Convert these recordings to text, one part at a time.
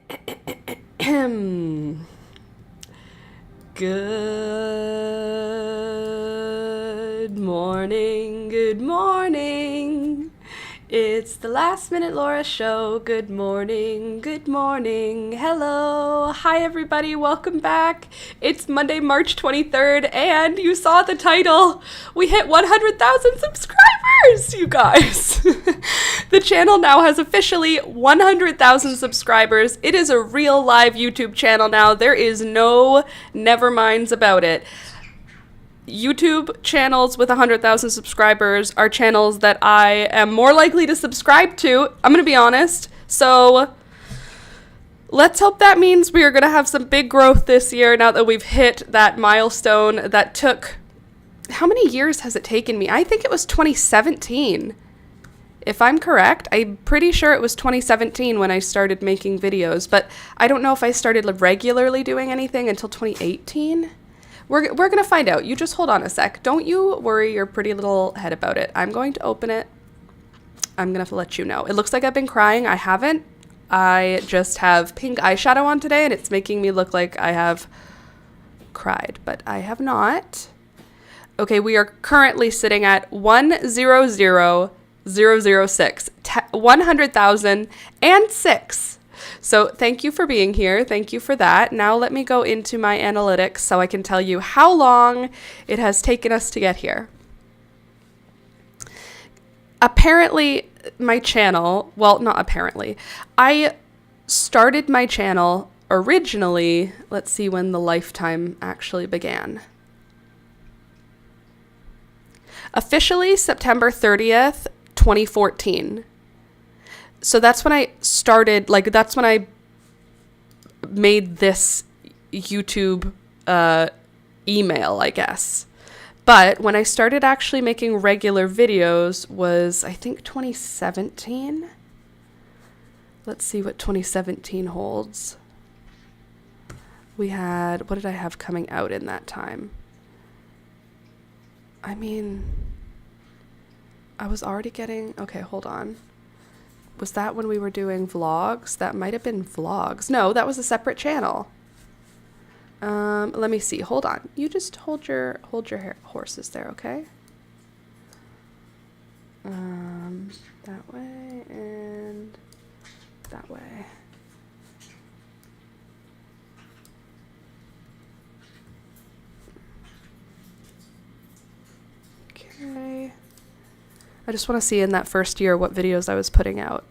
Good morning, good morning. It's the Last Minute Laura show. Good morning, good morning. Hello. Hi, everybody. Welcome back. It's Monday, March 23rd, and you saw the title. We hit 100,000 subscribers, you guys. The channel now has officially 100,000 subscribers. It is a real live YouTube channel now. There is no never minds about it. YouTube channels with 100,000 subscribers are channels that I am more likely to subscribe to. I'm going to be honest. So let's hope that means we are going to have some big growth this year now that we've hit that milestone that took... How many years has it taken me? I think it was 2017. If I'm correct, I'm pretty sure it was 2017 when I started making videos, but I don't know if I started regularly doing anything until 2018. We're going to find out. You just hold on a sec. Don't you worry your pretty little head about it. I'm going to open it. I'm going to let you know. It looks like I've been crying. I haven't. I just have pink eyeshadow on today, and it's making me look like I have cried, but I have not. Okay, we are currently sitting at 100,006. 100,006. So thank you for being here. Thank you for that. Now let me go into my analytics so I can tell you how long it has taken us to get here. Apparently, my channel, well, not apparently, I started my channel originally, let's see when the lifetime actually began. Officially September 30th, 2014. So that's when I started, that's when I made this YouTube email, I guess. But when I started actually making regular videos was, I think, 2017. Let's see what 2017 holds. We had, what did I have coming out in that time? I mean, I was already getting, okay, hold on. Was that when we were doing vlogs? That might have been vlogs. No, that was a separate channel. Let me see. Hold on. You just hold your horses there, okay? That way and that way. Okay. I just want to see in that first year what videos I was putting out.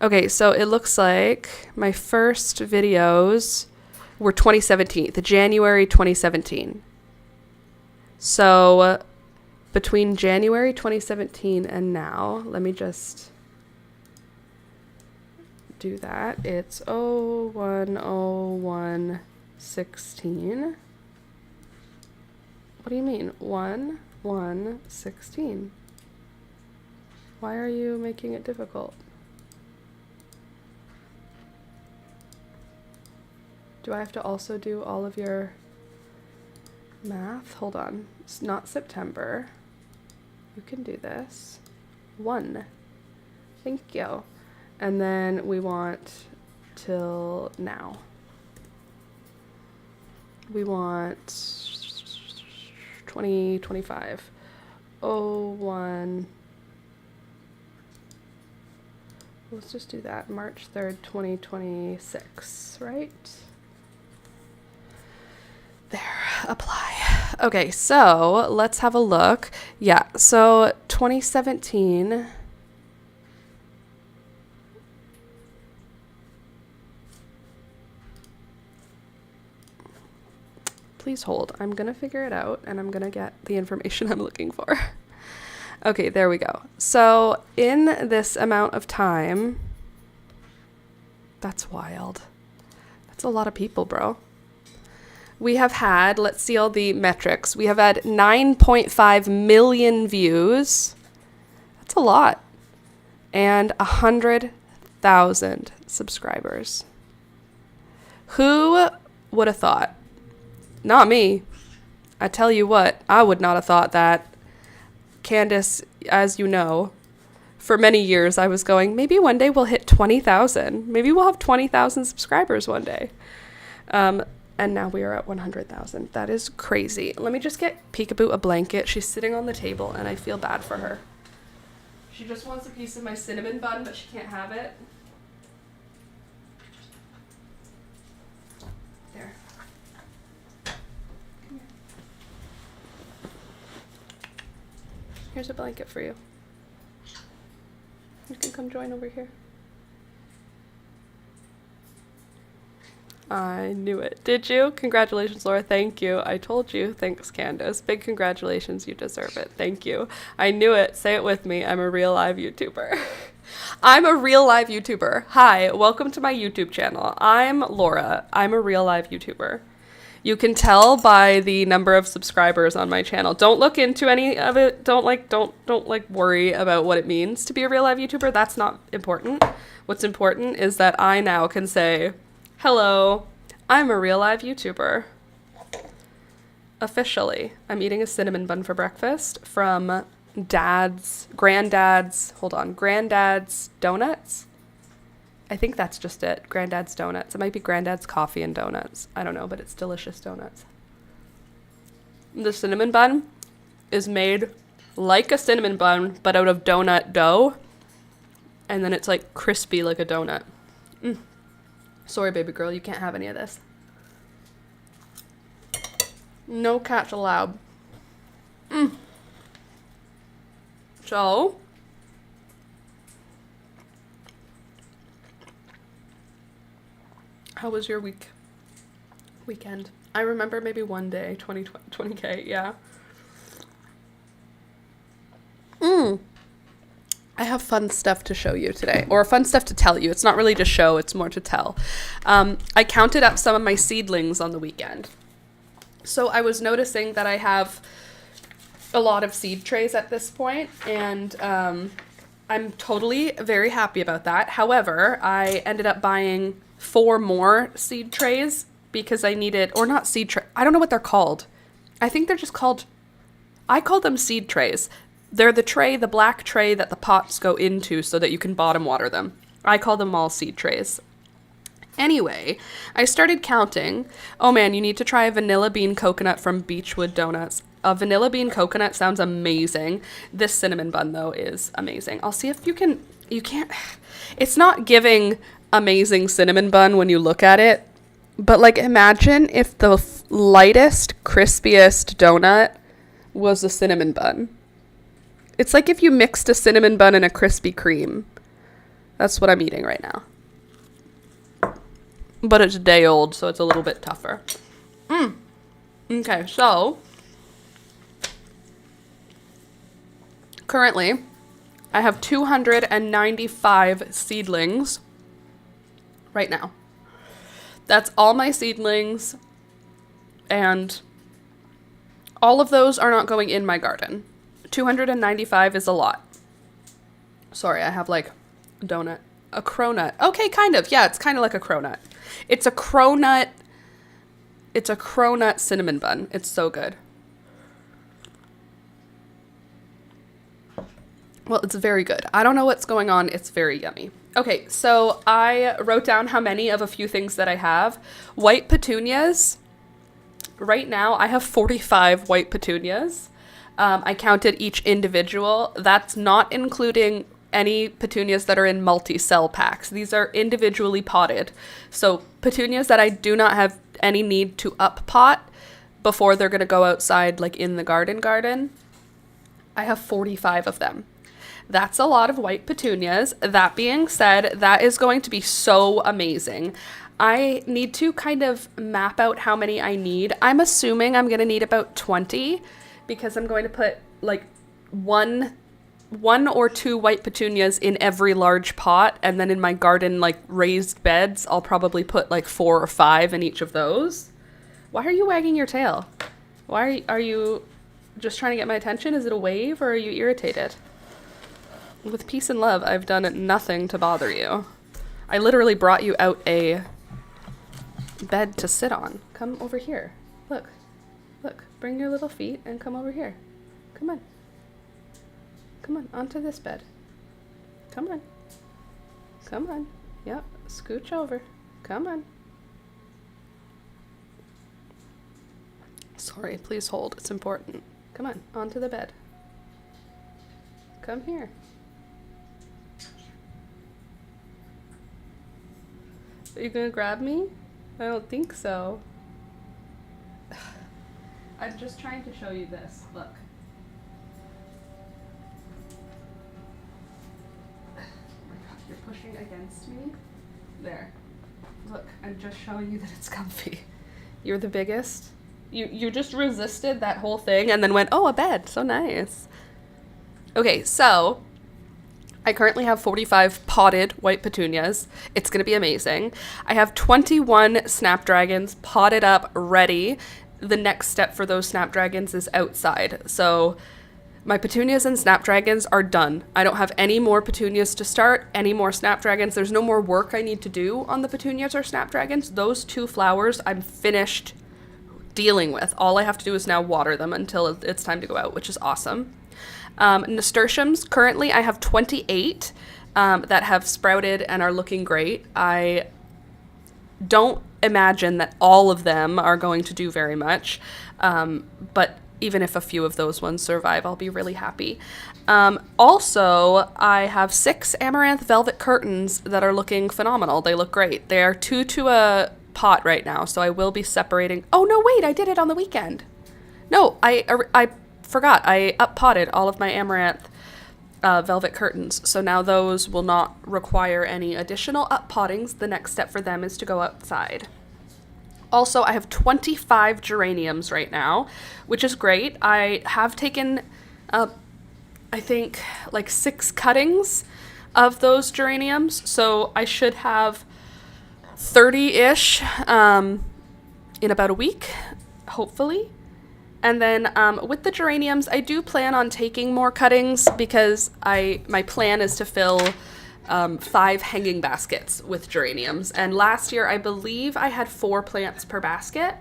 Okay, so it looks like my first videos were 2017, the January 2017. So between January 2017 and now, let me just do that. It's 01/01/16. What do you mean? 1/1/16. Why are you making it difficult? Do I have to also do all of your math? Hold on. It's not September. You can do this. 1. Thank you. And then we want till now. We want 2025. 01. Let's just do that. March 3rd, 2026, right? There, apply. Okay, so let's have a look. Yeah, so 2017. Please hold. I'm going to figure it out and I'm going to get the information I'm looking for. Okay, there we go. So in this amount of time, that's wild. That's a lot of people, bro. We have had, let's see all the metrics. We have had 9.5 million views. That's a lot. And 100,000 subscribers. Who would have thought? Not me. I tell you what, I would not have thought that. Candace, as you know, for many years I was going, maybe one day we'll hit 20,000. Maybe we'll have 20,000 subscribers one day. And now we are at 100,000. That is crazy. Let me just get Peekaboo a blanket. She's sitting on the table and I feel bad for her. She just wants a piece of my cinnamon bun, but she can't have it. There. Come here. Here's a blanket for you. You can come join over here. I knew it. Did you? Congratulations, Laura. Thank you. I told you. Thanks, Candace. Big congratulations. You deserve it. Thank you. I knew it. Say it with me. I'm a real live YouTuber. I'm a real live YouTuber. Hi, welcome to my YouTube channel. I'm Laura. I'm a real live YouTuber. You can tell by the number of subscribers on my channel. Don't look into any of it. Don't worry about what it means to be a real live YouTuber. That's not important. What's important is that I now can say, hello, I'm a real live YouTuber. Officially. I'm eating a cinnamon bun for breakfast from Granddad's Donuts. I think that's just it. Granddad's Donuts. It might be Granddad's Coffee and Donuts. I don't know, but it's delicious donuts. The cinnamon bun is made like a cinnamon bun, but out of donut dough. And then it's like crispy like a donut. Sorry, baby girl, you can't have any of this. No cats allowed. So, how was your weekend? I remember maybe one day, 20K, yeah. I have fun stuff to show you today, or fun stuff to tell you. It's not really to show, it's more to tell. I counted up some of my seedlings on the weekend. So I was noticing that I have a lot of seed trays at this point, and I'm totally very happy about that. However, I ended up buying 4 more seed trays because I needed, or not seed tray, I don't know what they're called. I think they're just called, I call them seed trays. They're the black tray that the pots go into so that you can bottom water them. I call them all seed trays. Anyway, I started counting. Oh man, you need to try a vanilla bean coconut from Beechwood Donuts. A vanilla bean coconut sounds amazing. This cinnamon bun, though, is amazing. I'll see if you can't, it's not giving amazing cinnamon bun when you look at it, but like imagine if the lightest, crispiest donut was a cinnamon bun. It's like if you mixed a cinnamon bun and a Krispy Kreme. That's what I'm eating right now. But it's a day old, so it's a little bit tougher. Okay, so currently I have 295 seedlings right now. That's all my seedlings, and all of those are not going in my garden. 295 is a lot. Sorry, I have like a cronut. Okay, kind of. Yeah, it's kind of like a cronut. It's a cronut cinnamon bun. It's so good. Well, it's very good. I don't know what's going on. It's very yummy. Okay, so I wrote down how many of a few things that I have. White petunias. Right now, I have 45 white petunias. I counted each individual. That's not including any petunias that are in multi-cell packs. These are individually potted. So petunias that I do not have any need to up pot before they're going to go outside, like in the garden. I have 45 of them. That's a lot of white petunias. That being said, that is going to be so amazing. I need to kind of map out how many I need. I'm assuming I'm going to need about 20 because I'm going to put like one or two white petunias in every large pot, and then in my garden, like raised beds, I'll probably put like 4 or 5 in each of those. Why are you wagging your tail? Why are you just trying to get my attention? Is it a wave, or are you irritated? With peace and love, I've done nothing to bother you. I literally brought you out a bed to sit on. Come over here. Look. Bring your little feet and come over here. Come on. Come on, onto this bed. Come on. Come on. Yep. Scooch over. Come on. Sorry, please hold. It's important. Come on, onto the bed. Come here. Are you gonna grab me? I don't think so. I'm just trying to show you this. Look. Oh my god, you're pushing against me. There. Look, I'm just showing you that it's comfy. You're the biggest. You just resisted that whole thing and then went, oh, a bed. So nice. Okay, so I currently have 45 potted white petunias. It's going to be amazing. I have 21 snapdragons potted up, ready. The next step for those snapdragons is outside. So my petunias and snapdragons are done. I don't have any more petunias to start, any more snapdragons. There's no more work I need to do on the petunias or snapdragons. Those two flowers I'm finished dealing with. All I have to do is now water them until it's time to go out, which is awesome. Nasturtiums, currently I have 28 that have sprouted and are looking great. I don't imagine that all of them are going to do very much, but even if a few of those ones survive, I'll be really happy. Also, I have 6 amaranth velvet curtains that are looking phenomenal. They look great. They are 2 to a pot right now, so I will be separating. Oh no, wait, I did it on the weekend. No, I forgot. I up-potted all of my amaranth velvet curtains, so now those will not require any additional up-pottings. The next step for them is to go outside. Also, I have 25 geraniums right now, which is great. I have taken, I think, like 6 cuttings of those geraniums, so I should have 30-ish in about a week, hopefully. And then with the geraniums, I do plan on taking more cuttings because my plan is to fill 5 hanging baskets with geraniums. And last year, I believe I had 4 plants per basket.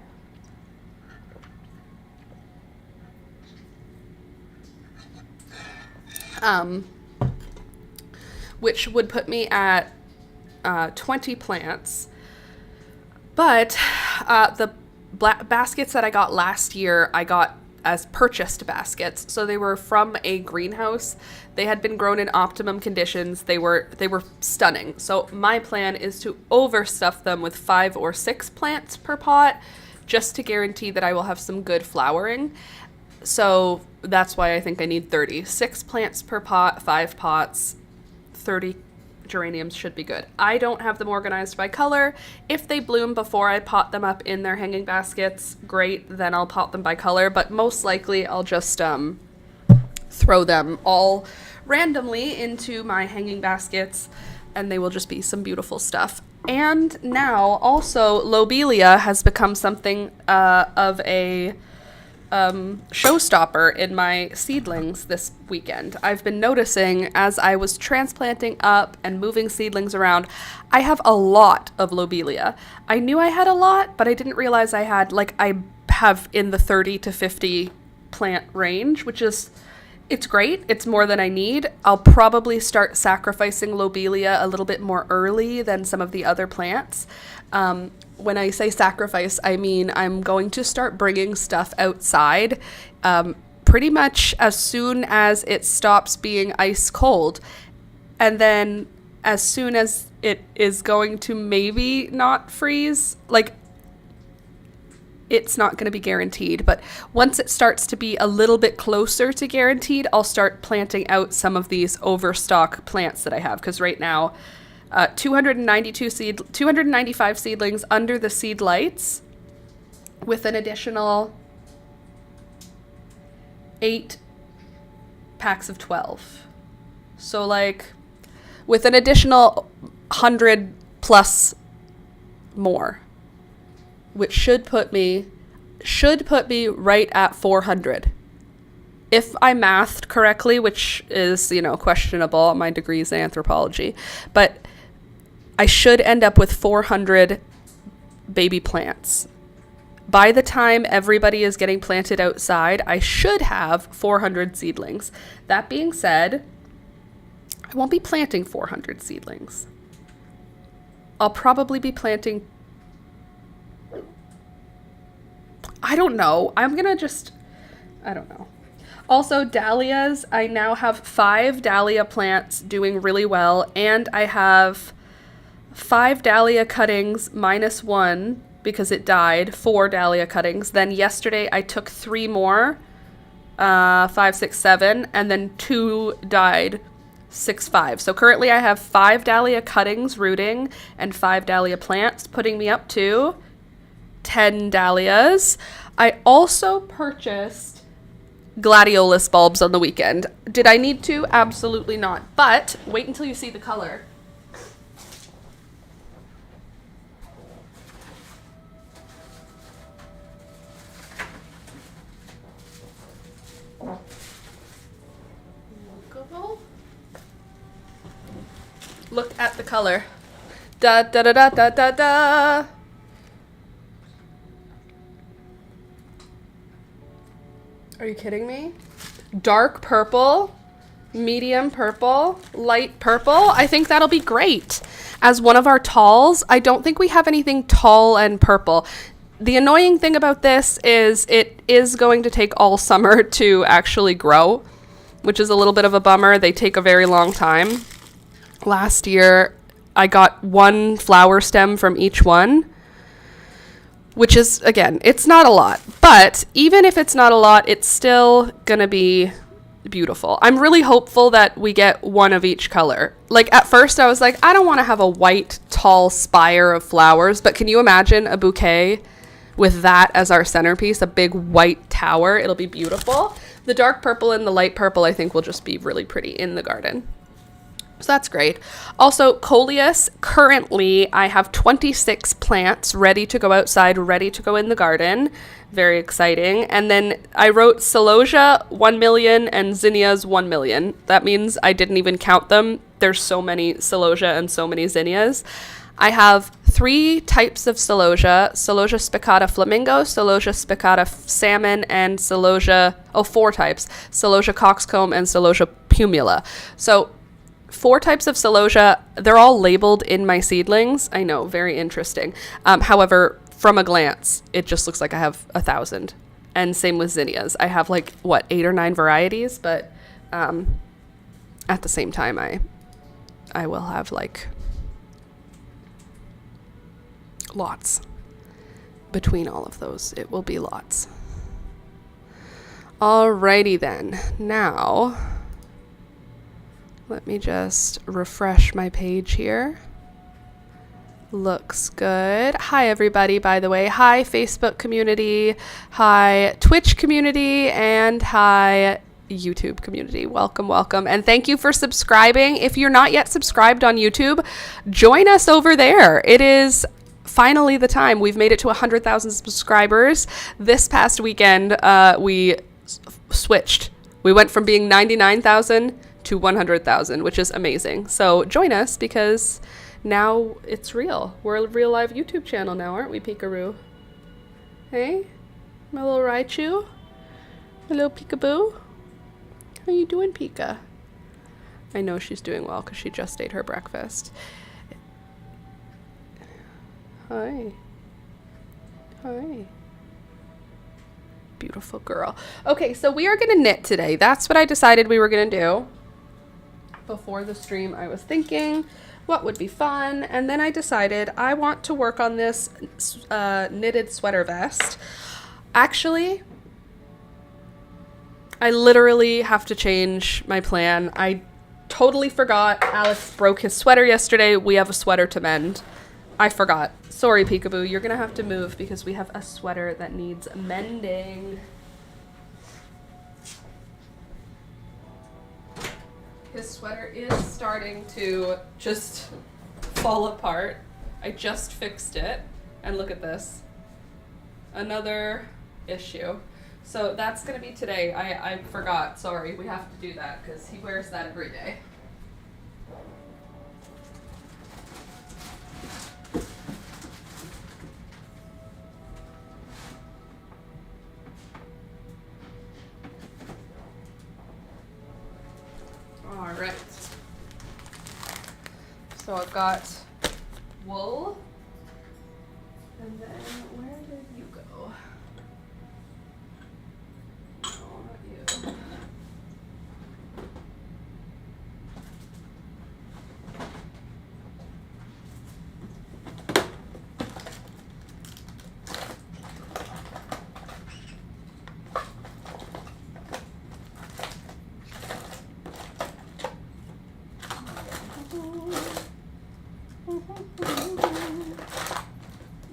Which would put me at 20 plants. But the baskets that I got last year, I got as purchased baskets. So they were from a greenhouse. They had been grown in optimum conditions. They were stunning. So my plan is to overstuff them with 5 or 6 plants per pot, just to guarantee that I will have some good flowering. So that's why I think I need 30. 6 plants per pot, 5 pots, 30 geraniums should be good. I don't have them organized by color. If they bloom before I pot them up in their hanging baskets, great, then I'll pot them by color, but most likely I'll just throw them all randomly into my hanging baskets, and they will just be some beautiful stuff. And now also lobelia has become something of a showstopper in my seedlings this weekend. I've been noticing as I was transplanting up and moving seedlings around, I have a lot of lobelia. I knew I had a lot, but I didn't realize I had, I have in the 30 to 50 plant range, which is, it's great. It's more than I need. I'll probably start sacrificing lobelia a little bit more early than some of the other plants. When I say sacrifice, I mean I'm going to start bringing stuff outside pretty much as soon as it stops being ice cold. And then as soon as it is going to maybe not freeze, it's not going to be guaranteed. But once it starts to be a little bit closer to guaranteed, I'll start planting out some of these overstock plants that I have. Because right now, 295 seedlings under the seed lights with an additional 8 packs of 12. So with an additional 100 plus more, which should put me right at 400. If I mathed correctly, which is, questionable, my degree's in anthropology, but I should end up with 400 baby plants. By the time everybody is getting planted outside, I should have 400 seedlings. That being said, won't be planting 400 seedlings. I'll probably be planting, I don't know. I don't know. Also, dahlias, I now have 5 dahlia plants doing really well, and I have 5 dahlia cuttings minus 1 because it died, 4 dahlia cuttings. Then yesterday I took 3 more, 5, 6, 7, and then 2 died, 6, 5. So currently I have 5 dahlia cuttings rooting and 5 dahlia plants, putting me up to 10 dahlias. I also purchased gladiolus bulbs on the weekend. Did I need to? Absolutely not. But wait until you see the color. Look at the color. Da da da da da da da. Are you kidding me? Dark purple, medium purple, light purple. I think that'll be great. As one of our talls, I don't think we have anything tall and purple. The annoying thing about this is it is going to take all summer to actually grow, which is a little bit of a bummer. They take a very long time. Last year, I got 1 flower stem from each one, which is, again, it's not a lot. But even if it's not a lot, it's still gonna be beautiful. I'm really hopeful that we get 1 of each color. Like, at first I was like, I don't want to have a white, tall spire of flowers, but can you imagine a bouquet with that as our centerpiece, a big white tower? It'll be beautiful. The dark purple and the light purple, I think, will just be really pretty in the garden. So that's great. Also, coleus, currently I have 26 plants ready to go outside, ready to go in the garden. Very exciting. And then I wrote celosia 1 million and zinnias 1 million. That means I didn't even count them. There's so many celosia and so many zinnias. I have 3 types of celosia: Celosia spicata flamingo, Celosia spicata salmon, and 4 types: Celosia coxcomb and Celosia pumila. So 4 types of celosia. They're all labeled in my seedlings. I know, very interesting. However, from a glance, it just looks like I have 1,000. And same with zinnias. I have 8 or 9 varieties, but at the same time, I will have lots. Between all of those, it will be lots. Alrighty then. Now, let me just refresh my page here. Looks good. Hi, everybody, by the way. Hi, Facebook community. Hi, Twitch community. And hi, YouTube community. Welcome, welcome. And thank you for subscribing. If you're not yet subscribed on YouTube, join us over there. It is finally the time. We've made it to 100,000 subscribers. This past weekend, we switched. We went from being 99,000 to 100,000, which is amazing. So join us because now it's real. We're a real live YouTube channel now, aren't we, Peekaroo? Hey, my little Raichu, my little peekaboo. How you doing, Pika? I know she's doing well because she just ate her breakfast. Hi. Hi. Beautiful girl. Okay, so we are gonna knit today. That's what I decided we were gonna do. Before the stream, I was thinking what would be fun, and then I decided I want to work on this knitted sweater vest. Actually, I literally have to change my plan. I totally forgot. Alex broke his sweater yesterday. We have a sweater to mend. I forgot. Sorry, Peekaboo. You're gonna have to move because we have a sweater that needs mending. His sweater is starting to just fall apart. I just fixed it. And look at this. Another issue. So that's going to be today. I forgot. Sorry. We have to do that because he wears that every day. All right. So I've got wool, and then where did you go? No, not you.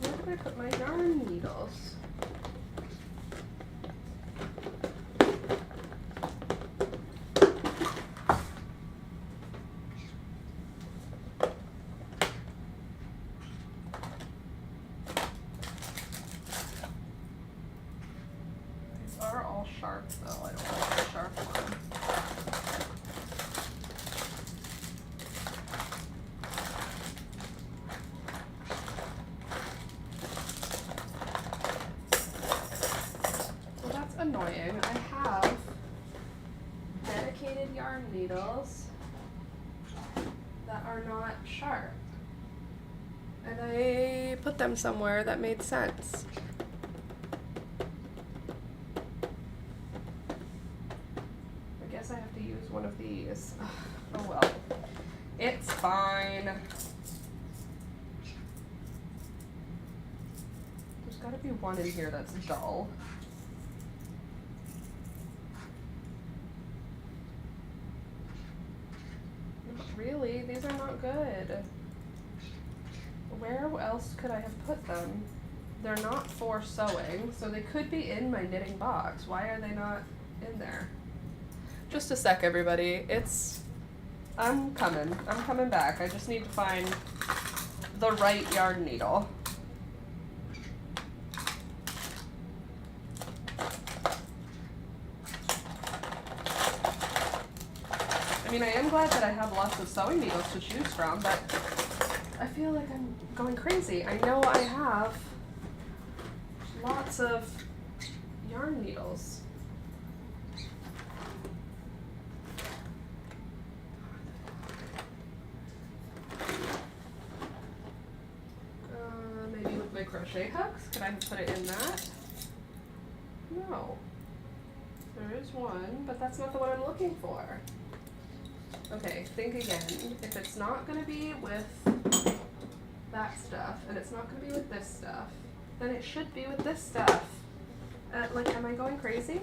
Where did I put my yarn needles? These are all sharp though, I don't want a sharp one. Annoying. I have dedicated yarn needles that are not sharp, and I put them somewhere that made sense. I guess I have to use one of these. Oh well, it's fine. There's got to be one in here that's dull. Really, these are not good. Where else could I have put them? They're not for sewing, so they could be in my knitting box. Why are they not in there? Just a sec, everybody. I'm coming back. I just need to find the right yarn needle. I mean, I am glad that I have lots of sewing needles to choose from, but I feel like I'm going crazy. I know I have lots of yarn needles. Maybe with my crochet hooks? Could I put it in that? No. There is one, but that's not the one I'm looking for. Okay, think again. If it's not going to be with that stuff, and it's not going to be with this stuff, then it should be with this stuff. Like, am I going crazy?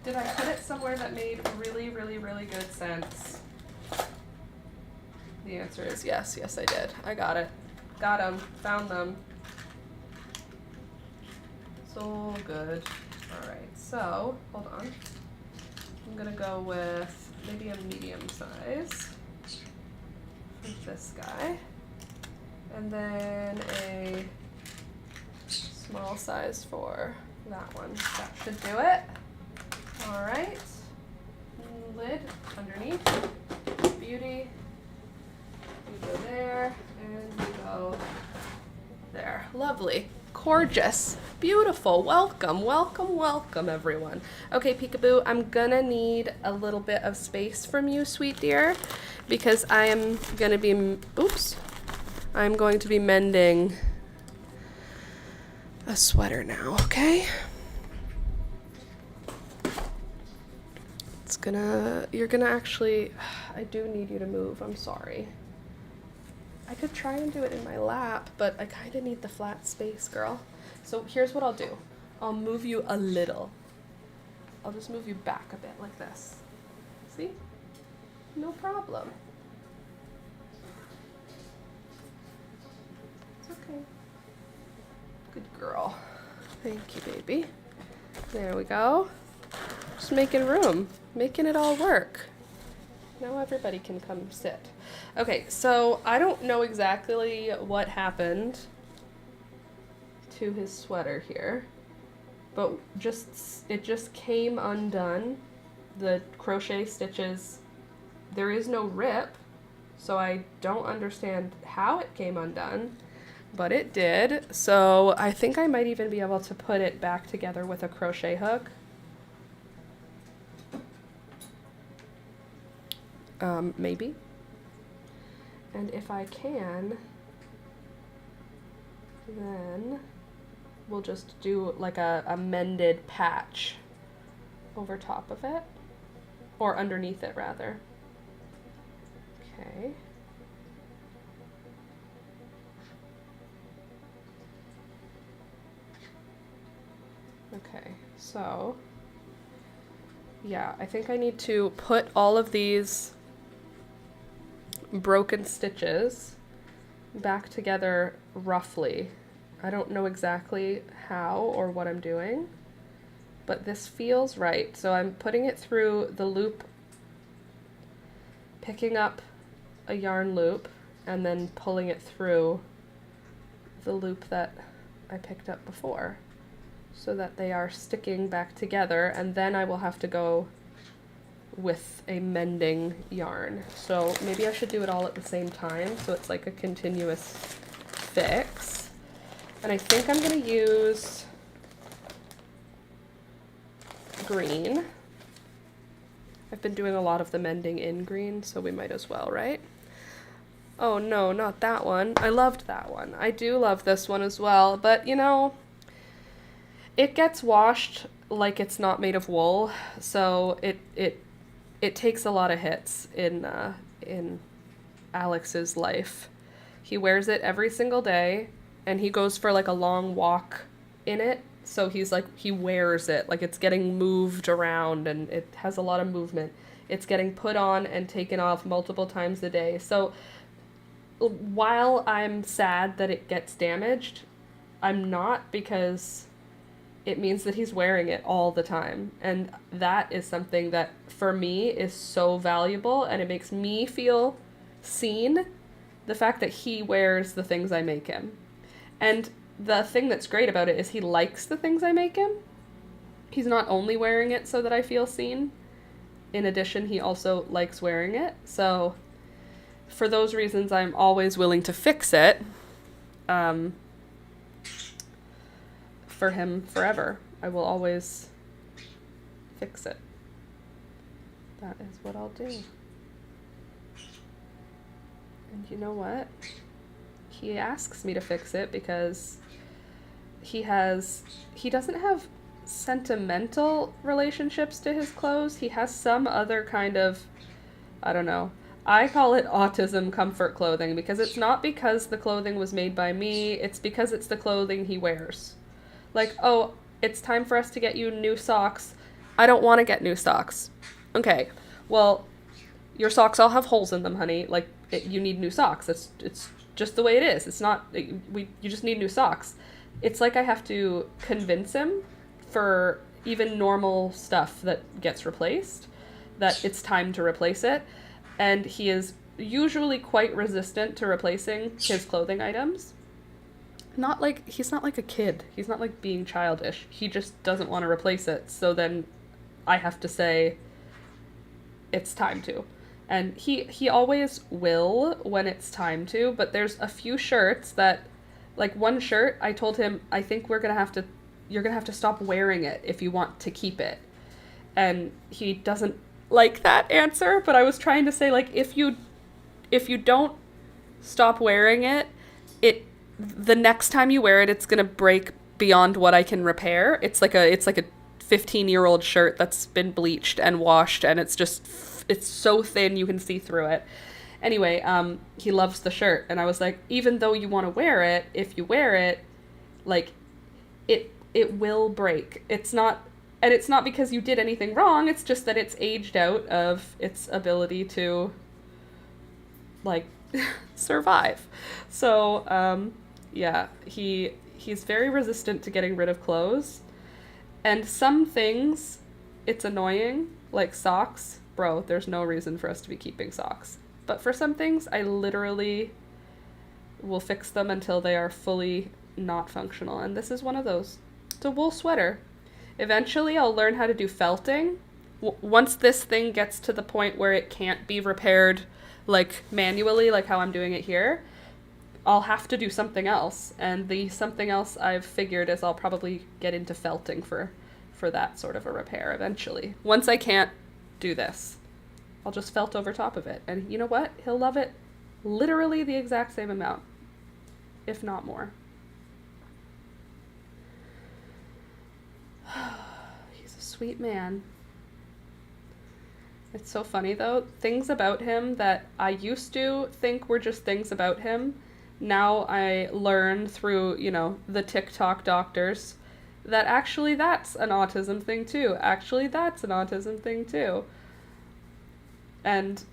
Did I put it somewhere that made really, really, really good sense? The answer is yes. Yes, I did. I got it. Got them. Found them. So good. All right, so, hold on. I'm going to go with maybe a medium size for this guy, and then a small size for that one. That should do it. All right, lid underneath, beauty, you go there, and you go there. Lovely. Gorgeous, beautiful. Welcome, welcome, welcome, everyone. Okay, Peekaboo, I'm gonna need a little bit of space from you, sweet dear, because I am gonna be, I'm going to be mending a sweater now, okay? You're gonna actually, I do need you to move, I'm sorry. I could try and do it in my lap, but I kind of need the flat space, girl. So here's what I'll do. I'll move you a little. I'll just move you back a bit like this. See? No problem. It's okay. Good girl. Thank you, baby. There we go. Just making room. Making it all work. Now everybody can come sit. Okay, so I don't know exactly what happened to his sweater here, but it just came undone. The crochet stitches, there is no rip, so I don't understand how it came undone, but it did. So I think I might even be able to put it back together with a crochet hook. Maybe. And if I can, then we'll just do like a mended patch over top of it, or underneath it rather. Okay. Okay, so yeah, I think I need to put all of these broken stitches back together roughly. I don't know exactly how or what I'm doing, but this feels right. So I'm putting it through the loop, picking up a yarn loop, and then pulling it through the loop that I picked up before, so that they are sticking back together, and then I will have to go with a mending yarn. So maybe I should do it all at the same time so it's like a continuous fix. And I think I'm going to use green. I've been doing a lot of the mending in green, so we might as well, right? Oh no, not that one. I loved that one. I do love this one as well, but you know, it gets washed like it's not made of wool, so it takes a lot of hits in Alex's life. He wears it every single day, and he goes for like a long walk in it, so he's like, he wears it, like it's getting moved around and it has a lot of movement. It's getting put on and taken off multiple times a day. So while I'm sad that it gets damaged, I'm not, because it means that he's wearing it all the time. And that is something that, for me, is so valuable, and it makes me feel seen, the fact that he wears the things I make him. And the thing that's great about it is he likes the things I make him. He's not only wearing it so that I feel seen. In addition, he also likes wearing it. So for those reasons, I'm always willing to fix it. For him forever. I will always fix it. That is what I'll do. And you know what? He asks me to fix it because he doesn't have sentimental relationships to his clothes. He has some other kind of, I don't know. I call it autism comfort clothing, because it's not because the clothing was made by me, it's because it's the clothing he wears. Like, oh, it's time for us to get you new socks. I don't want to get new socks. Okay, well, your socks all have holes in them, honey. Like, you need new socks. It's just the way it is. It's not, you just need new socks. It's like I have to convince him for even normal stuff that gets replaced, that it's time to replace it. And he is usually quite resistant to replacing his clothing items. He's not like a kid. He's not like being childish. He just doesn't want to replace it. So then I have to say, it's time to. And he always will when it's time to, but there's a few shirts that, like one shirt, I told him, I think you're gonna have to stop wearing it if you want to keep it. And he doesn't like that answer, but I was trying to say, like, if you don't stop wearing it, the next time you wear it, it's gonna break beyond what I can repair. It's like a 15-year-old shirt that's been bleached and washed, and it's so thin you can see through it. Anyway, he loves the shirt, and I was like, even though you want to wear it, if you wear it, like, it will break. It's not because you did anything wrong, it's just that it's aged out of its ability to, like, survive. So, yeah, he's very resistant to getting rid of clothes. And some things, it's annoying, like socks. Bro, there's no reason for us to be keeping socks. But for some things, I literally will fix them until they are fully not functional. And this is one of those. It's a wool sweater. Eventually, I'll learn how to do felting. Once this thing gets to the point where it can't be repaired, like, manually, like how I'm doing it here, I'll have to do something else. And the something else I've figured is I'll probably get into felting for that sort of a repair eventually. Once I can't do this, I'll just felt over top of it. And you know what? He'll love it Literally the exact same amount, if not more. He's a sweet man. It's so funny though, things about him that I used to think were just things about him, now I learn through, you know, the TikTok doctors that actually that's an autism thing too. Actually that's an autism thing too. And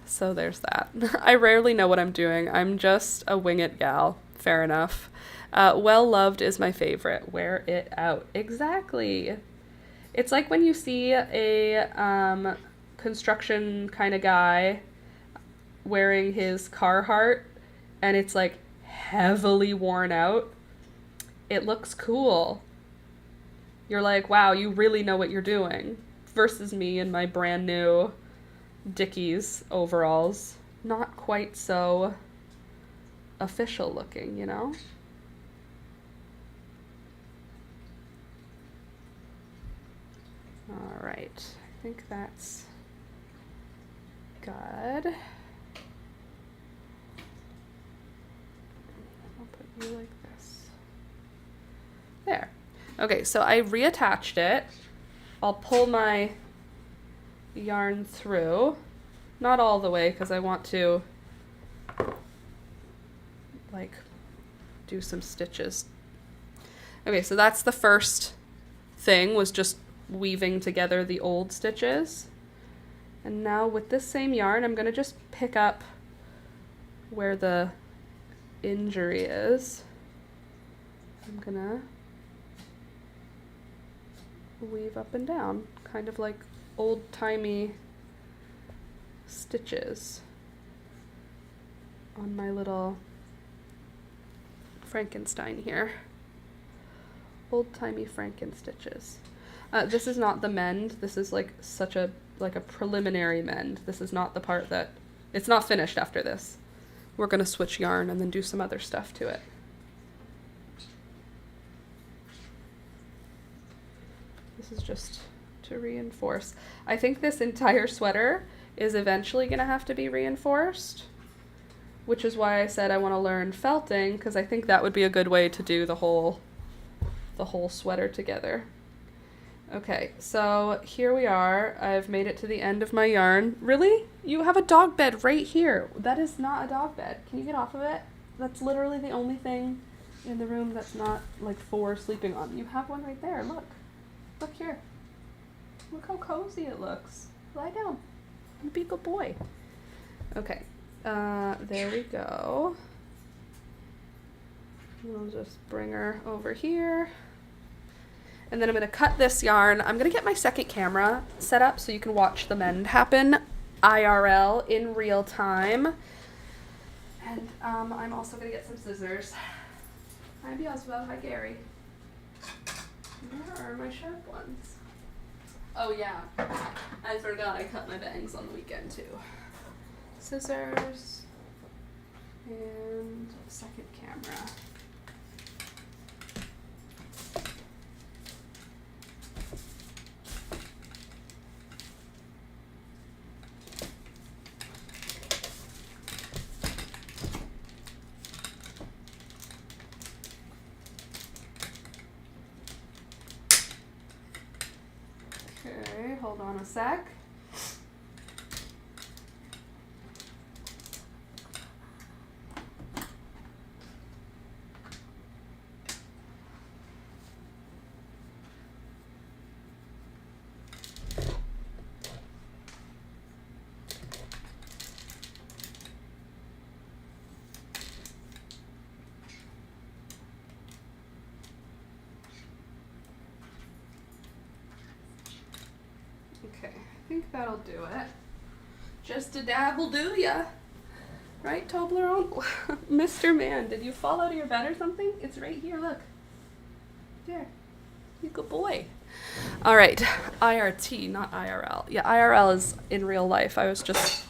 so there's that. I rarely know what I'm doing. I'm just a wing it gal. Fair enough. Well loved is my favorite. Wear it out. Exactly. It's like when you see a construction kind of guy wearing his Carhartt and it's like heavily worn out. It looks cool. You're like, wow, you really know what you're doing. Versus me in my brand new Dickies overalls. Not quite so official looking, you know? All right, I think that's good. I'll put you like this. There. Okay, so I reattached it. I'll pull my yarn through. Not all the way, because I want to, like, do some stitches. Okay, so that's the first thing, was just weaving together the old stitches. And now with this same yarn, I'm going to just pick up where the injury is. I'm going to weave up and down, kind of like old-timey stitches on my little Frankenstein here. Old-timey Franken stitches. This is not the mend. This is like such a preliminary mend. This is not the part that, it's not finished after this. We're gonna switch yarn and then do some other stuff to it. This is just to reinforce. I think this entire sweater is eventually gonna have to be reinforced, which is why I said I want to learn felting, because I think that would be a good way to do the whole sweater together. Okay, so here we are. I've made it to the end of my yarn. Really? You have a dog bed right here. That is not a dog bed. Can you get off of it? That's literally the only thing in the room that's not like for sleeping on. You have one right there. Look. Look here. Look how cozy it looks. Lie down. And be a good boy. Okay. There we go. We'll just bring her over here. And then I'm going to cut this yarn. I'm going to get my second camera set up so you can watch the mend happen IRL in real time. And I'm also going to get some scissors. Hi, Beelzebub. Hi, Gary. Where are my sharp ones? Oh, yeah. I forgot I cut my bangs on the weekend, too. Scissors. And second camera. Okay, hold on a sec. Okay, I think that'll do it. Just a dab will do ya. Right, Toblerone? Mr. Man, did you fall out of your bed or something? It's right here, look. There. You good boy. All right, IRT, not IRL. Yeah, IRL is in real life. I was just...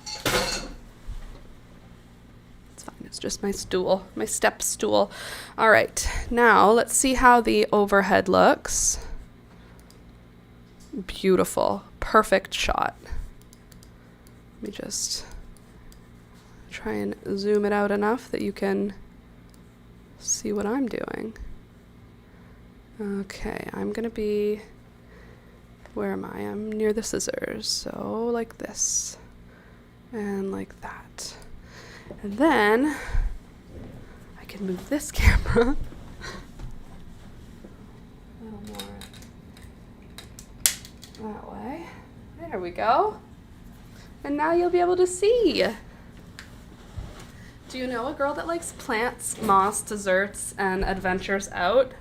It's fine, it's just my stool, my step stool. All right, now let's see how the overhead looks. Beautiful. Perfect shot. Let me just Try and zoom it out enough that you can see what I'm doing. Okay, I'm gonna be, where am I? I'm near the scissors, so like this, and like that. And then I can move this camera a little more that way. There we go. And now you'll be able to see. Do you know a girl that likes plants, moss, desserts, and adventures out?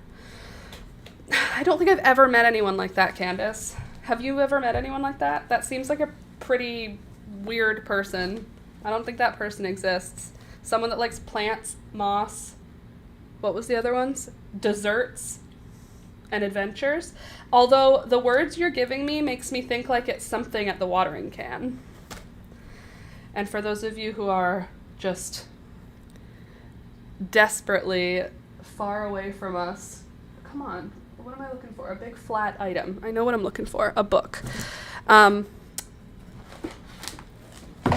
I don't think I've ever met anyone like that, Candace. Have you ever met anyone like that? That seems like a pretty weird person. I don't think that person exists. Someone that likes plants, moss, what was the other ones? Desserts and adventures. Although the words you're giving me makes me think like it's something at the watering can. And for those of you who are just desperately far away from us, come on, what am I looking for? A big flat item. I know what I'm looking for. A book. I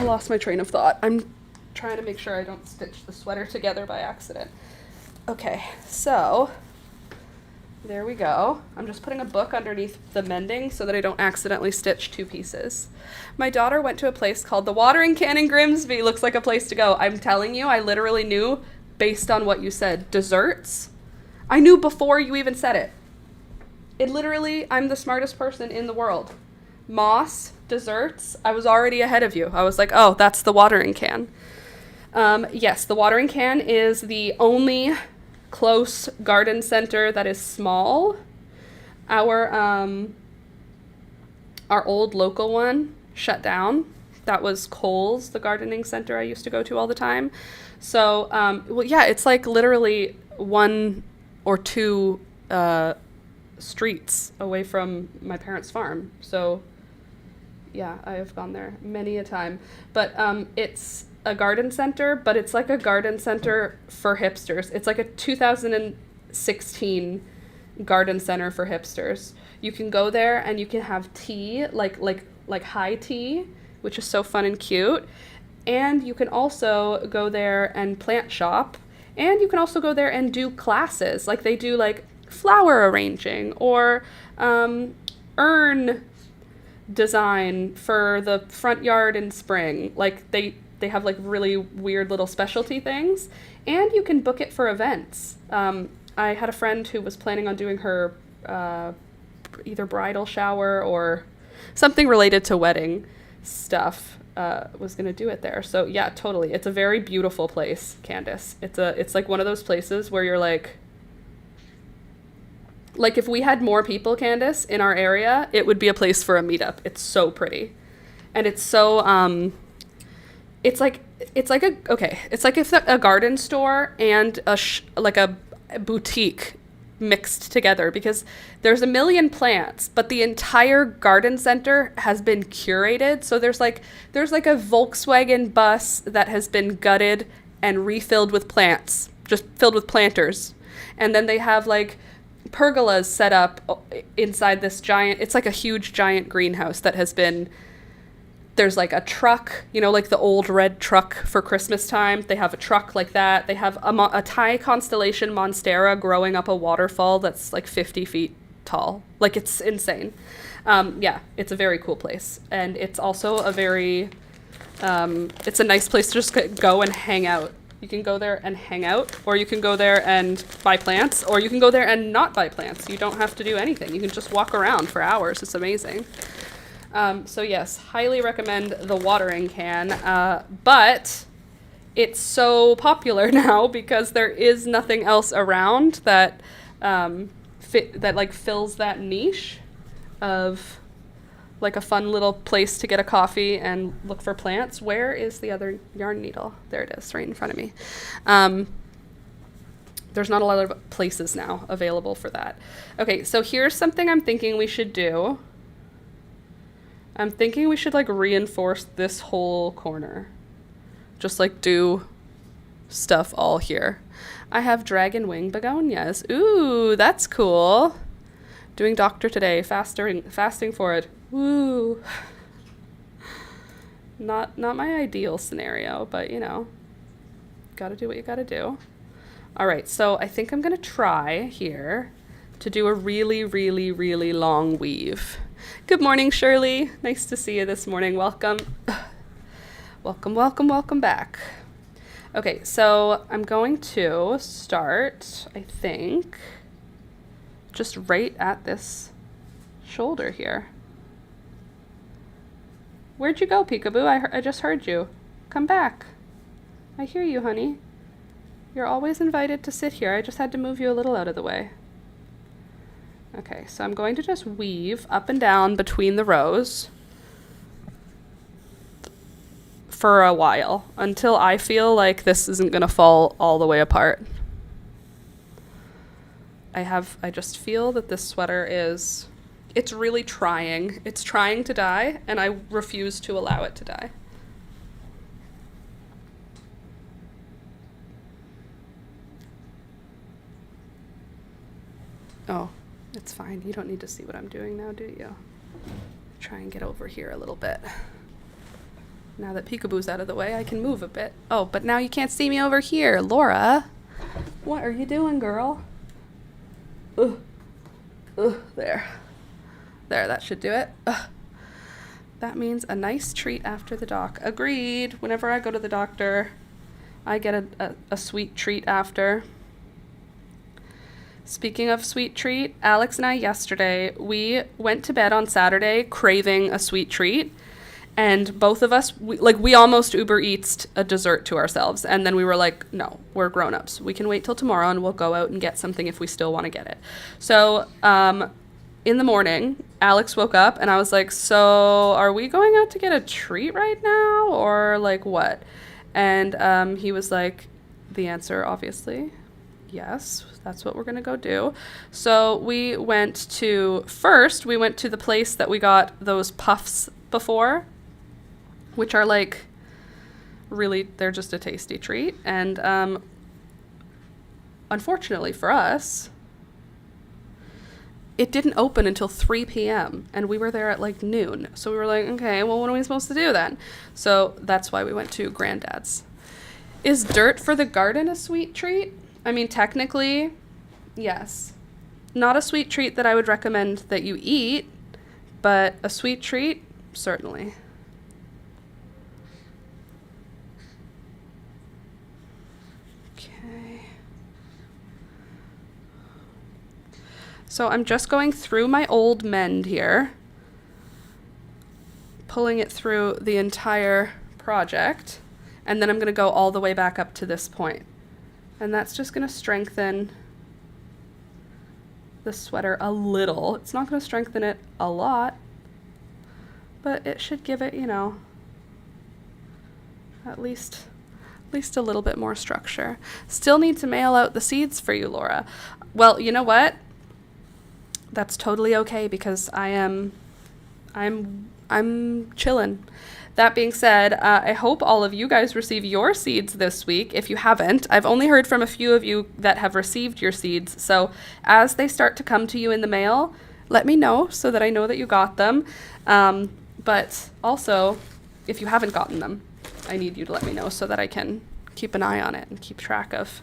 lost my train of thought. I'm trying to make sure I don't stitch the sweater together by accident. Okay, so there we go. I'm just putting a book underneath the mending so that I don't accidentally stitch two pieces. My daughter went to a place called the Watering Can in Grimsby. Looks like a place to go. I'm telling you, I literally knew based on what you said. Desserts? I knew before you even said it. It literally, I'm the smartest person in the world. Moss, desserts, I was already ahead of you. I was like, oh, that's the watering can. Yes, the watering can is the only close garden center that is small. Our old local one shut down. That was Kohl's, the gardening center I used to go to all the time. So, well, yeah, it's like literally 1 or 2 streets away from my parents' farm. So, yeah, I have gone there many a time. But it's a garden center, but it's like a garden center for hipsters. It's like a 2016 garden center for hipsters. You can go there and you can have tea, like high tea, which is so fun and cute. And you can also go there and plant shop. And you can also go there and do classes. Like they do like flower arranging or urn design for the front yard in spring. Like they have like really weird little specialty things. And you can book it for events. I had a friend who was planning on doing her either bridal shower or something related to wedding stuff. Was going to do it there. So yeah, totally. It's a very beautiful place, Candace. It's like one of those places where you're like if we had more people, Candace, in our area, it would be a place for a meetup. It's so pretty. And it's so, it's like if a garden store and a boutique mixed together, because there's a million plants, but the entire garden center has been curated. So there's like a Volkswagen bus that has been gutted and refilled with plants, just filled with planters. And then they have like pergolas set up inside this giant, it's like a huge giant greenhouse that has been, there's like a truck, like the old red truck for Christmas time. They have a truck like that. They have a Thai constellation monstera growing up a waterfall that's like 50 feet tall. Like it's insane. Yeah, it's a very cool place. And it's also a very, it's a nice place to just go and hang out. You can go there and hang out, or you can go there and buy plants, or you can go there and not buy plants. You don't have to do anything. You can just walk around for hours. It's amazing. So yes, highly recommend the watering can, but it's so popular now because there is nothing else around that fills that niche of like a fun little place to get a coffee and look for plants. Where is the other yarn needle? There it is, right in front of me. There's not a lot of places now available for that. Okay, so here's something I'm thinking we should do. I'm thinking we should like reinforce this whole corner. Just like do stuff all here. I have dragon wing begonias. Ooh, that's cool. Doing doctor today, fasting for it. Woo. Not my ideal scenario, but you know, gotta do what you gotta do. All right, so I think I'm gonna try here to do a really, really, really long weave. Good morning, Shirley. Nice to see you this morning. Welcome. Welcome, welcome, welcome back. Okay, so I'm going to start, I think, just right at this shoulder here. Where'd you go, Peekaboo? I just heard you. Come back. I hear you, honey. You're always invited to sit here. I just had to move you a little out of the way. Okay, so I'm going to just weave up and down between the rows for a while until I feel like this isn't going to fall all the way apart. I just feel that this sweater it's really trying. It's trying to die, and I refuse to allow it to die. Oh, it's fine. You don't need to see what I'm doing now, do you? Try and get over here a little bit. Now that Peekaboo's out of the way, I can move a bit. Oh, but now you can't see me over here. Laura, what are you doing, girl? Ugh. Ugh, there. There, that should do it. Ugh. That means a nice treat after the doc. Agreed. Whenever I go to the doctor, I get a sweet treat after. Speaking of sweet treat, Alex and I yesterday, we went to bed on Saturday craving a sweet treat. And both of us, we almost Uber Eats a dessert to ourselves. And then we were like, no, we're grown-ups. We can wait till tomorrow and we'll go out and get something if we still want to get it. So in the morning, Alex woke up and I was like, so are we going out to get a treat right now or like what? And he was like, the answer, obviously, yes, that's what we're going to go do. So we went to the place that we got those puffs before, which are like, really, they're just a tasty treat. And unfortunately for us, it didn't open until 3 p.m. and we were there at like noon. So we were like, okay, well, what are we supposed to do then? So that's why we went to Granddad's. Is dirt for the garden a sweet treat? I mean, technically, yes. Not a sweet treat that I would recommend that you eat, but a sweet treat, certainly. So I'm just going through my old mend here, pulling it through the entire project, and then I'm going to go all the way back up to this point. And that's just going to strengthen the sweater a little. It's not going to strengthen it a lot, but it should give it, you know, at least a little bit more structure. Still need to mail out the seeds for you, Laura. Well, you know what? That's totally okay because I'm chillin'. That being said, I hope all of you guys receive your seeds this week. If you haven't, I've only heard from a few of you that have received your seeds. So as they start to come to you in the mail, let me know so that I know that you got them. But also, if you haven't gotten them, I need you to let me know so that I can keep an eye on it and keep track of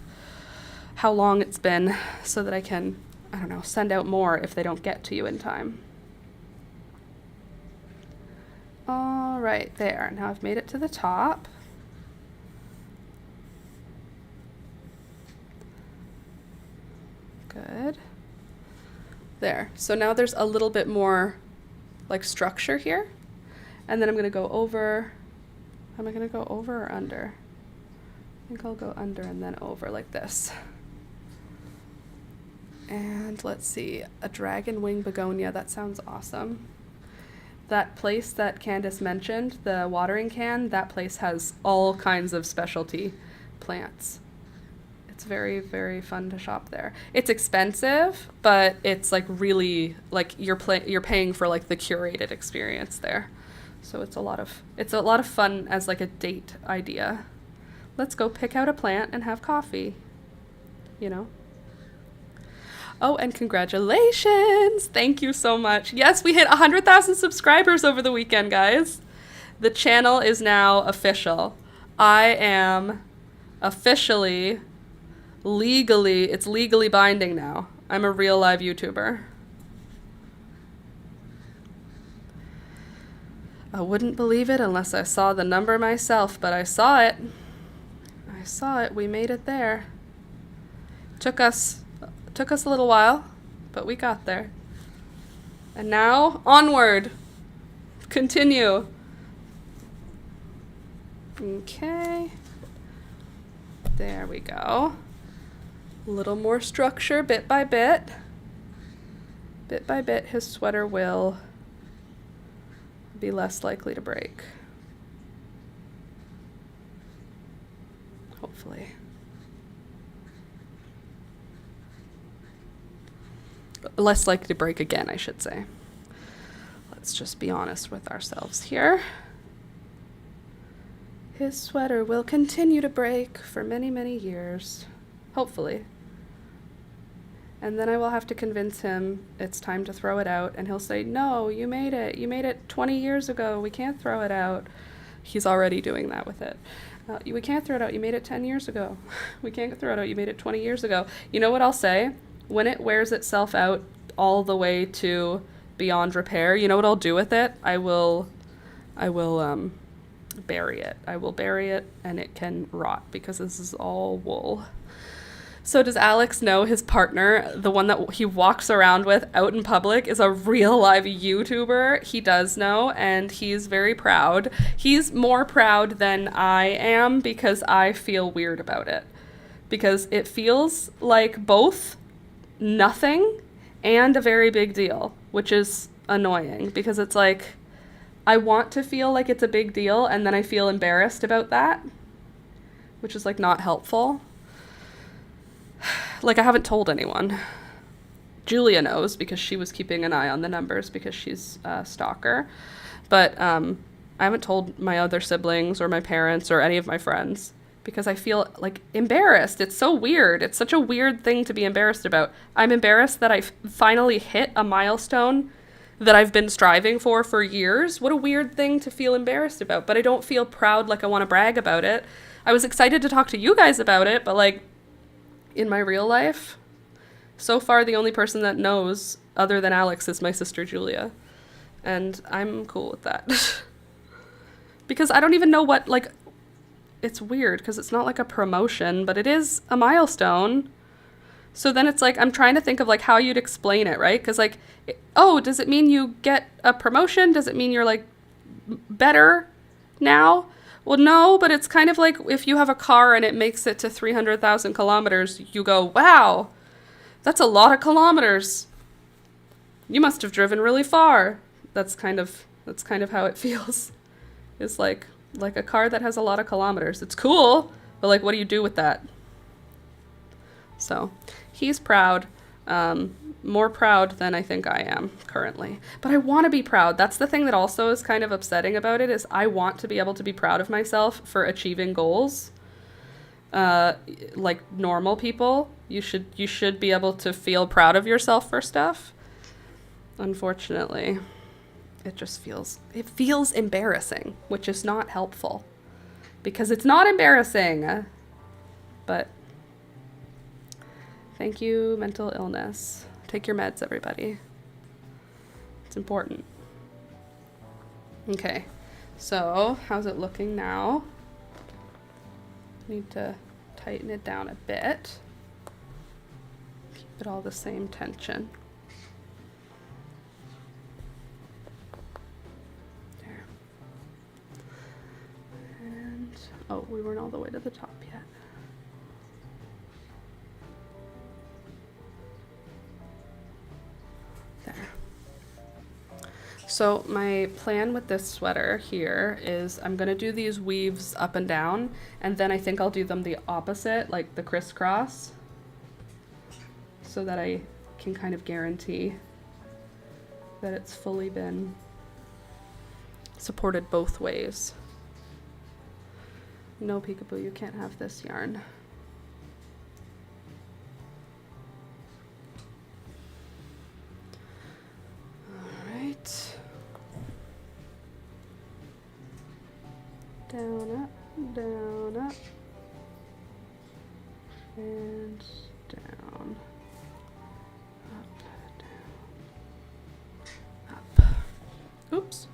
how long it's been so that I can, I don't know, send out more if they don't get to you in time. All right, there. Now I've made it to the top. Good. There. So now there's a little bit more like structure here. And then I'm going to go over. Am I going to go over or under? I think I'll go under and then over like this. And let's see, a dragon wing begonia. That sounds awesome. That place that Candace mentioned, the watering can, that place has all kinds of specialty plants. It's very, very fun to shop there. It's expensive, but it's like really like you're paying for like the curated experience there. So it's a lot of fun as like a date idea. Let's go pick out a plant and have coffee. You know? Oh, and congratulations. Thank you so much. Yes, we hit 100,000 subscribers over the weekend, guys. The channel is now official. I am officially, legally, it's legally binding now. I'm a real live YouTuber. I wouldn't believe it unless I saw the number myself, but I saw it. I saw it. We made it there. Took us a little while, but we got there. And now, onward. Continue. Okay. There we go. A little more structure, bit by bit. Bit by bit, his sweater will be less likely to break. Hopefully. Less likely to break again, I should say. Let's just be honest with ourselves here. His sweater will continue to break for many, many years. Hopefully. And then I will have to convince him it's time to throw it out, and he'll say, no, you made it. You made it 20 years ago. We can't throw it out. He's already doing that with it. We can't throw it out. You made it 10 years ago. We can't throw it out. You made it 20 years ago. You know what I'll say? When it wears itself out all the way to beyond repair, you know what I'll do with it? I will bury it. I will bury it, and it can rot because this is all wool. So does Alex know his partner, the one that he walks around with out in public, is a real live YouTuber? He does know, and he's very proud. He's more proud than I am because I feel weird about it. Because it feels like both nothing and a very big deal, which is annoying because it's like, I want to feel like it's a big deal, and then I feel embarrassed about that, which is like not helpful. Like, I haven't told anyone. Julia knows because she was keeping an eye on the numbers because she's a stalker. But I haven't told my other siblings or my parents or any of my friends because I feel like embarrassed. It's so weird. It's such a weird thing to be embarrassed about. I'm embarrassed that I finally hit a milestone that I've been striving for years. What a weird thing to feel embarrassed about. But I don't feel proud like I want to brag about it. I was excited to talk to you guys about it, but like, in my real life, so far the only person that knows other than Alex is my sister Julia. And I'm cool with that. Because I don't even know what, like, it's weird because it's not like a promotion, but it is a milestone. So then it's like, I'm trying to think of like how you'd explain it, right? Because like, oh, does it mean you get a promotion? Does it mean you're like better now? Well, no, but it's kind of like if you have a car and it makes it to 300,000 kilometers, you go, wow, that's a lot of kilometers. You must have driven really far. That's kind of how it feels. It's like a car that has a lot of kilometers. It's cool, but like, what do you do with that? So he's proud. More proud than I think I am currently. But I want to be proud. That's the thing that also is kind of upsetting about it is I want to be able to be proud of myself for achieving goals. Like normal people, you should be able to feel proud of yourself for stuff. Unfortunately, it feels embarrassing, which is not helpful. Because it's not embarrassing. But thank you, mental illness. Take your meds, everybody. It's important. Okay, so how's it looking now? Need to tighten it down a bit. Keep it all the same tension. There. And, oh, we weren't all the way to the top yet. So my plan with this sweater here is I'm going to do these weaves up and down, and then I think I'll do them the opposite, like the crisscross, so that I can kind of guarantee that it's fully been supported both ways. No, Peekaboo, you can't have this yarn. All right. down, up, down, up, and down, up, down, up. Oops,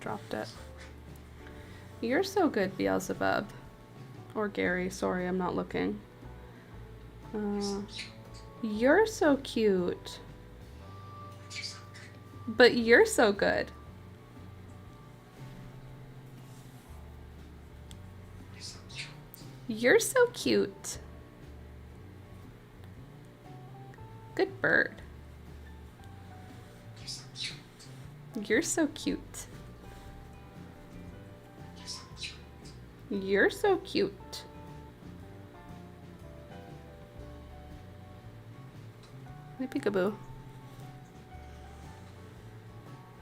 dropped it. You're so good, Beelzebub. Or Gary, sorry, I'm not looking. You're so cute. But you're so good. You're so cute. Good bird. You're so cute. You're so cute. Hey, peekaboo.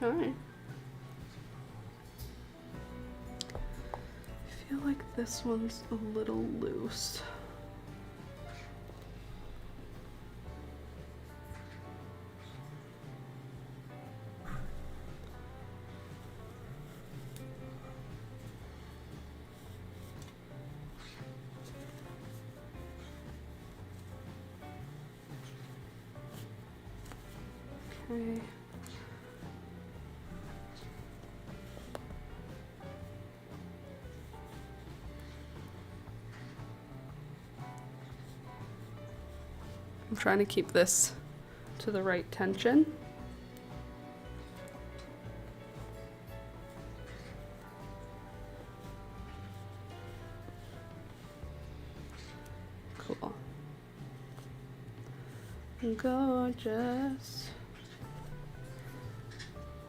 Alright. I feel like this one's a little loose. Okay. I'm trying to keep this to the right tension. Cool. Gorgeous.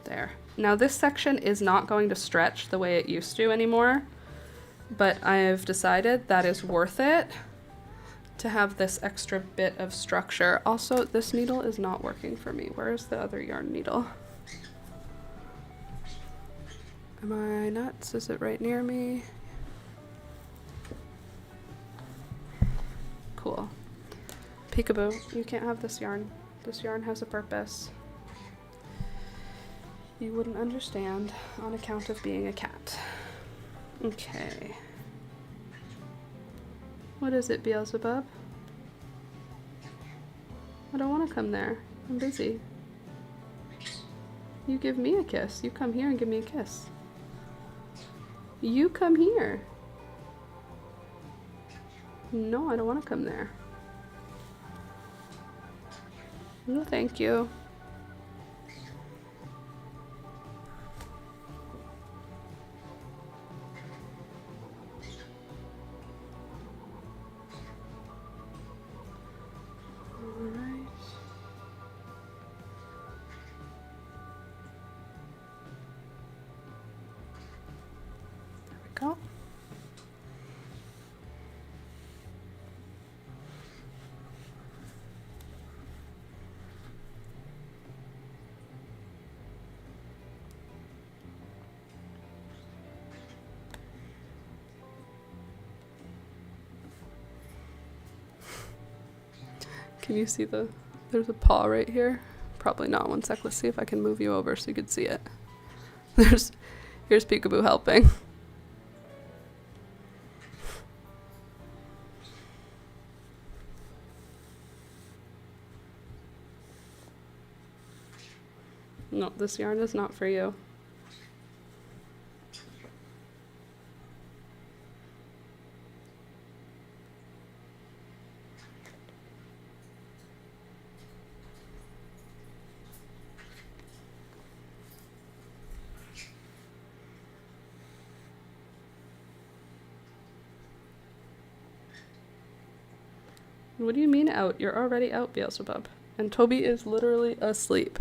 There. Now this section is not going to stretch the way it used to anymore, but I've decided that is worth it to have this extra bit of structure. Also, this needle is not working for me. Where's the other yarn needle? Am I nuts? Is it right near me? Cool. Peekaboo, you can't have this yarn. This yarn has a purpose. You wouldn't understand on account of being a cat. Okay. What is it, Beelzebub? I don't want to come there. I'm busy. You give me a kiss. You come here and give me a kiss. You come here. No, I don't want to come there. No, thank you. Go. Can you see there's a paw right here? Probably not. One sec, let's see if I can move you over so you can see it. Here's Peekaboo helping. No, this yarn is not for you. What do you mean out? You're already out, Beelzebub. And Toby is literally asleep.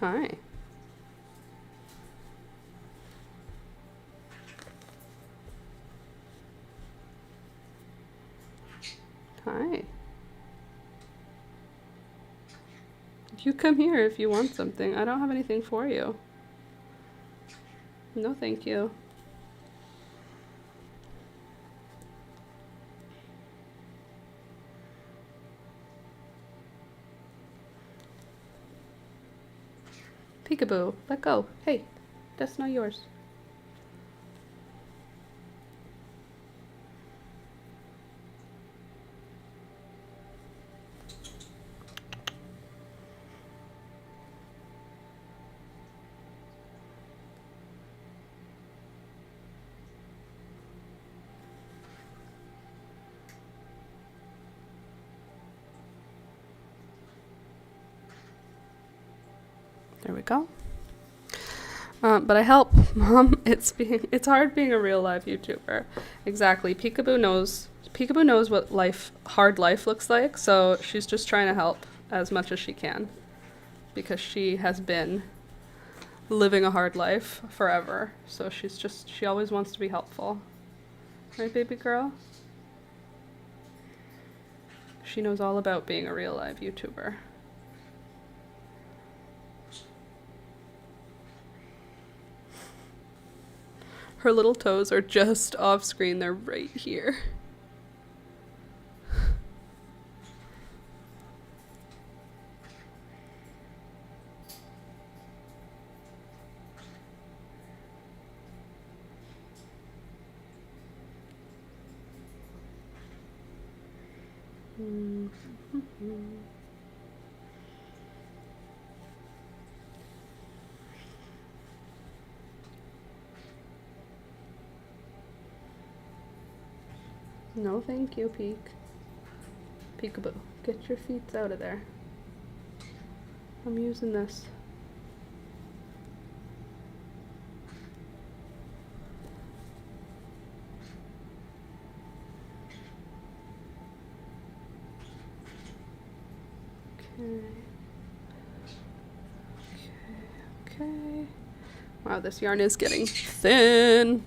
Hi. Hi. You come here if you want something. I don't have anything for you. No, thank you. Peekaboo, let go. Hey, that's not yours. There we go. But I help, Mom. It's hard being a real live YouTuber. Exactly. Peekaboo knows what hard life looks like, so she's just trying to help as much as she can because she has been living a hard life forever. So she always wants to be helpful. Right, baby girl? She knows all about being a real live YouTuber. Her little toes are just off screen. They're right here. No, thank you, Peekaboo. Get your feet out of there. I'm using this. Okay. Wow, this yarn is getting thin.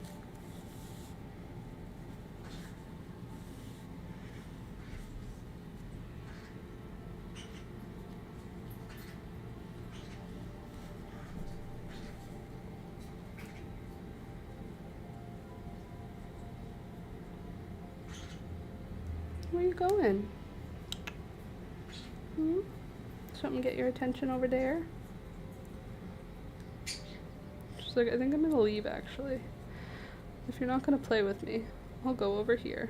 Where are you going? Something get your attention over there? She's like, I think I'm gonna leave actually. If you're not gonna play with me, I'll go over here.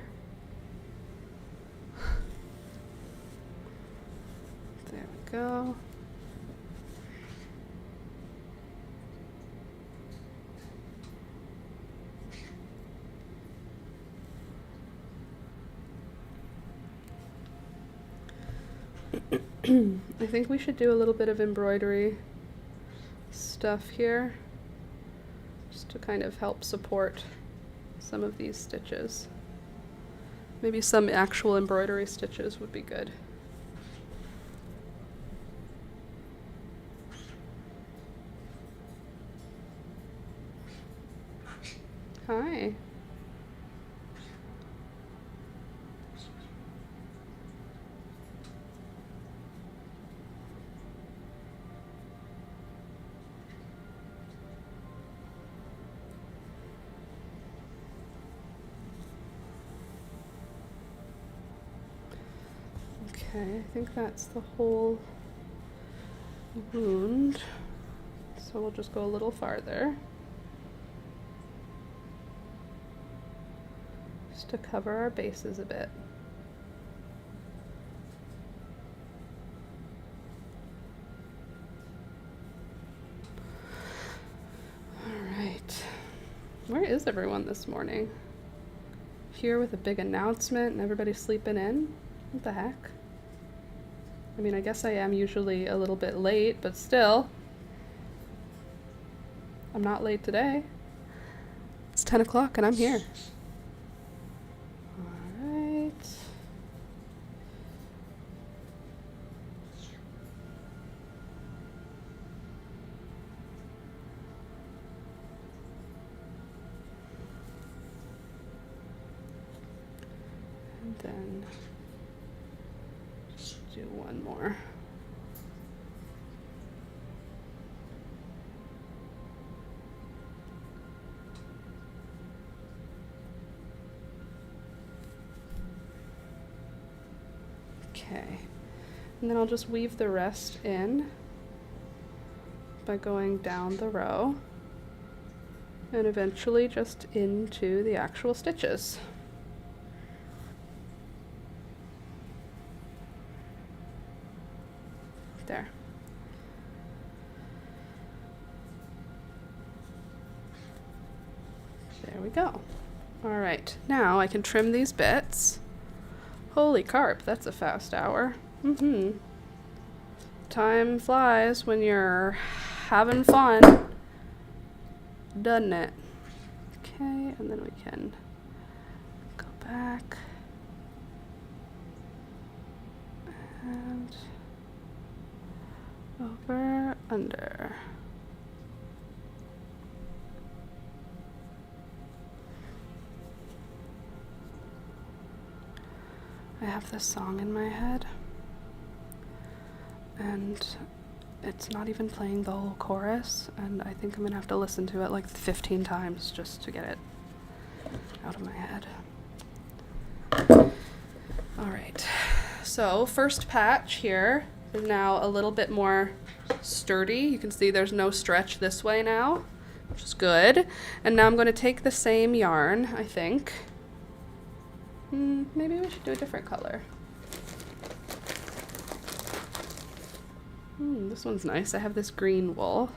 There we go. I think we should do a little bit of embroidery stuff here just to kind of help support some of these stitches. Maybe some actual embroidery stitches would be good. Hi. Okay, I think that's the whole wound. So we'll just go a little farther. Just to cover our bases a bit. All right. Where is everyone this morning? Here with a big announcement and everybody sleeping in? What the heck? I mean, I guess I am usually a little bit late, but still. I'm not late today. It's 10 o'clock and I'm here. All right. And then just do one more. Okay, and then I'll just weave the rest in by going down the row and eventually just into the actual stitches. There. There we go. All right, now I can trim these bits. Holy carp, that's a fast hour. Time flies when you're having fun, doesn't it? Okay, and then we can go back and over, under. I have this song in my head, and it's not even playing the whole chorus, and I think I'm gonna have to listen to it like 15 times just to get it out of my head. All right, so first patch here is now a little bit more sturdy. You can see there's no stretch this way now, which is good. And now I'm going to take the same yarn, I think. Maybe we should do a different color. This one's nice. I have this green wool.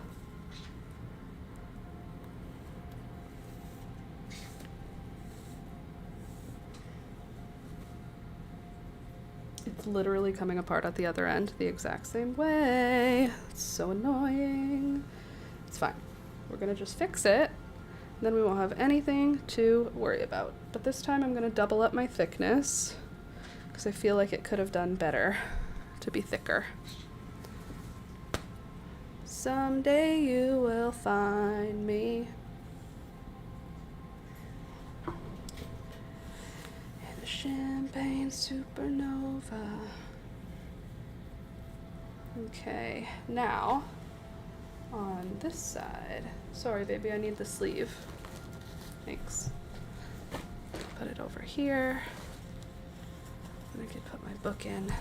It's literally coming apart at the other end the exact same way. It's so annoying. It's fine. We're gonna just fix it. Then we won't have anything to worry about. But this time I'm gonna double up my thickness because I feel like it could have done better to be thicker. Someday you will find me in a champagne supernova. Okay, now on this side. Sorry, baby, I need the sleeve. Thanks. Put it over here. And I can put my book in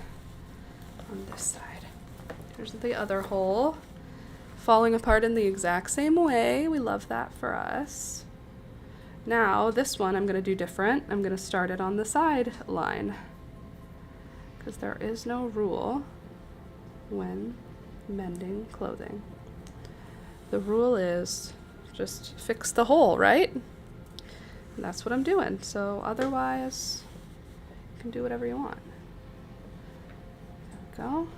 on this side. Here's the other hole. Falling apart in the exact same way. We love that for us. Now, this one I'm going to do different. I'm going to start it on the side line because there is no rule when mending clothing. The rule is just fix the hole, right? And that's what I'm doing. So otherwise, you can do whatever you want. There we go.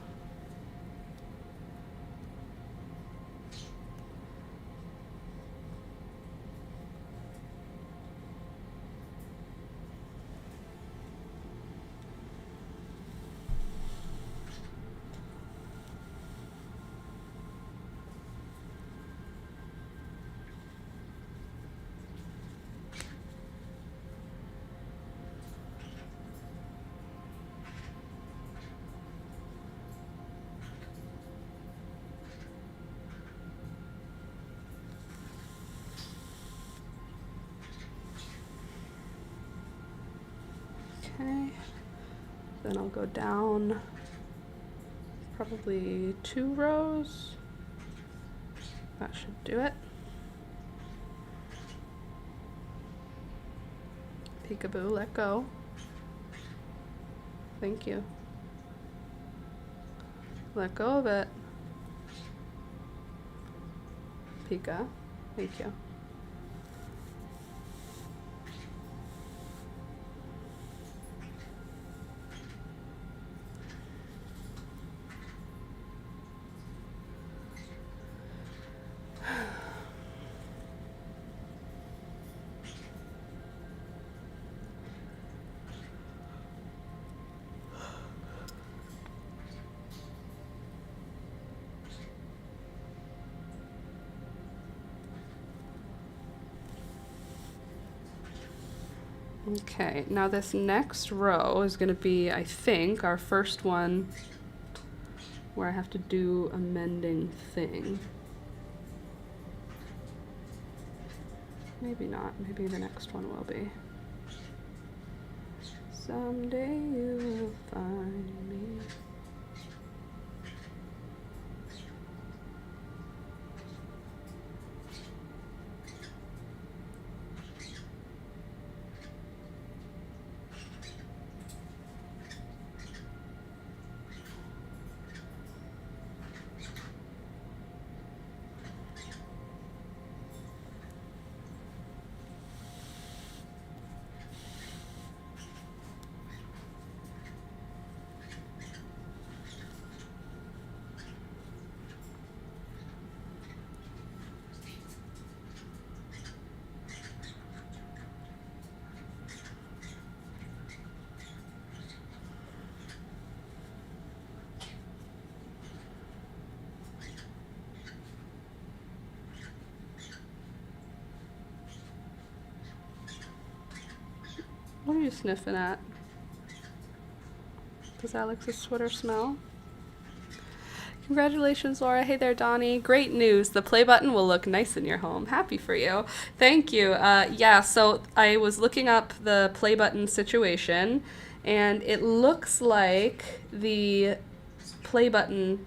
Okay, then I'll go down probably 2 rows. That should do it. Peekaboo, let go. Thank you. Let go of it. Pika, thank you. Okay, now this next row is going to be, I think, our first one where I have to do a mending thing. Maybe not, maybe the next one will be. Someday you will find me. you sniffing at? Does Alex's sweater smell? Congratulations, Laura. Hey there, Donnie. Great news. The play button will look nice in your home. Happy for you. Thank you. Yeah, so I was looking up the play button situation, and it looks like the play button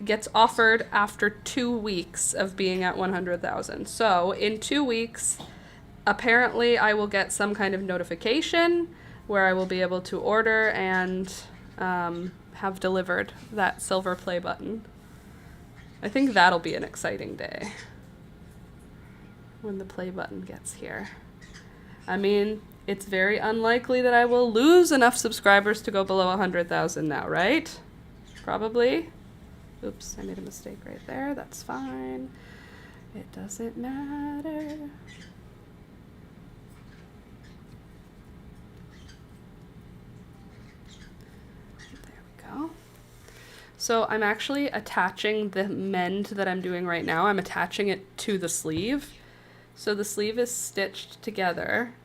gets offered after 2 weeks of being at 100,000. So in 2 weeks, apparently I will get some kind of notification where I will be able to order and have delivered that silver play button. I think that'll be an exciting day when the play button gets here. I mean, it's very unlikely that I will lose enough subscribers to go below 100,000 now, right? Probably. Oops, I made a mistake right there. That's fine. It doesn't matter. So I'm actually attaching the mend that I'm doing right now. I'm attaching it to the sleeve. So the sleeve is stitched together,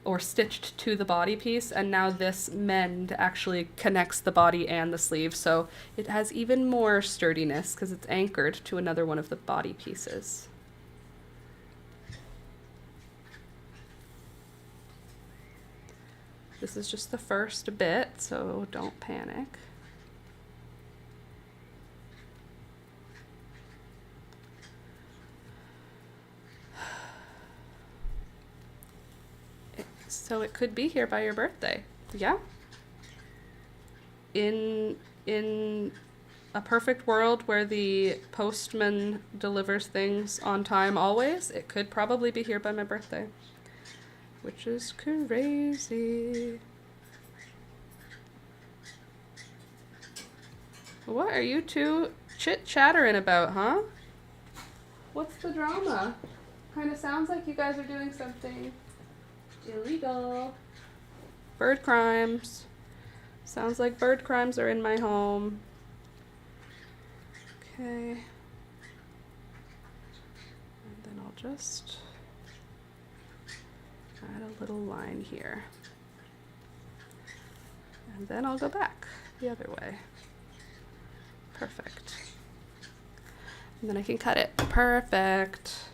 or stitched to the body piece, and now this mend actually connects the body and the sleeve, so it has even more sturdiness because it's anchored to another one of the body pieces. This is just the first bit, so don't panic. So it could be here by your birthday. Yeah. In a perfect world where the postman delivers things on time always, it could probably be here by my birthday. Which is crazy. What are you two chit-chattering about, huh? What's the drama? Kind of sounds like you guys are doing something illegal. Bird crimes. Sounds like bird crimes are in my home. Okay. And then I'll just add a little line here. And then I'll go back the other way. Perfect. And then I can cut it. Perfect.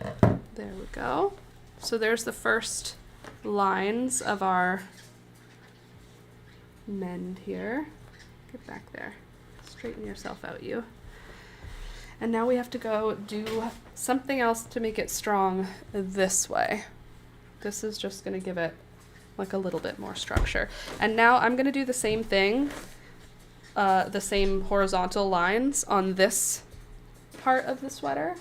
There we go. So there's the first lines of our mend here. Get back there. Straighten yourself out, you. And now we have to go do something else to make it strong this way. This is just going to give it like a little bit more structure. And now I'm going to do the same thing, the same horizontal lines on this part of the sweater.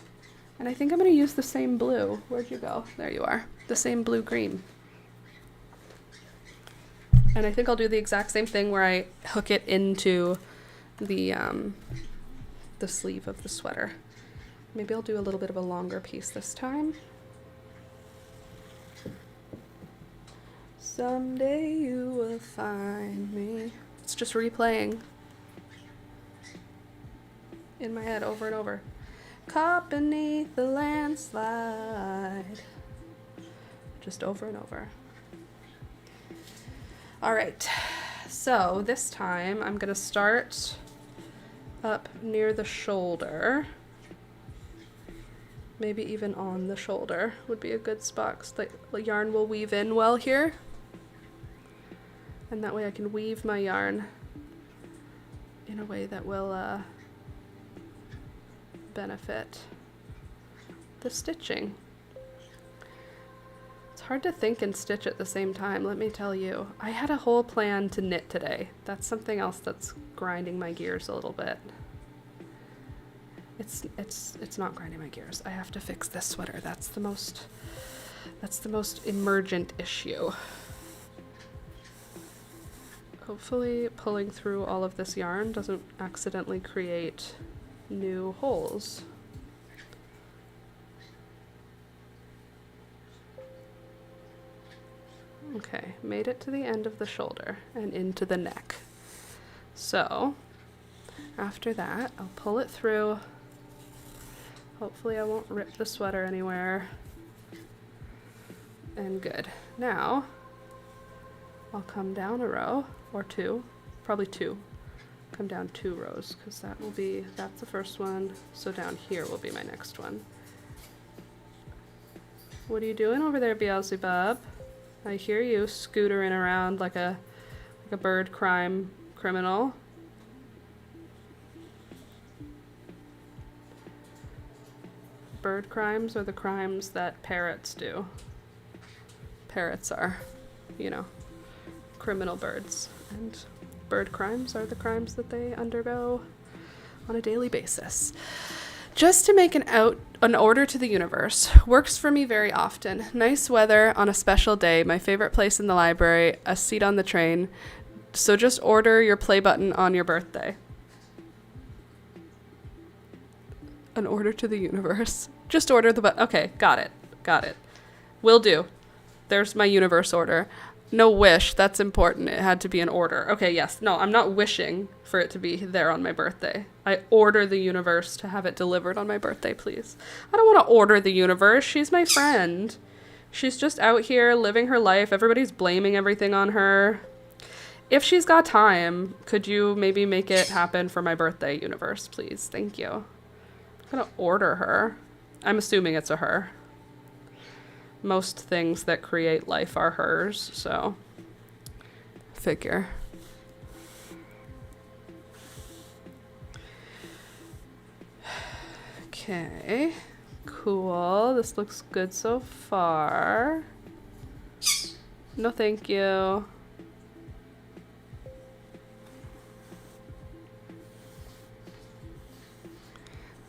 And I think I'm going to use the same blue. Where'd you go? There you are. The same blue-green. And I think I'll do the exact same thing where I hook it into the sleeve of the sweater. Maybe I'll do a little bit of a longer piece this time. Someday you will find me. It's just replaying in my head over and over. Caught beneath the landslide. Just over and over. All right, so this time I'm gonna start up near the shoulder. Maybe even on the shoulder would be a good spot, 'cause the yarn will weave in well here. And that way I can weave my yarn in a way that will benefit the stitching. It's hard to think and stitch at the same time, let me tell you. I had a whole plan to knit today. That's something else that's grinding my gears a little bit. It's not grinding my gears. I have to fix this sweater. That's the most emergent issue. Hopefully pulling through all of this yarn doesn't accidentally create new holes. Okay, made it to the end of the shoulder and into the neck. So after that, I'll pull it through. Hopefully I won't rip the sweater anywhere. And good. Now, I'll come down a row, or two, probably two. Come down 2 rows, because that's the first one. So down here will be my next one. What are you doing over there, Beelzebub? I hear you scootering around like a bird crime criminal. Bird crimes are the crimes that parrots do. Parrots are, you know, criminal birds, and bird crimes are the crimes that they undergo on a daily basis. Just to make an order to the universe works for me very often. Nice weather on a special day, my favorite place in the library, a seat on the train. So just order your play button on your birthday. An order to the universe. Just order the button. Okay, got it. Will do. There's my universe order. No wish, that's important. It had to be an order. Okay, yes. No, I'm not wishing for it to be there on my birthday. I order the universe to have it delivered on my birthday, please. I don't want to order the universe. She's my friend. She's just out here living her life. Everybody's blaming everything on her. If she's got time, could you maybe make it happen for my birthday, universe, please? Thank you. I'm going to order her. I'm assuming it's a her. Most things that create life are hers, so figure. Okay, cool. This looks good so far. No, thank you.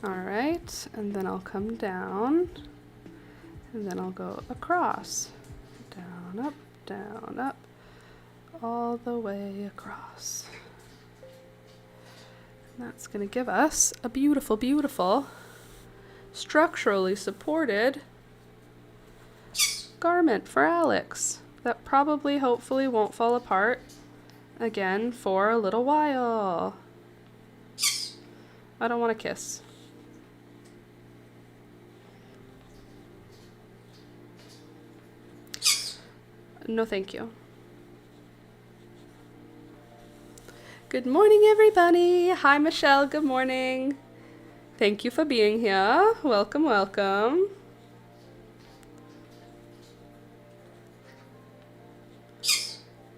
All right, and then I'll come down. And then I'll go across, down, up, all the way across. And that's going to give us a beautiful, beautiful, structurally supported garment for Alex that probably, hopefully, won't fall apart again for a little while. I don't want to kiss. No, thank you. Good morning, everybody. Hi, Michelle. Good morning. Thank you for being here. Welcome, welcome.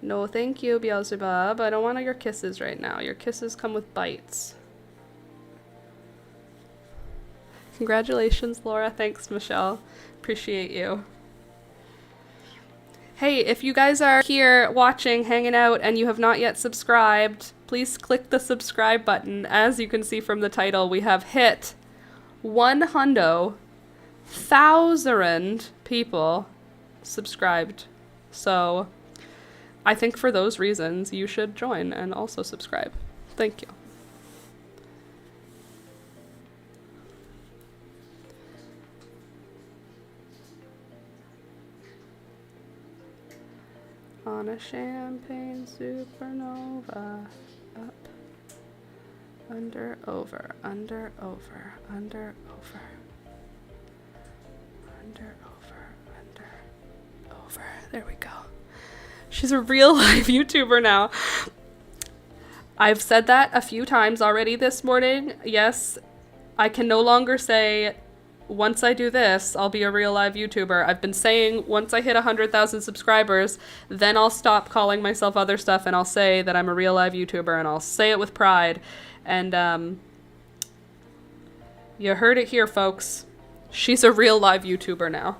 No, thank you, Beelzebub. I don't want your kisses right now. Your kisses come with bites. Congratulations, Laura. Thanks, Michelle. Appreciate you. Hey, if you guys are here watching, hanging out, and you have not yet subscribed, please click the subscribe button. As you can see from the title, we have hit 100,000 people subscribed. So I think for those reasons, you should join and also subscribe. Thank you. On a champagne supernova, up, under, over, under, over, under, over, under, over, under, over. There we go. She's a real life YouTuber now. I've said that a few times already this morning. Yes, I can no longer say, once I do this, I'll be a real live YouTuber. I've been saying once I hit 100,000 subscribers, then I'll stop calling myself other stuff and I'll say that I'm a real live YouTuber, and I'll say it with pride. And you heard it here, folks. She's a real live YouTuber now.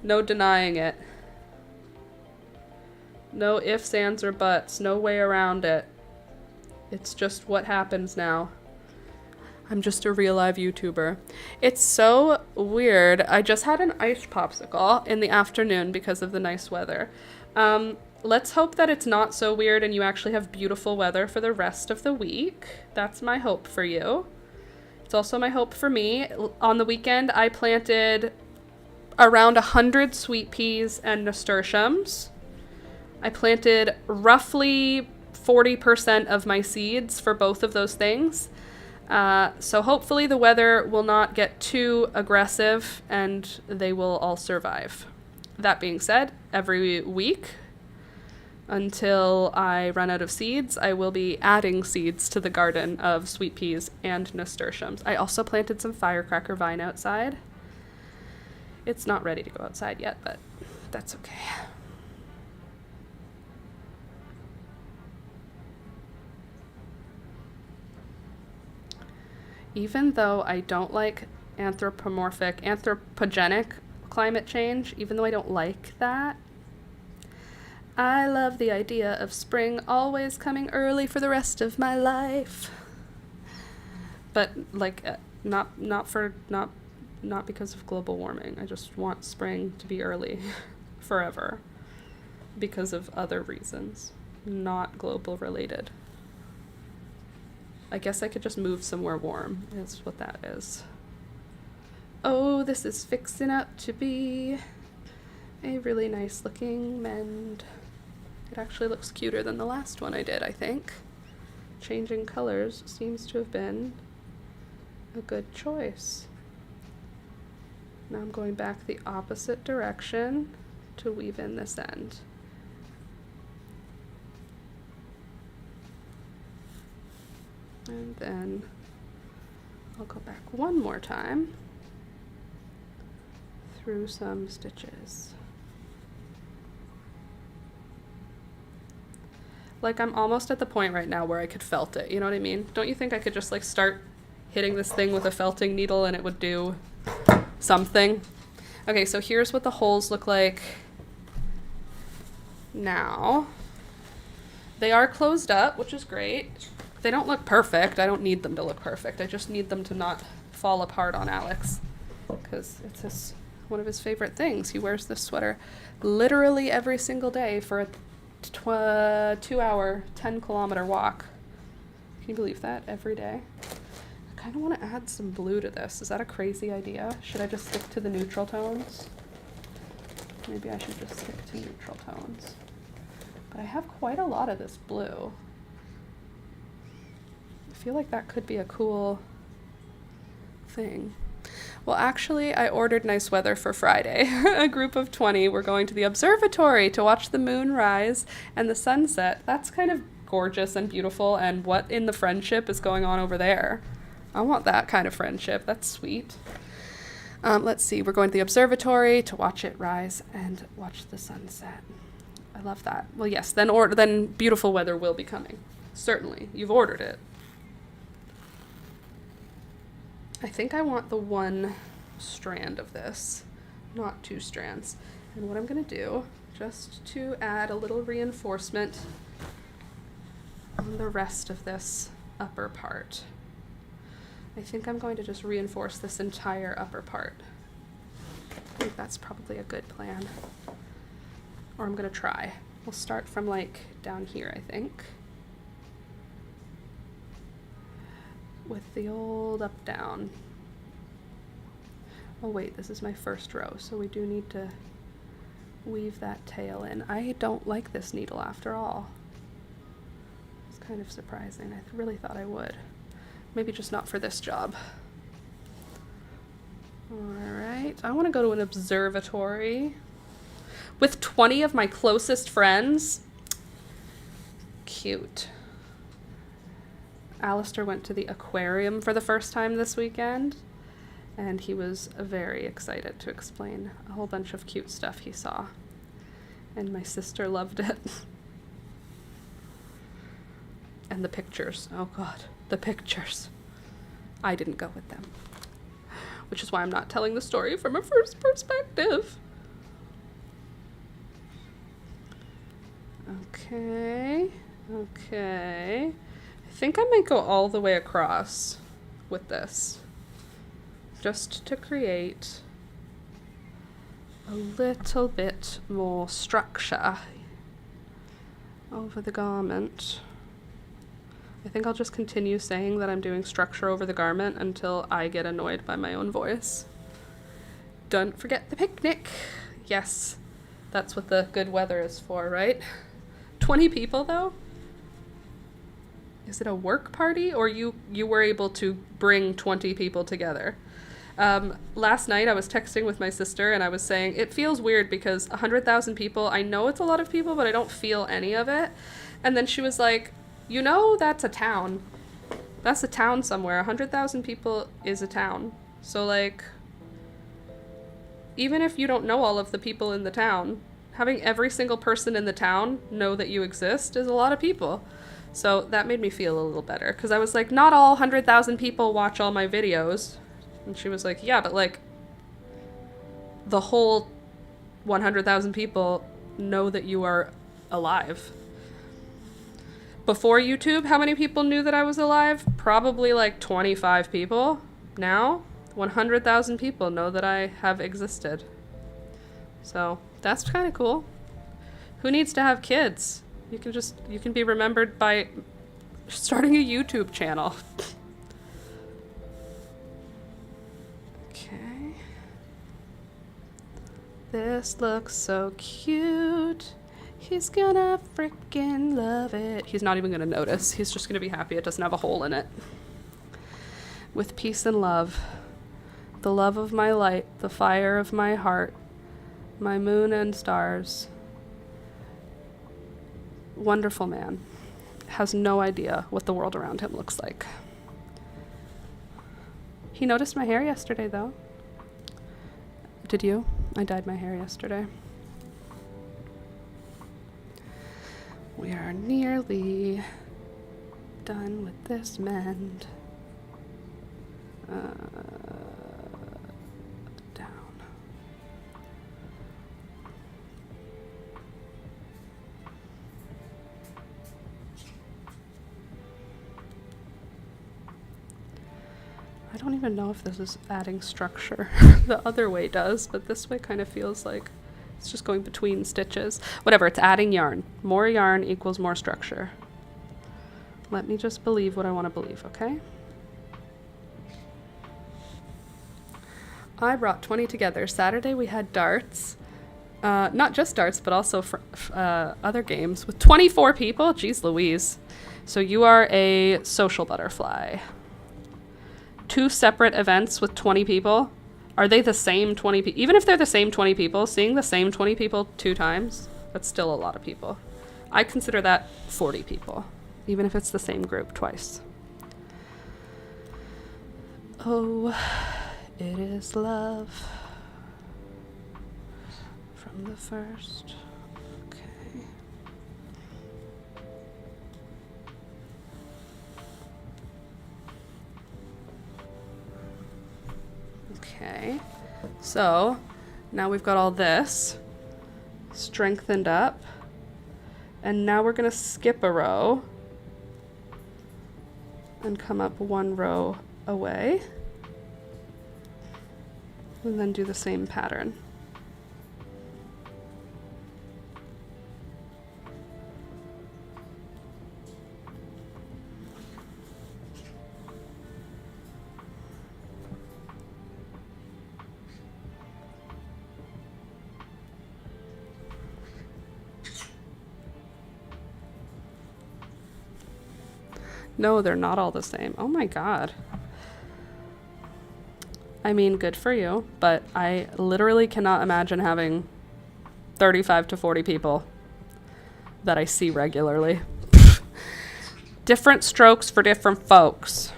No denying it. No ifs, ands, or buts. No way around it. It's just what happens now. I'm just a real live YouTuber. It's so weird. I just had an ice popsicle in the afternoon because of the nice weather. Let's hope that it's not so weird and you actually have beautiful weather for the rest of the week. That's my hope for you. It's also my hope for me. On the weekend, I planted around 100 sweet peas and nasturtiums. I planted roughly 40% of my seeds for both of those things. So hopefully the weather will not get too aggressive and they will all survive. that being said, every week until I run out of seeds, I will be adding seeds to the garden of sweet peas and nasturtiums. I also planted some firecracker vine outside. It's not ready to go outside yet, but that's okay. Even though I don't like anthropogenic climate change, even though I don't like that, I love the idea of spring always coming early for the rest of my life. But like, not because of global warming. I just want spring to be early forever because of other reasons, not global related. I guess I could just move somewhere warm, is what that is. Oh, this is fixing up to be a really nice looking mend. It actually looks cuter than the last one I did, I think. Changing colors seems to have been a good choice. Now I'm going back the opposite direction to weave in this end. And then I'll go back one more time through some stitches. Like, I'm almost at the point right now where I could felt it, you know what I mean? Don't you think I could just like start hitting this thing with a felting needle and it would do something? Okay, so here's what the holes look like now. They are closed up, which is great. They don't look perfect. I don't need them to look perfect. I just need them to not fall apart on Alex, because it's one of his favorite things. He wears this sweater literally every single day for a 2-hour, 10-kilometer walk. Can you believe that? Every day. I kind of want to add some blue to this. Is that a crazy idea? Should I just stick to the neutral tones? Maybe I should just stick to neutral tones. But I have quite a lot of this blue. I feel like that could be a cool thing. Well, actually, I ordered nice weather for Friday. A group of 20 were going to the observatory to watch the moon rise and the sunset. That's kind of gorgeous and beautiful, and what in the friendship is going on over there? I want that kind of friendship. That's sweet. Let's see. We're going to the observatory to watch it rise and watch the sunset. I love that. Well, yes, then beautiful weather will be coming. Certainly. You've ordered it. I think I want the one strand of this, not 2 strands. And what I'm going to do, just to add a little reinforcement on the rest of this upper part, I think I'm going to just reinforce this entire upper part. I think that's probably a good plan. Or I'm going to try. We'll start from like down here, I think. With the old up down. Oh wait, this is my first row, so we do need to weave that tail in. I don't like this needle after all. It's kind of surprising. I really thought I would. Maybe just not for this job. Alright, I want to go to an observatory with 20 of my closest friends. Cute. Alistair went to the aquarium for the first time this weekend, and he was very excited to explain a whole bunch of cute stuff he saw. And my sister loved it. And the pictures. Oh God, the pictures. I didn't go with them. Which is why I'm not telling the story from a first perspective. Okay. I think I might go all the way across with this, just to create a little bit more structure over the garment. I think I'll just continue saying that I'm doing structure over the garment until I get annoyed by my own voice. Don't forget the picnic. Yes, that's what the good weather is for, right? 20 people though? Is it a work party, or you were able to bring 20 people together? Last night I was texting with my sister and I was saying it feels weird because 100,000 people, I know it's a lot of people, but I don't feel any of it. And then she was like, you know, that's a town. That's a town somewhere. 100,000 people is a town. So like, even if you don't know all of the people in the town, having every single person in the town know that you exist is a lot of people. So that made me feel a little better because I was like, not all 100,000 people watch all my videos. And she was like, yeah, but like the whole 100,000 people know that you are alive. Before YouTube, how many people knew that I was alive? Probably like 25 people. Now, 100,000 people know that I have existed. So that's kind of cool. Who needs to have kids? You can be remembered by starting a YouTube channel. Okay. This looks so cute. He's gonna freaking love it. He's not even gonna notice. He's just gonna be happy it doesn't have a hole in it. With peace and love. The love of my light, the fire of my heart, my moon and stars. Wonderful man. Has no idea what the world around him looks like. He noticed my hair yesterday, though. Did you? I dyed my hair yesterday. We are nearly done with this mend. Down. I don't even know if this is adding structure. The other way does, but this way kind of feels like it's just going between stitches. Whatever, it's adding yarn. More yarn equals more structure. Let me just believe what I want to believe, okay? I brought 20 together. Saturday we had darts. Not just darts, but also other games with 24 people. Jeez Louise. So you are a social butterfly. 2 separate events with 20 people. Are they the same 20 people? Even if they're the same 20 people, seeing the same 20 people 2 times, that's still a lot of people. I consider that 40 people, even if it's the same group twice. Oh, it is love from the first. Okay. Okay, so now we've got all this strengthened up, and now we're going to skip a row and come up 1 row away, and then do the same pattern. No, they're not all the same. Oh my god. I mean, good for you, but I literally cannot imagine having 35 to 40 people that I see regularly. Different strokes for different folks.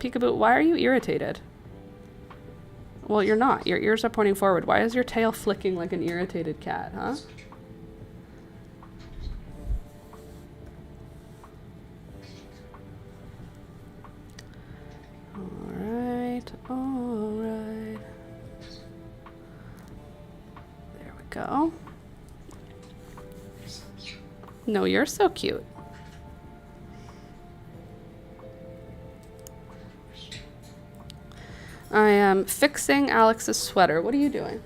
Peekaboo, why are you irritated? Well, you're not. Your ears are pointing forward. Why is your tail flicking like an irritated cat, huh? All right. There we go. No, you're so cute. I am fixing Alex's sweater. What are you doing?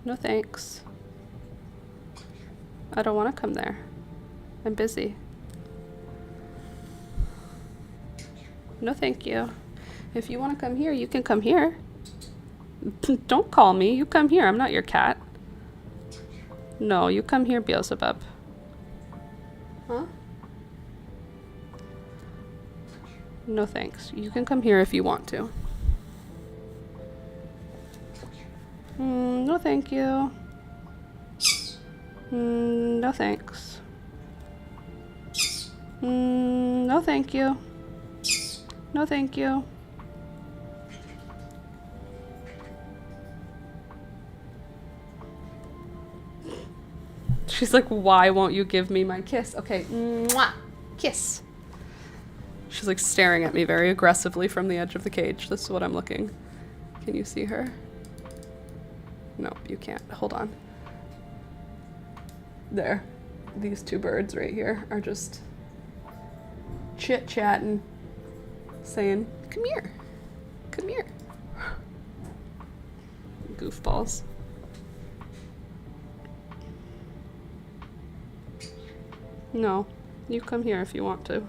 No thanks. I don't want to come there. I'm busy. No thank you. If you want to come here, you can come here. Don't call me. You come here. I'm not your cat. No, you come here, Beelzebub. Huh? No thanks. You can come here if you want to. No thank you. No thanks. No thank you. No thank you. She's like, why won't you give me my kiss? Okay, mwah, kiss. She's like staring at me very aggressively from the edge of the cage. This is what I'm looking. Can you see her? No, you can't. Hold on. There. These two birds right here are just chit-chatting, saying, come here. Come here. Goofballs. No, you come here if you want to.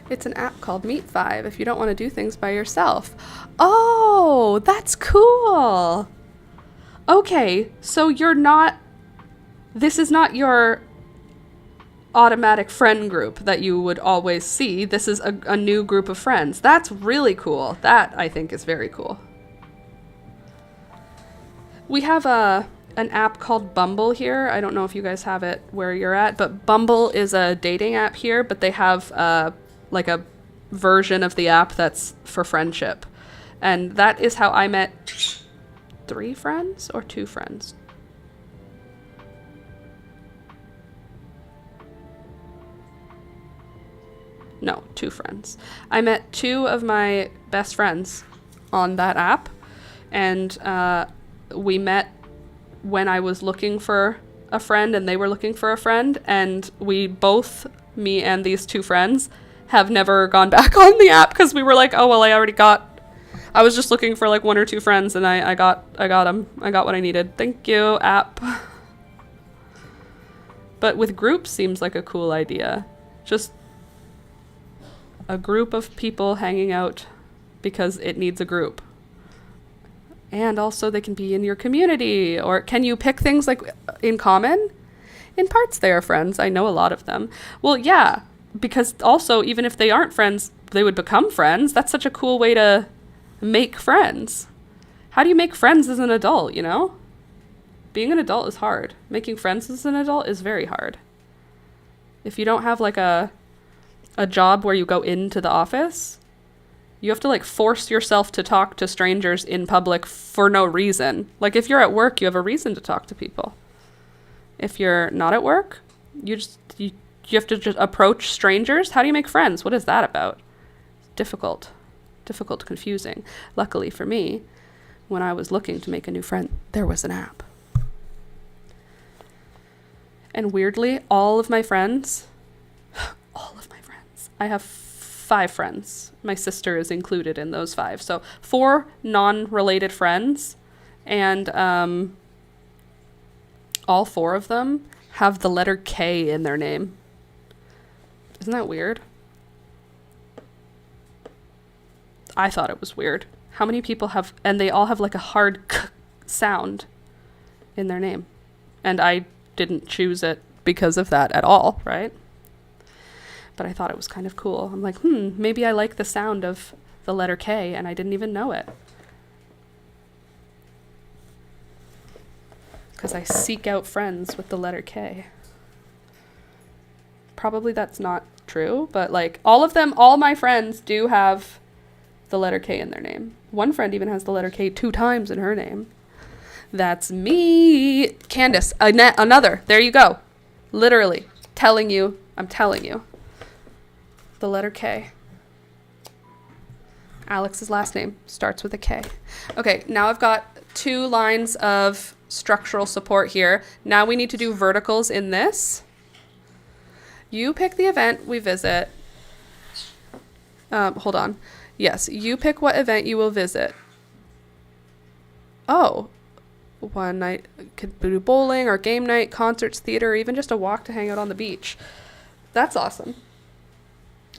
It's an app called Meet5 if you don't want to do things by yourself. Oh, that's cool. Okay, so this is not your automatic friend group that you would always see. This is a new group of friends. That's really cool. That, I think, is very cool. We have an app called Bumble here. I don't know if you guys have it where you're at, but Bumble is a dating app here, but they have like a version of the app that's for friendship. And that is how I met 3 friends or 2 friends. No, 2 friends. I met 2 of my best friends on that app, and we met when I was looking for a friend and they were looking for a friend, and we both, me and these 2 friends, have never gone back on the app because we were like, oh, well, I was just looking for like 1 or 2 friends, and I got them. I got what I needed. Thank you, app. But with groups seems like a cool idea. Just a group of people hanging out because it needs a group. And also they can be in your community. Or can you pick things like in common? In parts they are friends. I know a lot of them. Well, yeah, because also even if they aren't friends, they would become friends. That's such a cool way to make friends. How do you make friends as an adult, you know? Being an adult is hard. Making friends as an adult is very hard. If you don't have like a job where you go into the office, you have to like force yourself to talk to strangers in public for no reason. Like if you're at work, you have a reason to talk to people. If you're not at work, you have to just approach strangers. How do you make friends? What is that about? Difficult, confusing. Luckily for me, when I was looking to make a new friend, there was an app. And weirdly, all of my friends, I have 5 friends. My sister is included in those 5. So 4 non-related friends, and all 4 of them have the letter K in their name. Isn't that weird? I thought it was weird. How many people have, and they all have like a hard k sound in their name. And I didn't choose it because of that at all, right? But I thought it was kind of cool. I'm like, maybe I like the sound of the letter K, and I didn't even know it. Because I seek out friends with the letter K. Probably that's not true, but like all my friends do have the letter K in their name. One friend even has the letter K 2 times in her name. That's me. Candace, another. There you go. Literally I'm telling you. The letter K. Alex's last name starts with a K. Okay, now I've got 2 lines of structural support here. Now we need to do verticals in this. You pick the event we visit. Hold on. Yes, you pick what event you will visit. Oh, one night could do bowling or game night, concerts, theater, or even just a walk to hang out on the beach. That's awesome.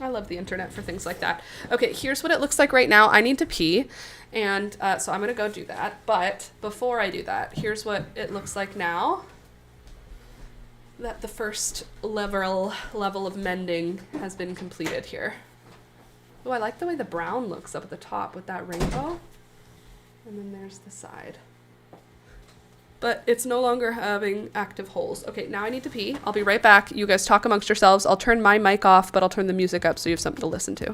I love the internet for things like that. Okay, here's what it looks like right now. I need to pee, and so I'm gonna go do that. But before I do that, here's what it looks like now that the first level of mending has been completed here. Oh, I like the way the brown looks up at the top with that rainbow. And then there's the side. But it's no longer having active holes. Okay, now I need to pee. I'll be right back. You guys talk amongst yourselves. I'll turn my mic off, but I'll turn the music up so you have something to listen to.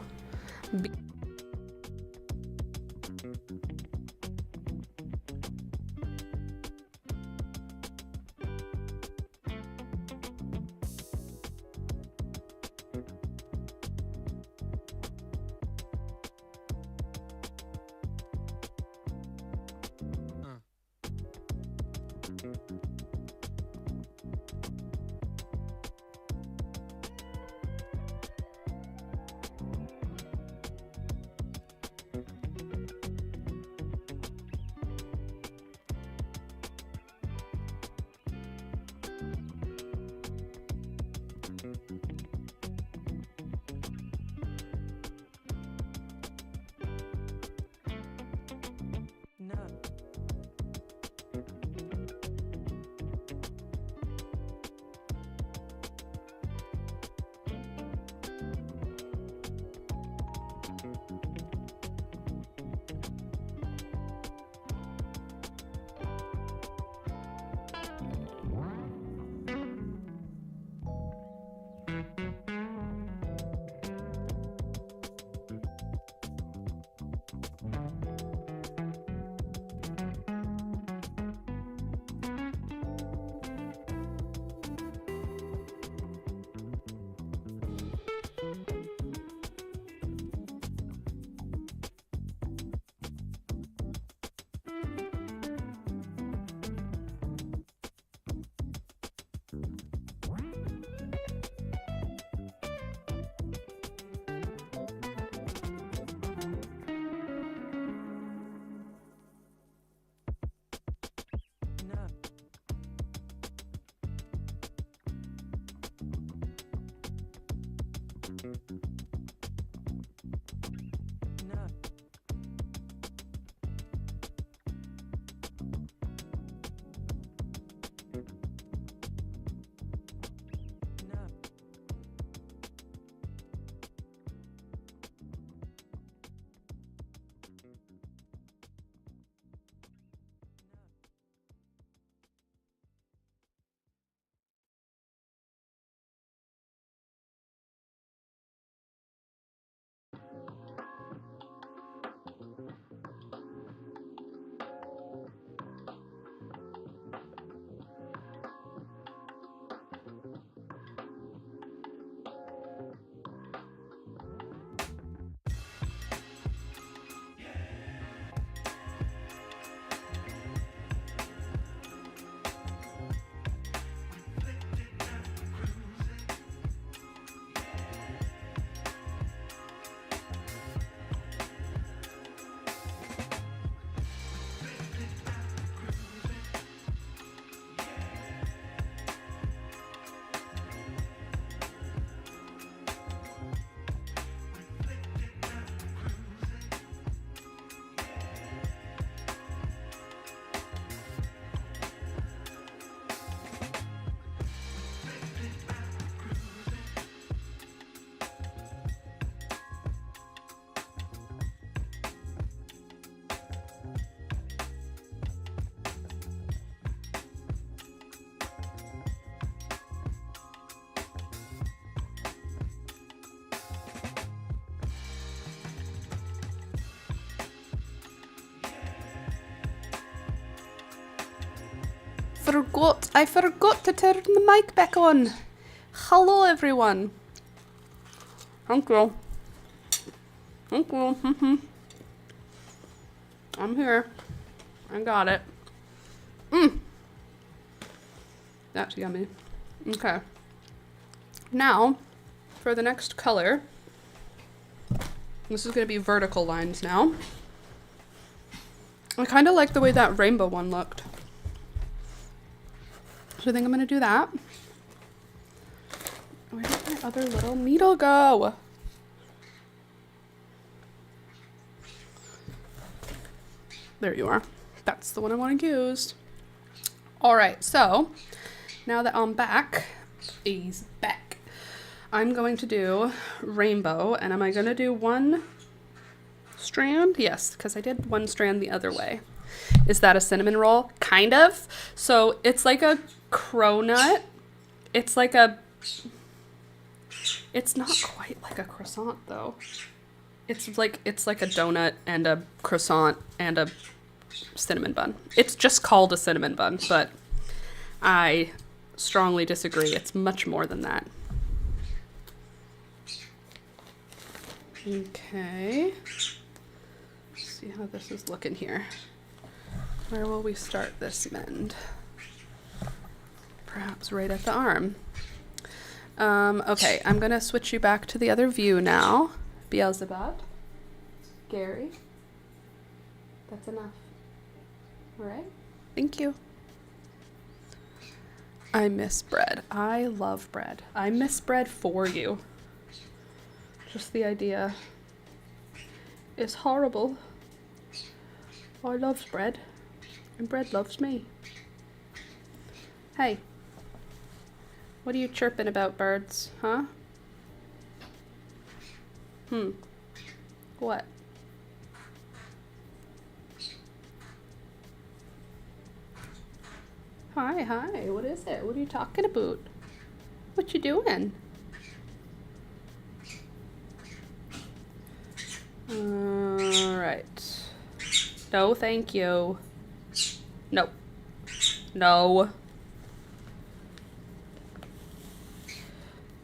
I forgot to turn the mic back on. Hello, everyone. Thank you. Thank you. I'm here. I got it. That's yummy. Okay. Now, for the next color, this is going to be vertical lines now. I kind of like the way that rainbow one looked. So I think I'm going to do that. Where did my other little needle go? There you are. That's the one I want to use. All right, so now that I'm back, he's back. I'm going to do rainbow, and am I going to do one strand? Yes, because I did one strand the other way. Is that a cinnamon roll? Kind of. So it's like a cronut. It's like a, it's not quite like a croissant though. It's like a donut and a croissant and a cinnamon bun. It's just called a cinnamon bun, but I strongly disagree. It's much more than that. Okay. Let's see how this is looking here. Where will we start this mend? Perhaps right at the arm. Okay, I'm gonna switch you back to the other view now. Beelzebub. Gary. That's enough. All right. Thank you. I miss bread. I love bread. I miss bread for you. Just the idea is horrible. I love bread, and bread loves me. Hey, what are you chirping about, birds? Huh? What? Hi, what is it? What are you talking about? What you doing? Alright. No, thank you. No. No.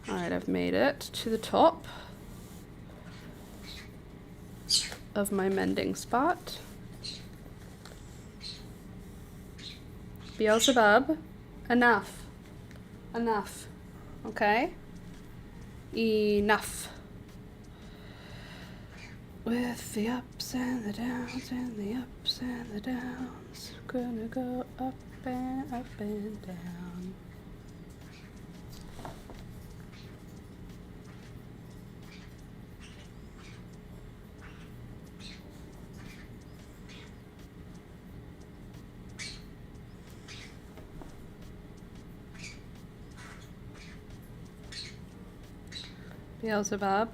Alright, I've made it to the top of my mending spot. Beelzebub, enough. Enough. Okay? Enough. With the ups and the downs and the ups and the downs, gonna go up and down. Beelzebub.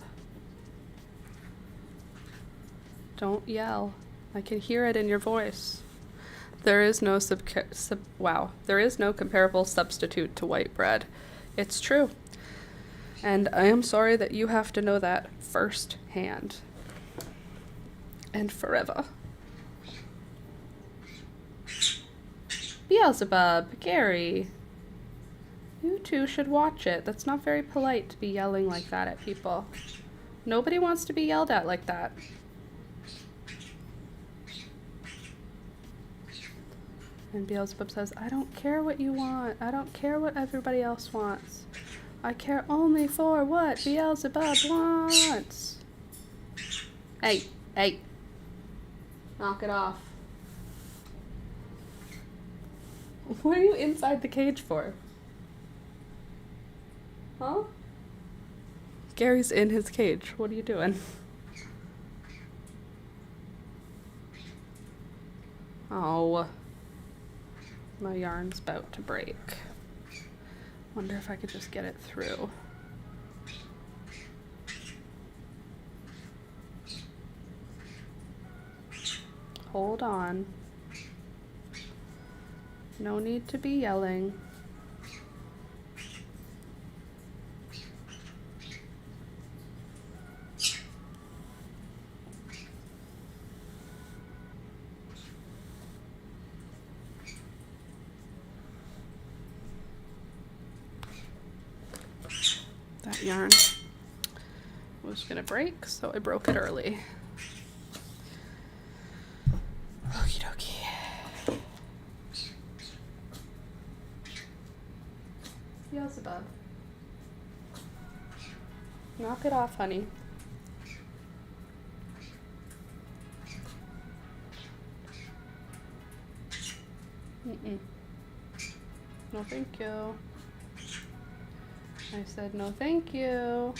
Don't yell. I can hear it in your voice. There is no there is no comparable substitute to white bread. It's true. And I am sorry that you have to know that firsthand. And forever. Beelzebub, Gary. You two should watch it. That's not very polite to be yelling like that at people. Nobody wants to be yelled at like that. And Beelzebub says, I don't care what you want. I don't care what everybody else wants. I care only for what Beelzebub wants. Hey, hey. Knock it off. What are you inside the cage for? Huh? Gary's in his cage. What are you doing? Oh. My yarn's about to break. Wonder if I could just get it through. Hold on. No need to be yelling. That yarn was gonna break, so I broke it early. Okie dokie. Beelzebub. Knock it off, honey. No, thank you. I said no, thank you.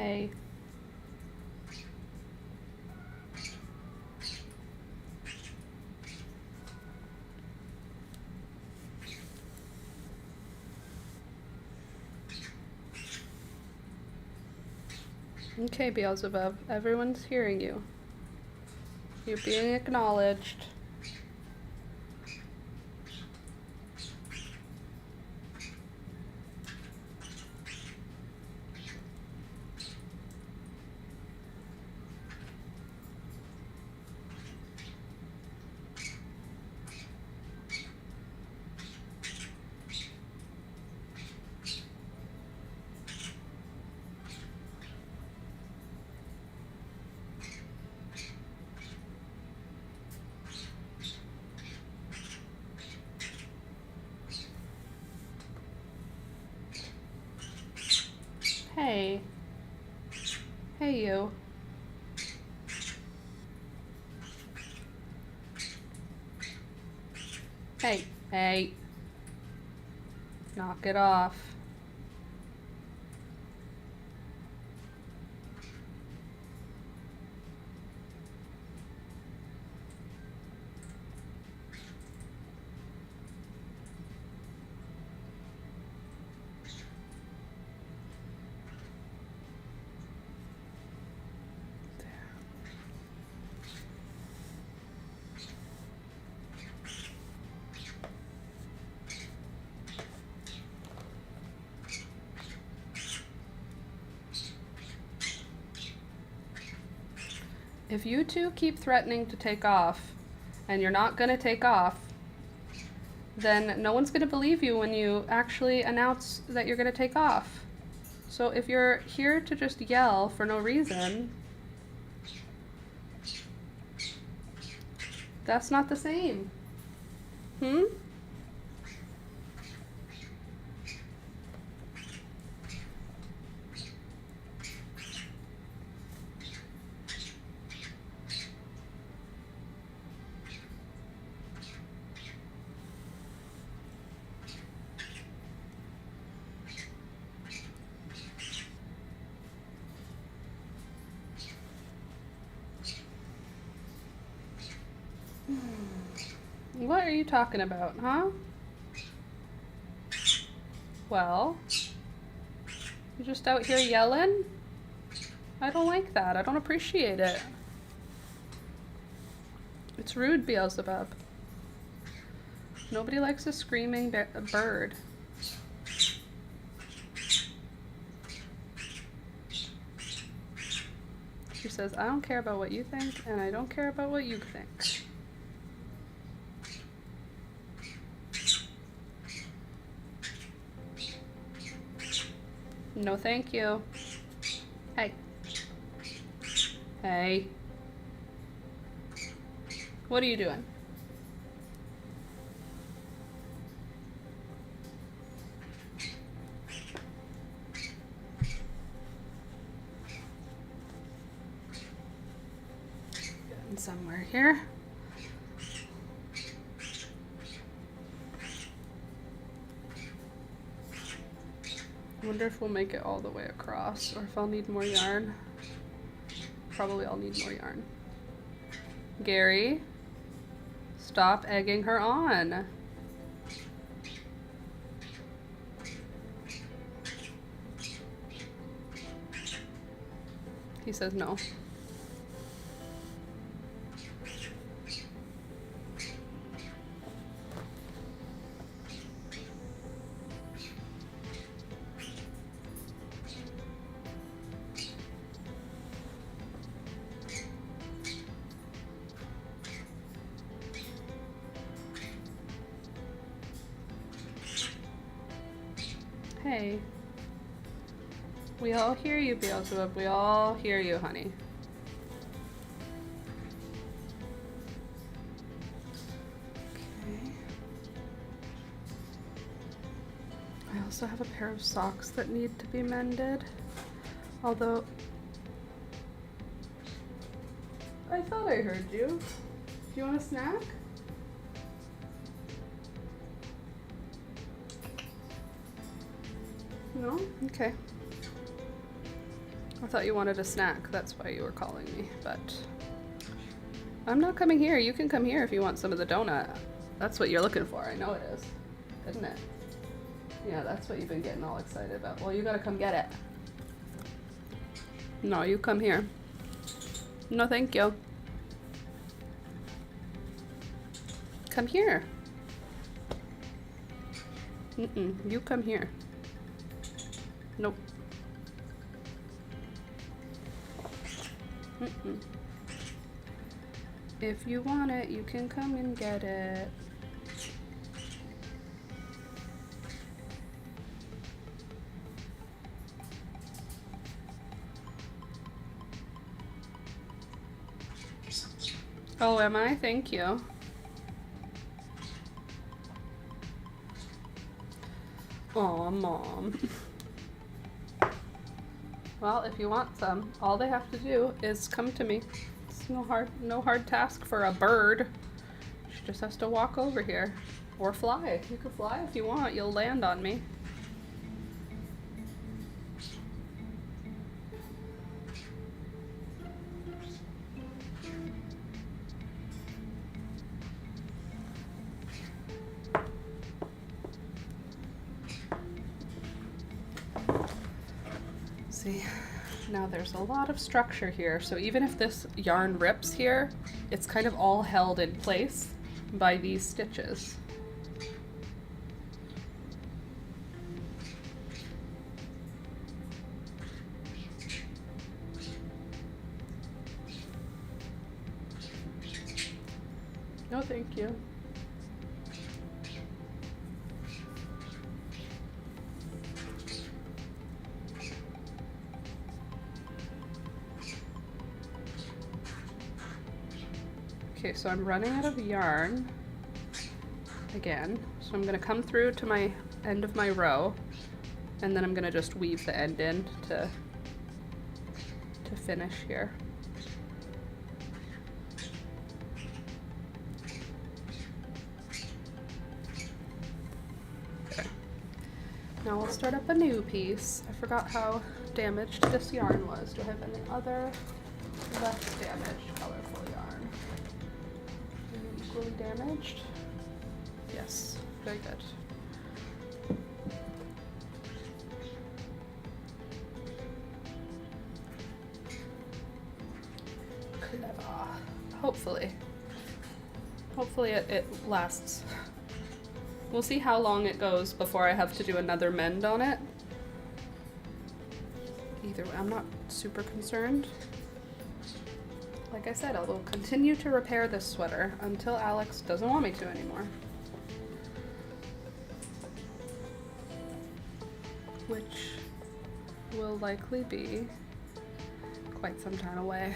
Hey. Okay, Beelzebub, everyone's hearing you. You're being acknowledged. Hey. Hey, you. Hey. Hey. Knock it off. If you two keep threatening to take off, and you're not gonna take off, then no one's gonna believe you when you actually announce that you're gonna take off. So if you're here to just yell for no reason, that's not the same. What are you talking about, huh? Well, you're just out here yelling? I don't like that. I don't appreciate it. It's rude, Beelzebub. Nobody likes a screaming bird. She says, I don't care about what you think, and I don't care about what you think. No, thank you. Hey. Hey. What are you doing? Getting somewhere here. I wonder if we'll make it all the way across, or if I'll need more yarn. Probably I'll need more yarn. Gary, stop egging her on. He says no. Hey. We all hear you, Beelzebub. We all hear you, honey. Okay. I also have a pair of socks that need to be mended. Although, I thought I heard you. Do you want a snack? No? Okay. I thought you wanted a snack. That's why you were calling me, but I'm not coming here. You can come here if you want some of the donut. That's what you're looking for. I know it is, isn't it? Yeah, that's what you've been getting all excited about. Well, you gotta come get it. No, you come here. No, thank you. Come here. You come here. Nope. If you want it, you can come and get it. Oh, am I? Thank you. Aw, Mom. Well, if you want some, all they have to do is come to me. It's no hard task for a bird. She just has to walk over here. Or fly. You can fly if you want. You'll land on me. See, now there's a lot of structure here, so even if this yarn rips here, it's kind of all held in place by these stitches. No, thank you. Okay, so I'm running out of yarn again. So I'm gonna come through to my end of my row, and then I'm gonna just weave the end in to finish here. Okay. Now we'll start up a new piece. I forgot how damaged this yarn was. Do I have any other less damaged colorful yarn? Equally damaged? Yes, very good. Clever. Hopefully it lasts. We'll see how long it goes before I have to do another mend on it. Either way, I'm not super concerned. Like I said, I will continue to repair this sweater until Alex doesn't want me to anymore. Which will likely be quite some time away.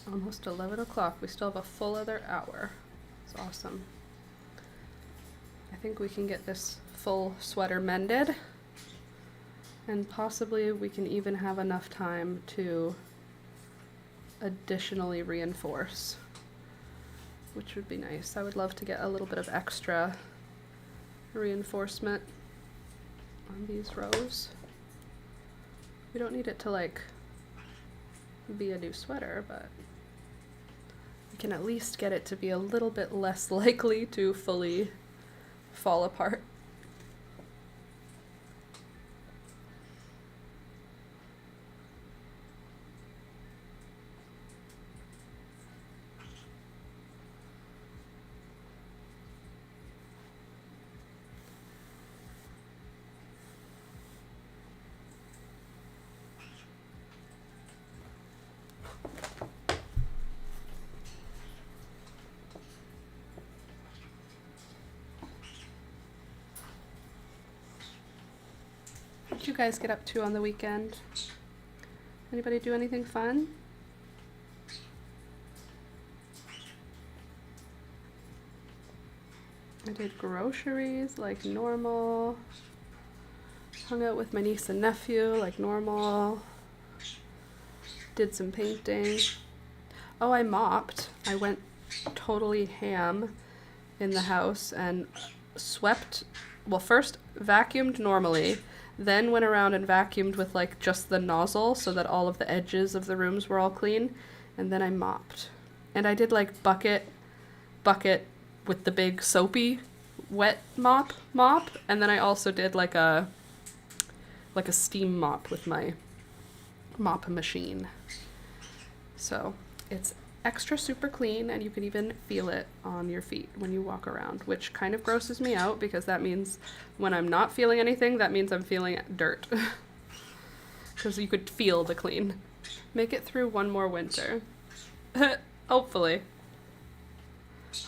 Almost 11 o'clock. We still have a full other hour. It's awesome. I think we can get this full sweater mended, and possibly we can even have enough time to additionally reinforce, which would be nice. I would love to get a little bit of extra reinforcement on these rows. We don't need it to like be a new sweater, but we can at least get it to be a little bit less likely to fully fall apart. What did you guys get up to on the weekend? Anybody do anything fun? I did groceries like normal. Hung out with my niece and nephew like normal. Did some painting. Oh, I mopped. I went totally ham in the house and swept. Well, first vacuumed normally, then went around and vacuumed with like just the nozzle so that all of the edges of the rooms were all clean, and then I mopped. And I did like bucket with the big soapy wet mop, and then I also did like a steam mop with my mop machine. So it's extra super clean, and you can even feel it on your feet when you walk around, which kind of grosses me out because that means when I'm not feeling anything, that means I'm feeling dirt. Because you could feel the clean. Make it through one more winter. Hopefully.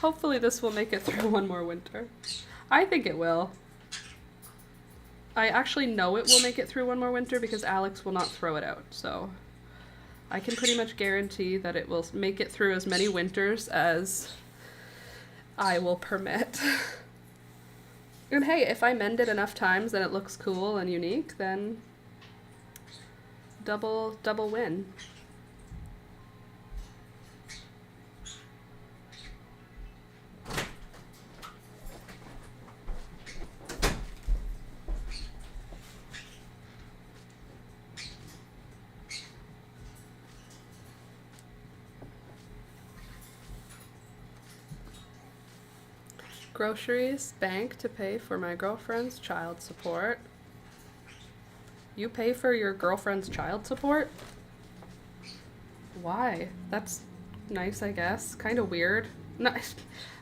Hopefully this will make it through one more winter. I think it will. I actually know it will make it through one more winter because Alex will not throw it out, so I can pretty much guarantee that it will make it through as many winters as I will permit. And hey, if I mend it enough times and it looks cool and unique, then double win. Groceries, bank to pay for my girlfriend's child support. You pay for your girlfriend's child support? Why? That's nice, I guess. Kind of weird. No,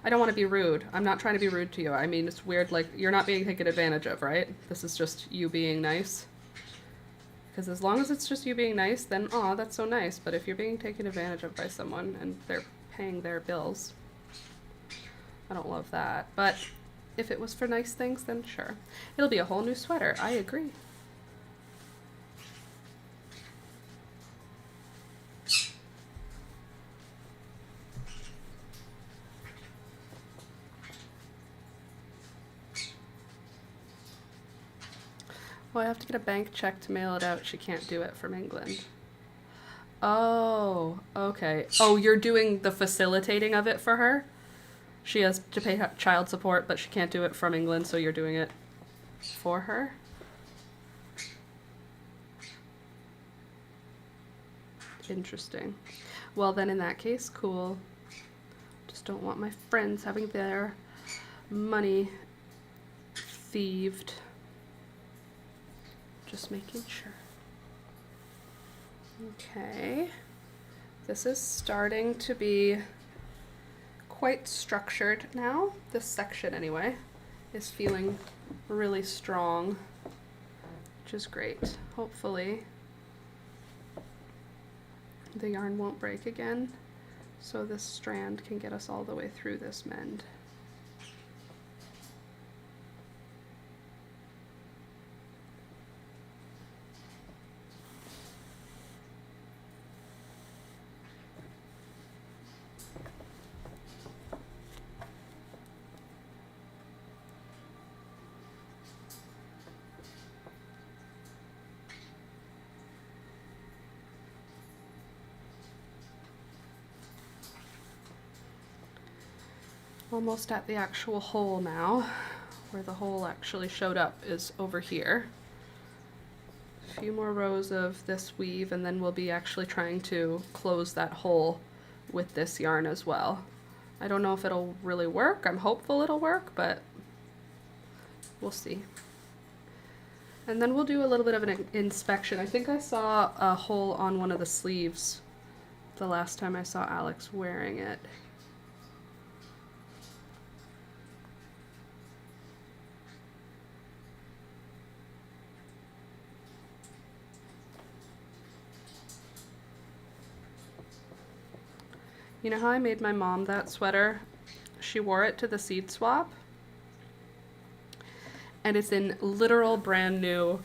I don't want to be rude. I'm not trying to be rude to you. I mean, it's weird, like, you're not being taken advantage of, right? This is just you being nice. Because as long as it's just you being nice, then, aw, that's so nice. But if you're being taken advantage of by someone and they're paying their bills, I don't love that. But if it was for nice things, then sure. It'll be a whole new sweater. I agree. Well, I have to get a bank check to mail it out. She can't do it from England. Oh, okay. Oh, you're doing the facilitating of it for her? She has to pay child support, but she can't do it from England, so you're doing it for her? Interesting. Well, then in that case, cool. Just don't want my friends having their money thieved. Just making sure. Okay. This is starting to be quite structured now. This section, anyway, is feeling really strong, which is great. Hopefully the yarn won't break again, so this strand can get us all the way through this mend. Almost at the actual hole now. Where the hole actually showed up is over here. A few more rows of this weave, and then we'll be actually trying to close that hole with this yarn as well. I don't know if it'll really work. I'm hopeful it'll work, but we'll see. And then we'll do a little bit of an inspection. I think I saw a hole on one of the sleeves the last time I saw Alex wearing it. You know how I made my mom that sweater? She wore it to the seed swap, and it's in literal brand new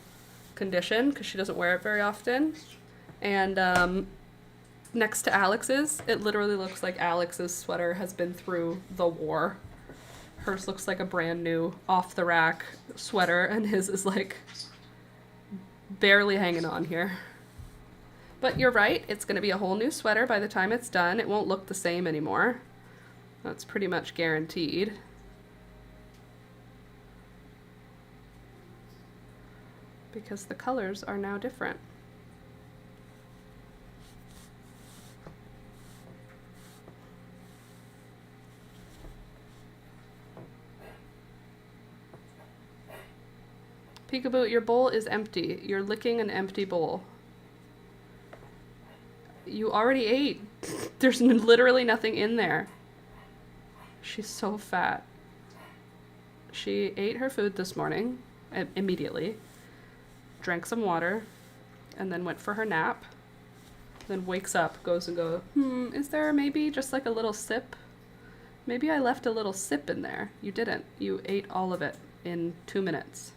condition because she doesn't wear it very often. And next to Alex's, it literally looks like Alex's sweater has been through the war. Hers looks like a brand new off the rack sweater, and his is like barely hanging on here. But you're right, it's going to be a whole new sweater by the time it's done. It won't look the same anymore. That's pretty much guaranteed. Because the colors are now different. Peekaboo, your bowl is empty. You're licking an empty bowl. You already ate. There's literally nothing in there. She's so fat. She ate her food this morning immediately, drank some water, and then went for her nap. Then wakes up, goes and goes, is there maybe just like a little sip? Maybe I left a little sip in there. You didn't. You ate all of it in 2 minutes.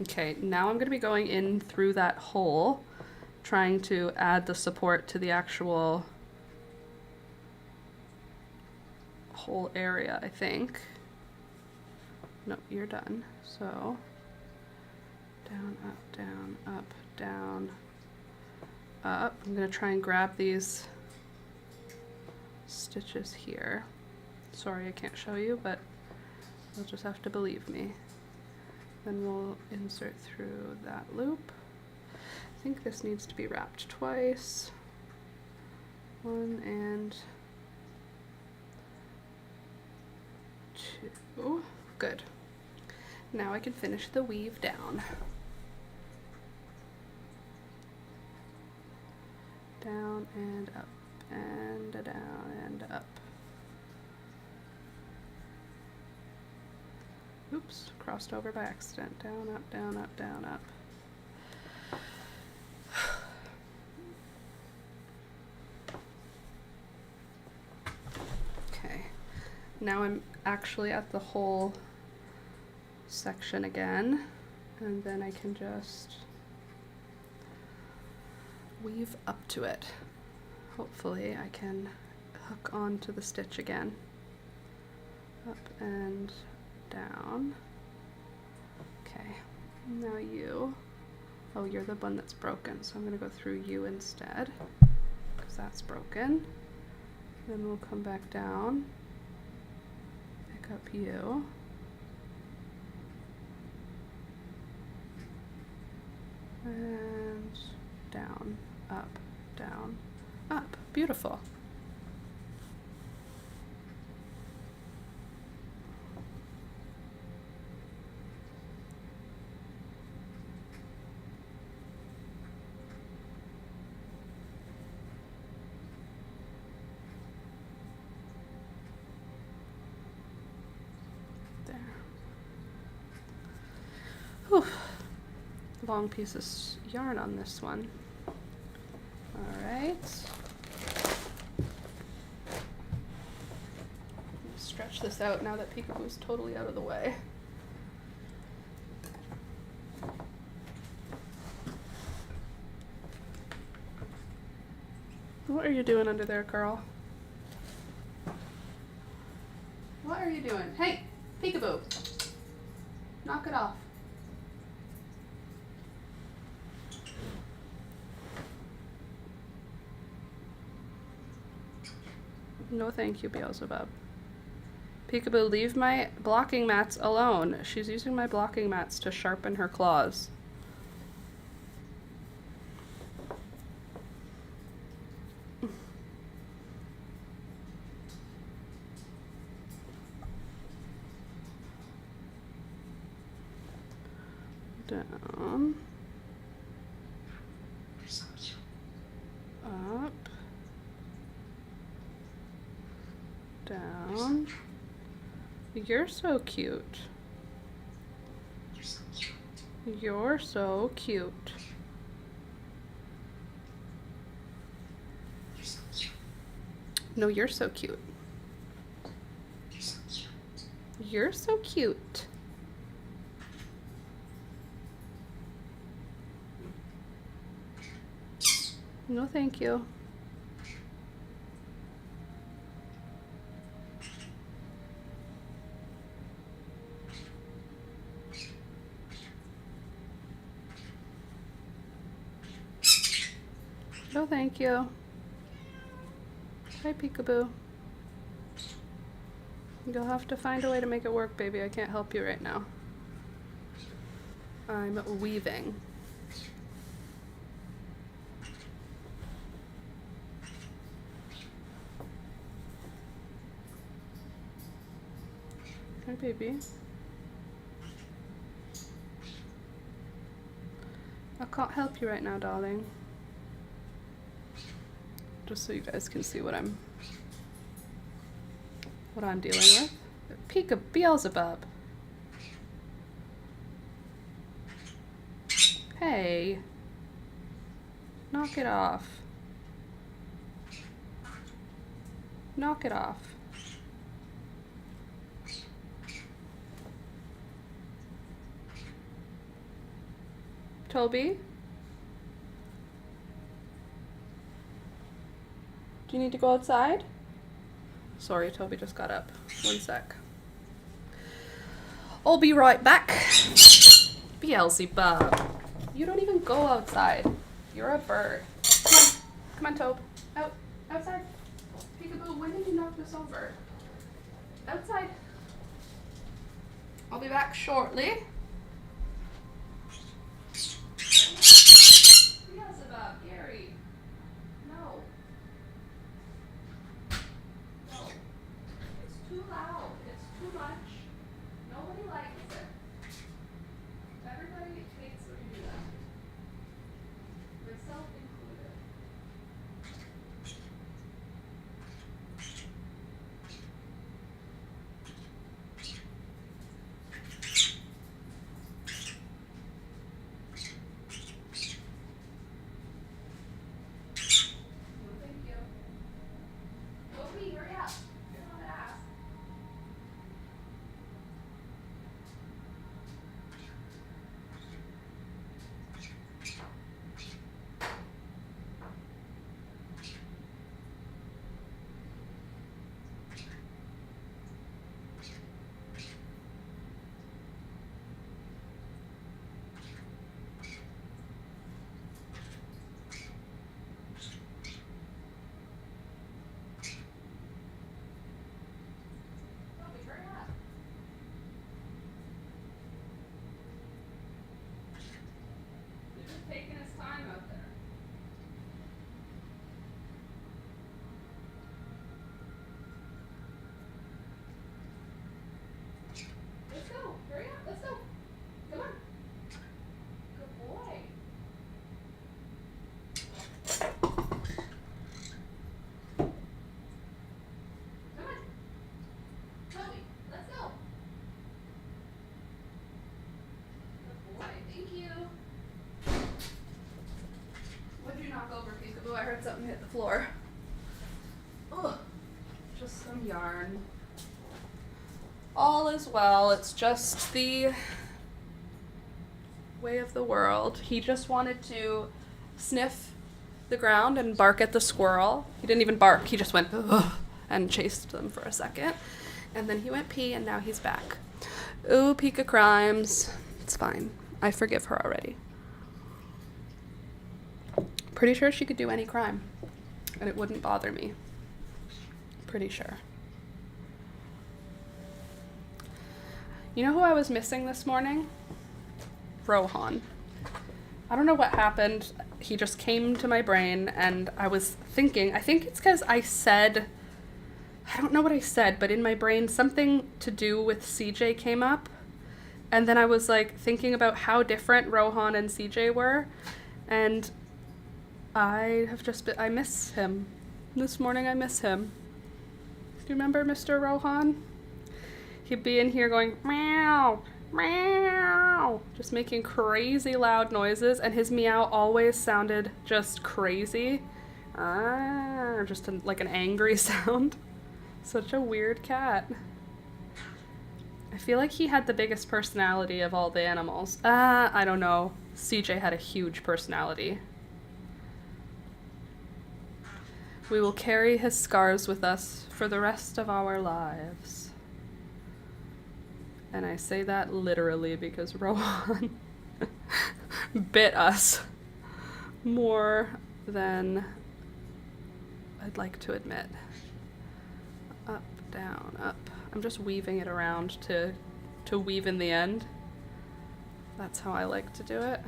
Okay, now I'm going to be going in through that hole, trying to add the support to the actual whole area, I think. No, you're done. So, down, up, down, up, down, up. I'm going to try and grab these stitches here. Sorry I can't show you, but you'll just have to believe me. Then we'll insert through that loop. I think this needs to be wrapped twice. 1 and 2. Good. Now I can finish the weave down. Down and up, and down and up. Oops, crossed over by accident. Down, up, down, up, down, up. Okay, now I'm actually at the whole section again, and then I can just weave up to it. Hopefully I can hook onto the stitch again. Up and down. Okay, now you. Oh, you're the one that's broken, so I'm going to go through you instead, because that's broken. Then we'll come back down, pick up you. And down, up, down, up. Beautiful. Whew. Long piece of yarn on this one. All right. Stretch this out now that Peekaboo's totally out of the way. What are you doing under there, Carl? What are you doing? Hey, Peekaboo. Knock it off. No thank you, Beelzebub. Peekaboo, leave my blocking mats alone. She's using my blocking mats to sharpen her claws. Down. Up. Down. You're so cute. You're so cute. No, you're so cute. You're so cute. No, thank you. No, thank you. Hi, Peekaboo. You'll have to find a way to make it work, baby. I can't help you right now. I'm weaving. Hi, baby. I can't help you right now, darling. Just so you guys can see what I'm dealing with. Peek of Beelzebub. Hey. Knock it off. Knock it off. Toby? Do you need to go outside? Sorry, Toby just got up. One sec. I'll be right back. Beelzebub. You don't even go outside. You're a bird. Come on. Come on, Tobe. Out. Outside. Peekaboo, when did you knock this over? Outside. I'll be back shortly. Beelzebub, Gary. No. No. It's too loud. It's too much. Nobody likes it. Everybody hates when you do that. Myself included. No, thank you. Toby, hurry up. You're not an ass. Toby, hurry up. He's just taking his time out there. Let's go. Hurry up. Let's go. Come on. Good boy. Come on. Toby, let's go. Good boy. Thank you. What'd you knock over, Peekaboo? I heard something hit the floor. Ugh. Just some yarn. All is well. It's just the way of the world. He just wanted to sniff the ground and bark at the squirrel. He didn't even bark. He just went, ugh, and chased them for a second. And then he went pee, and now he's back. Ooh, Pika Crimes. It's fine. I forgive her already. Pretty sure she could do any crime, and it wouldn't bother me. Pretty sure. You know who I was missing this morning? Rohan. I don't know what happened. He just came to my brain, and I was thinking, I think it's because I don't know what I said, but in my brain something to do with CJ came up. And then I was like thinking about how different Rohan and CJ were. And I miss him. This morning I miss him. Do you remember Mr. Rohan? He'd be in here going, meow, meow, just making crazy loud noises. And his meow always sounded just crazy. Like an angry sound. Such a weird cat. I feel like he had the biggest personality of all the animals. I don't know. CJ had a huge personality. We will carry his scars with us for the rest of our lives. And I say that literally because Rohan bit us more than I'd like to admit. Up, down, up. I'm just weaving it around to weave in the end. That's how I like to do it.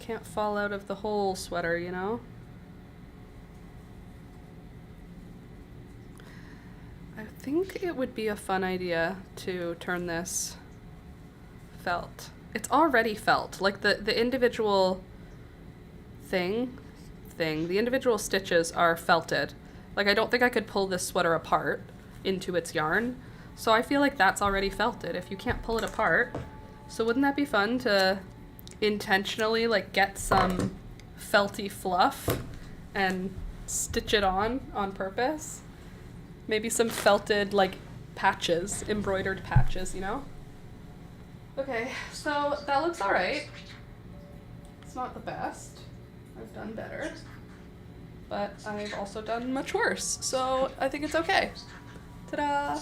Can't fall out of the whole sweater, you know? I think it would be a fun idea to turn this felt. It's already felt. Like the individual the individual stitches are felted. Like I don't think I could pull this sweater apart into its yarn. So I feel like that's already felted if you can't pull it apart. So wouldn't that be fun to intentionally like get some felty fluff and stitch it on purpose? Maybe some felted, like, patches, embroidered patches, you know? Okay, so that looks alright. It's not the best. I've done better. But I've also done much worse, so I think it's okay. Ta-da!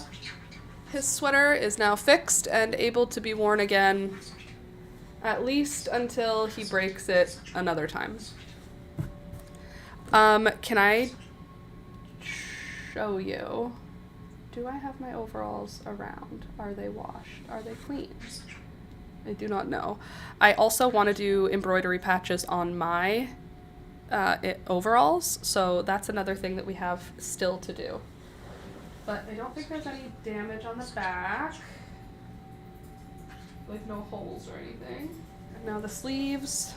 His sweater is now fixed and able to be worn again, at least until he breaks it another time. Can I show you? Do I have my overalls around? Are they washed? Are they clean? I do not know. I also want to do embroidery patches on my overalls, so that's another thing that we have still to do. But I don't think there's any damage on the back. Like no holes or anything. And now the sleeves.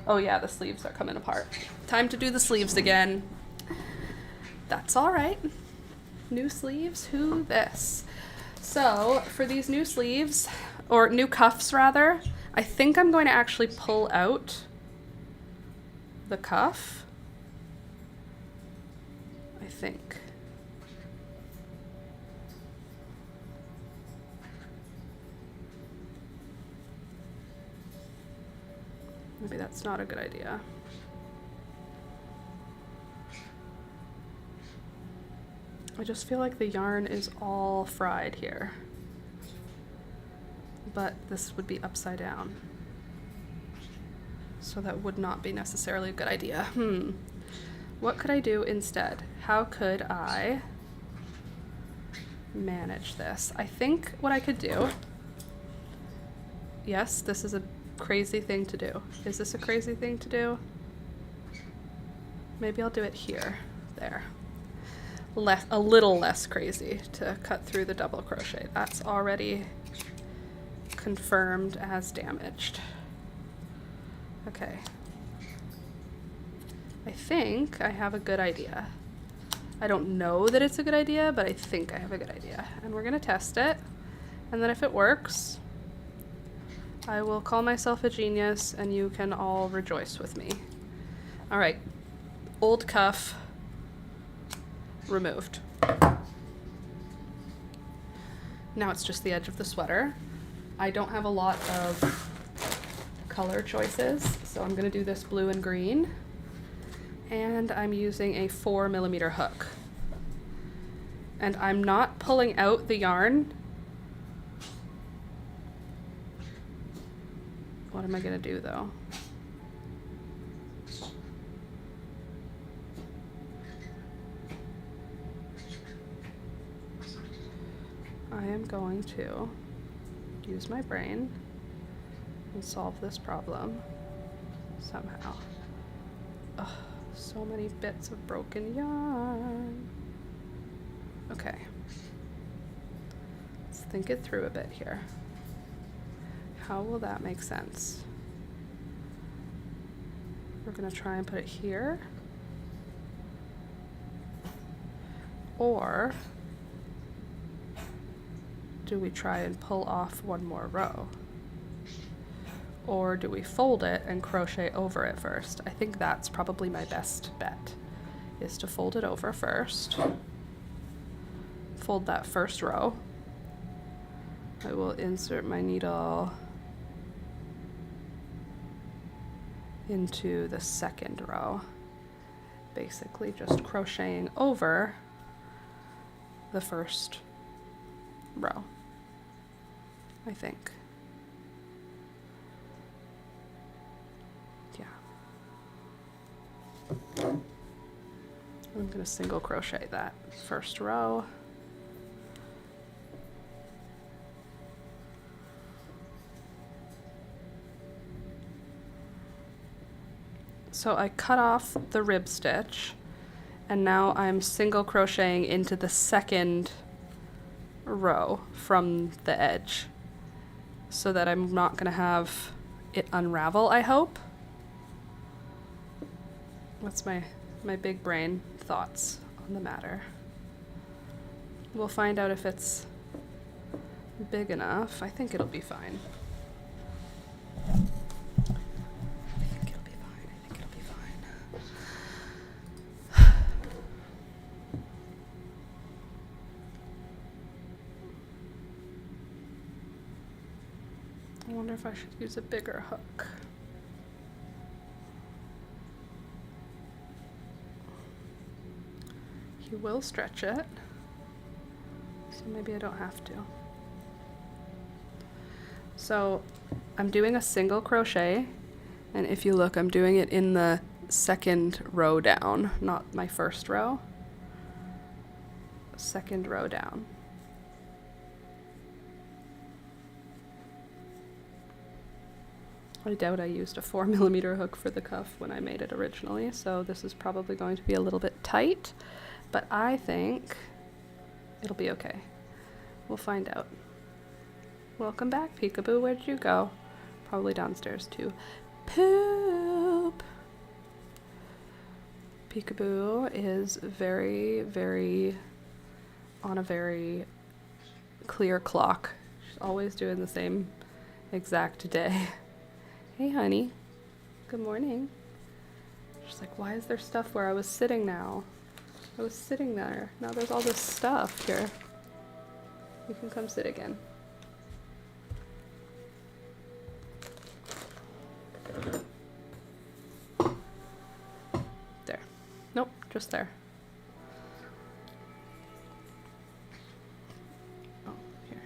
Oh yeah, the sleeves are coming apart. Time to do the sleeves again. That's all right. New sleeves, who this? So for these new sleeves, or new cuffs rather, I think I'm going to actually pull out the cuff. I think. Maybe that's not a good idea. I just feel like the yarn is all fried here. But this would be upside down. So that would not be necessarily a good idea. What could I do instead? How could I manage this? I think what I could do... Yes, this is a crazy thing to do. Is this a crazy thing to do? Maybe I'll do it here. There. A little less crazy to cut through the double crochet. That's already confirmed as damaged. Okay. I think I have a good idea. I don't know that it's a good idea, but I think I have a good idea. And we're gonna test it. And then if it works, I will call myself a genius and you can all rejoice with me. All right, old cuff removed. Now it's just the edge of the sweater. I don't have a lot of color choices, so I'm gonna do this blue and green. And I'm using a 4mm hook. And I'm not pulling out the yarn What am I gonna do though? I am going to use my brain and solve this problem somehow. Ugh, so many bits of broken yarn. Okay. Let's think it through a bit here. How will that make sense? We're gonna try and put it here. Or do we try and pull off one more row? Or do we fold it and crochet over it first? I think that's probably my best bet, is to fold it over first. Fold that first row. I will insert my needle into the second row, basically just crocheting over the first row, I think. Yeah. I'm gonna single crochet that first row. So I cut off the rib stitch, and now I'm single crocheting into the second row from the edge, so that I'm not gonna have it unravel, I hope. That's my big brain thoughts on the matter. We'll find out if it's big enough. I think it'll be fine. I wonder if I should use a bigger hook. He will stretch it, so maybe I don't have to. So I'm doing a single crochet, and if you look, I'm doing it in the second row down, not my first row. Second row down. I doubt I used a 4mm hook for the cuff when I made it originally, so this is probably going to be a little bit tight, but I think it'll be okay. We'll find out. Welcome back, Peekaboo. Where did you go? Probably downstairs to poop. Peekaboo is very on a very clear clock. She's always doing the same exact day. Hey, honey. Good morning. She's like, why is there stuff where I was sitting now? I was sitting there. Now there's all this stuff here. You can come sit again. There. Nope, just there. Oh, here.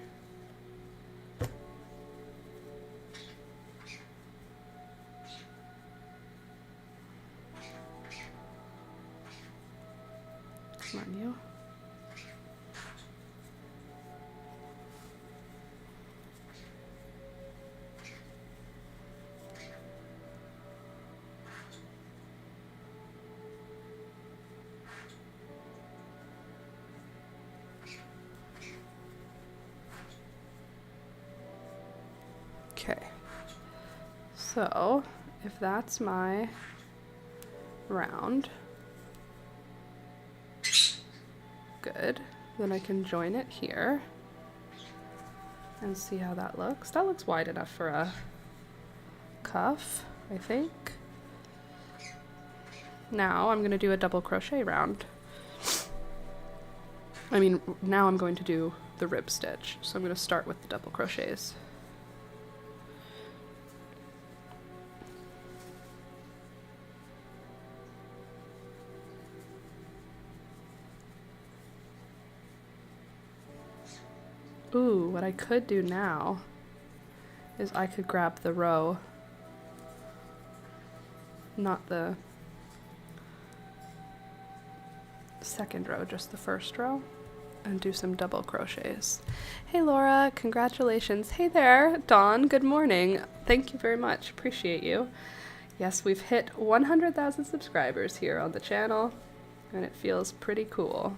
Come on, you. Okay, so if that's my round, good, then I can join it here and see how that looks. That looks wide enough for a cuff, I think. Now I'm going to do a double crochet round. I mean, now I'm going to do the rib stitch, so I'm going to start with the double crochets. Ooh, what I could do now is I could grab the row not the second row, just the first row, and do some double crochets. Hey Laura, congratulations. Hey there, Dawn, good morning. Thank you very much, appreciate you. Yes, we've hit 100,000 subscribers here on the channel, and it feels pretty cool.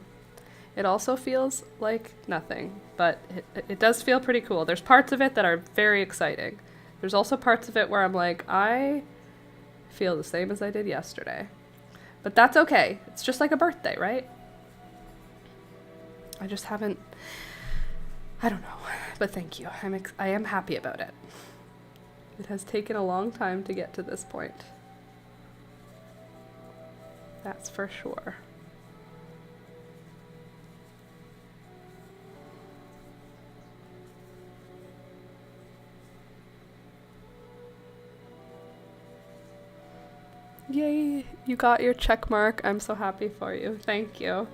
It also feels like nothing, but it does feel pretty cool. There's parts of it that are very exciting. There's also parts of it where I'm like, I feel the same as I did yesterday. But that's okay. It's just like a birthday, right? I just haven't, I don't know, but thank you. I am happy about it. It has taken a long time to get to this point. That's for sure. Yay, you got your check mark. I'm so happy for you. Thank you.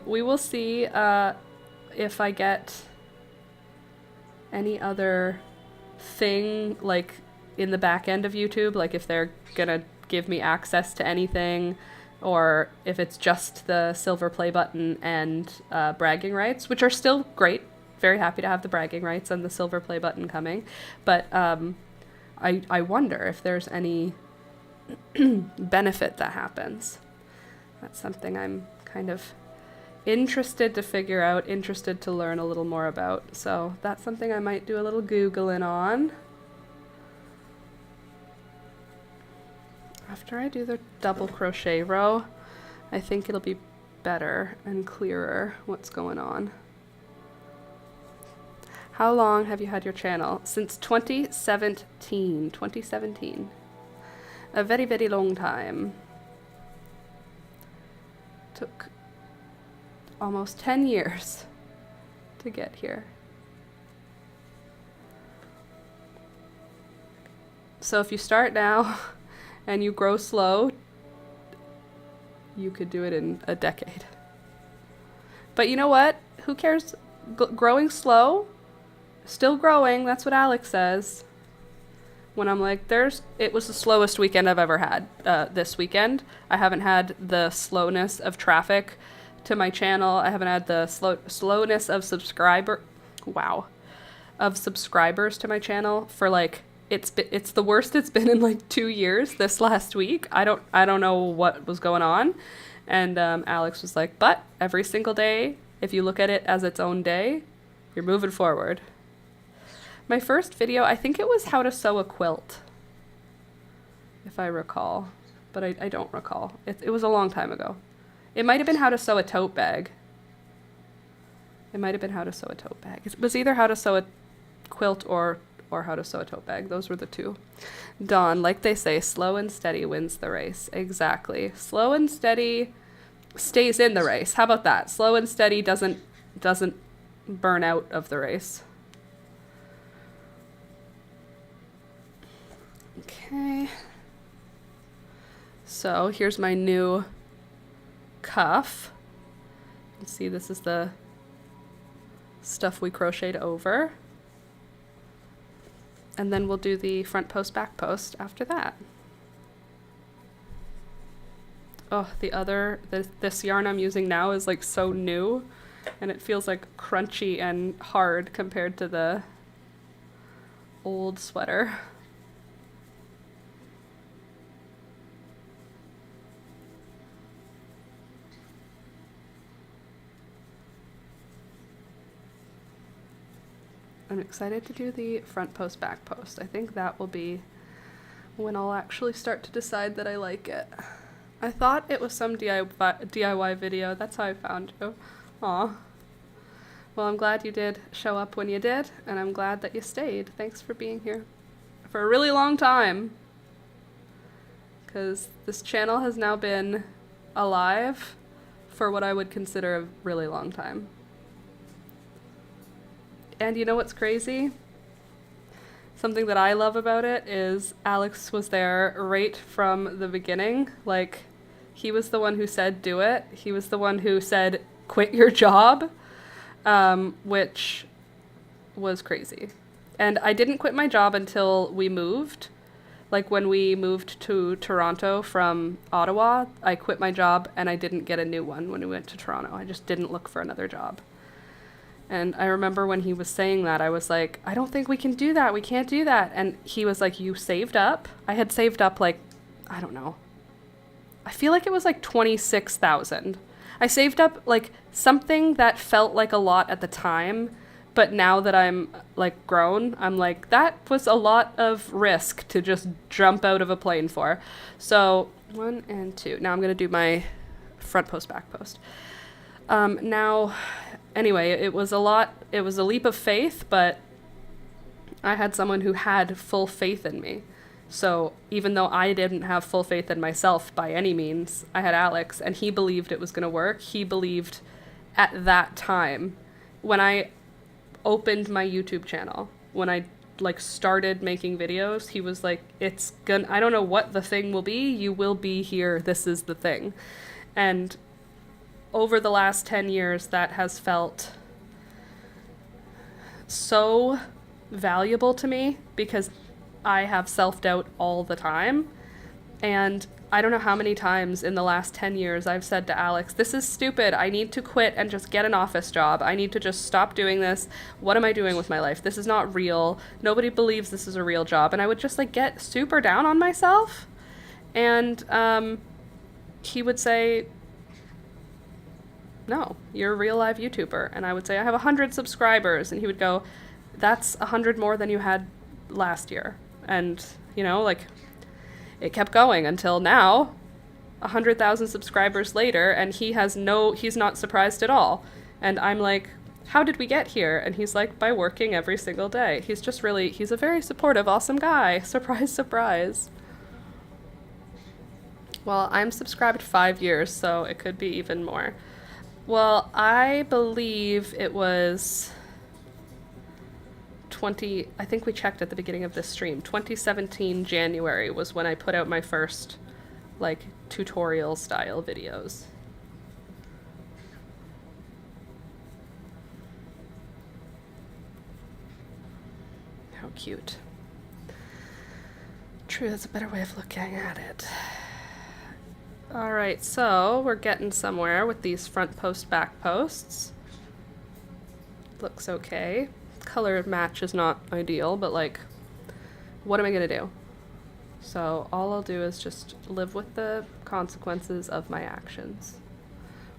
We will see if I get any other thing like in the back end of YouTube, like if they're gonna give me access to anything, or if it's just the silver play button and bragging rights, which are still great. Very happy to have the bragging rights and the silver play button coming. But I wonder if there's any benefit that happens. That's something I'm kind of interested to figure out, interested to learn a little more about. So that's something I might do a little Googling on. After I do the double crochet row, I think it'll be better and clearer what's going on. How long have you had your channel? Since 2017. 2017. A very, very long time. Took almost 10 years to get here. So if you start now and you grow slow, you could do it in a decade. But you know what? Who cares? Growing slow, still growing, that's what Alex says. When I'm like, it was the slowest weekend I've ever had this weekend. I haven't had the slowness of traffic to my channel. I haven't had the slowness of subscribers to my channel for like, it's the worst it's been in like 2 years this last week. I don't know what was going on. And Alex was like, but every single day, if you look at it as its own day, you're moving forward. My first video, I think it was how to sew a quilt, if I recall, but I don't recall. It was a long time ago. It might have been how to sew a tote bag. It was either how to sew a quilt or how to sew a tote bag. Those were the two. Dawn, like they say, slow and steady wins the race. Exactly. Slow and steady stays in the race. How about that? Slow and steady doesn't burn out of the race. Okay, so here's my new cuff. You can see this is the stuff we crocheted over. And then we'll do the front post, back post after that. Oh, this yarn I'm using now is like so new, and it feels like crunchy and hard compared to the old sweater. I'm excited to do the front post, back post. I think that will be when I'll actually start to decide that I like it. I thought it was some DIY video. That's how I found you. Aw. Well, I'm glad you did show up when you did, and I'm glad that you stayed. Thanks for being here for a really long time. Because this channel has now been alive for what I would consider a really long time. And you know what's crazy? Something that I love about it is Alex was there right from the beginning. Like, he was the one who said do it. He was the one who said quit your job, which was crazy. And I didn't quit my job until we moved, Like when we moved to Toronto from Ottawa, I quit my job and I didn't get a new one when we went to Toronto. I just didn't look for another job. And I remember when he was saying that, I was like, I don't think we can do that. We can't do that. And he was like, you saved up? I had saved up like, I don't know. I feel like it was like 26,000. I saved up like something that felt like a lot at the time. But now that I'm like grown, I'm like, that was a lot of risk to just jump out of a plane for. So 1 and 2. Now I'm going to do my front post, back post. Now, anyway, it was a leap of faith, but I had someone who had full faith in me. So even though I didn't have full faith in myself by any means, I had Alex, and he believed it was going to work. He believed at that time when I opened my YouTube channel, when I like started making videos, he was like, I don't know what the thing will be, you will be here, this is the thing. And over the last 10 years, that has felt so valuable to me because I have self-doubt all the time. And I don't know how many times in the last 10 years I've said to Alex, this is stupid. I need to quit and just get an office job. I need to just stop doing this. What am I doing with my life? This is not real. Nobody believes this is a real job. And I would just like get super down on myself. And he would say, no, you're a real live YouTuber. And I would say, I have 100 subscribers. And he would go, that's 100 more than you had last year. And, you know, like, it kept going until now, 100,000 subscribers later, and he's not surprised at all. And I'm like, how did we get here? And he's like, by working every single day. He's a very supportive, awesome guy. Surprise, surprise. Well, I'm subscribed 5 years, so it could be even more. Well, I believe it was I think we checked at the beginning of this stream, 2017 January was when I put out my first like tutorial style videos. How cute. True, that's a better way of looking at it. All right, so we're getting somewhere with these front post, back posts. Looks okay. Color match is not ideal, but like, what am I gonna do? So all I'll do is just live with the consequences of my actions,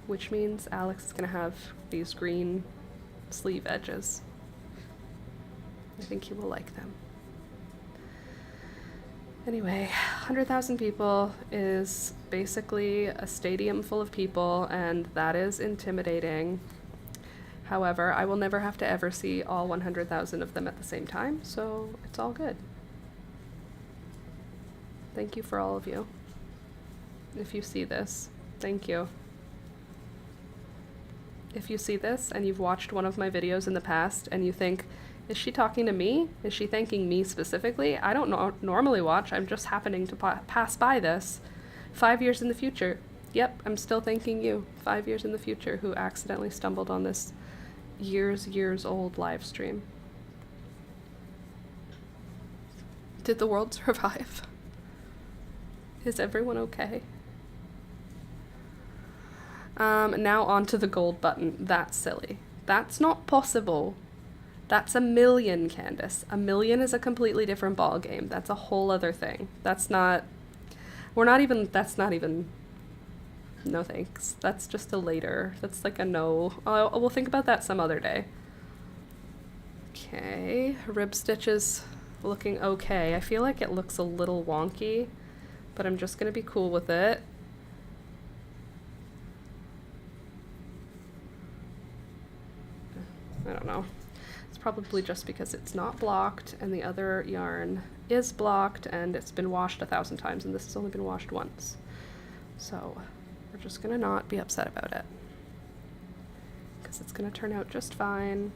which means Alex is gonna have these green sleeve edges. I think he will like them. Anyway, 100,000 people is basically a stadium full of people, and that is intimidating. However, I will never have to ever see all 100,000 of them at the same time, so it's all good. Thank you for all of you. If you see this, thank you. If you see this and you've watched one of my videos in the past and you think, is she talking to me? Is she thanking me specifically? I don't normally watch, I'm just happening to pass by this. 5 years in the future, yep, I'm still thanking you. 5 years in the future who accidentally stumbled on this years old live stream. Did the world survive? Is everyone okay? Now on to the gold button. That's silly. That's not possible. That's 1,000,000, Candace. 1,000,000 is a completely different ball game. That's a whole other thing. That's not even no thanks. That's just a later. That's like a no. We'll think about that some other day. Okay, rib stitches looking okay. I feel like it looks a little wonky, but I'm just gonna be cool with it. I don't know. It's probably just because it's not blocked and the other yarn is blocked and it's been washed 1,000 times and this has only been washed once. So we're just gonna not be upset about it because it's gonna turn out just fine.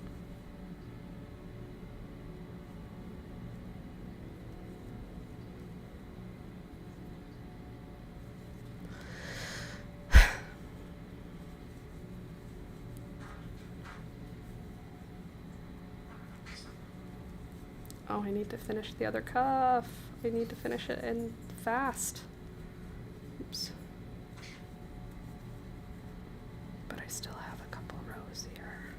Oh, I need to finish the other cuff. I need to finish it in fast. Oops. But I still have a couple rows here.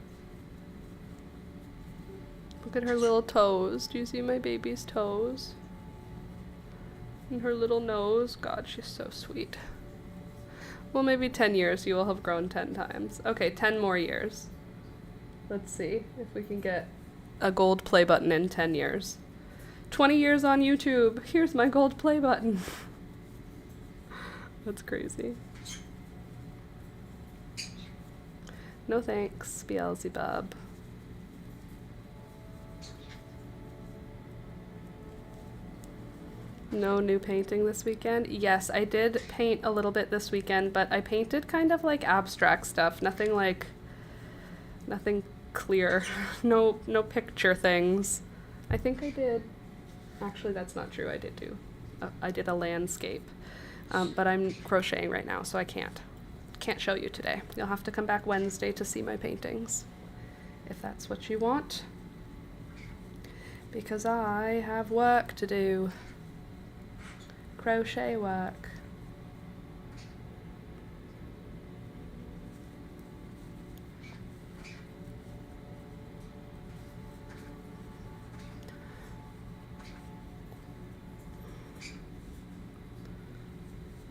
Look at her little toes. Do you see my baby's toes? And her little nose. God, she's so sweet. Well, maybe 10 years you will have grown 10 times. Okay, 10 more years. Let's see if we can get a gold play button in 10 years. 20 years on YouTube. Here's my gold play button. That's crazy. No thanks, Beelzebub. No new painting this weekend? Yes, I did paint a little bit this weekend, but I painted kind of like abstract stuff. Nothing clear. No picture things. I think I did. Actually, that's not true. I did a landscape. But I'm crocheting right now, so I can't show you today. You'll have to come back Wednesday to see my paintings, if that's what you want. Because I have work to do. Crochet work.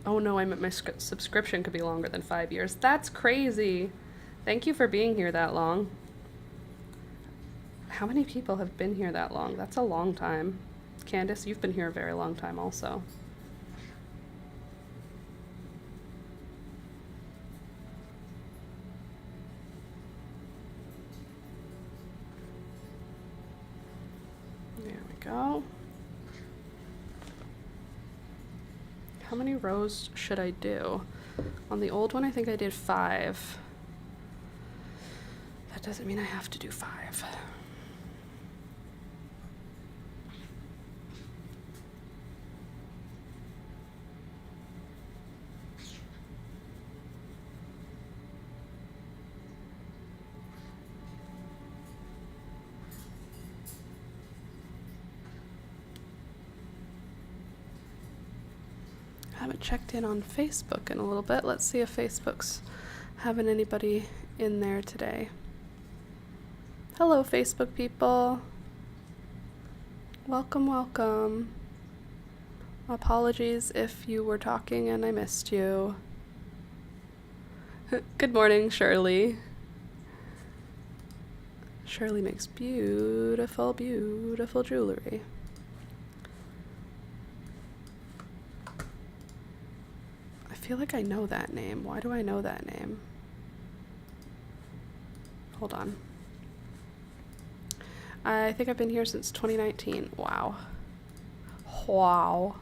Oh no, I meant my subscription could be longer than 5 years. That's crazy. Thank you for being here that long. How many people have been here that long? That's a long time. Candace, you've been here a very long time also. There we go. How many rows should I do? On the old one, I think I did 5. That doesn't mean I have to do 5. I haven't checked in on Facebook in a little bit. Let's see if Facebook's having anybody in there today. Hello, Facebook people. Welcome, welcome. Apologies if you were talking and I missed you. Good morning, Shirley. Shirley makes beautiful, beautiful jewelry. I feel like I know that name. Why do I know that name? Hold on. I think I've been here since 2019. Wow. Wow.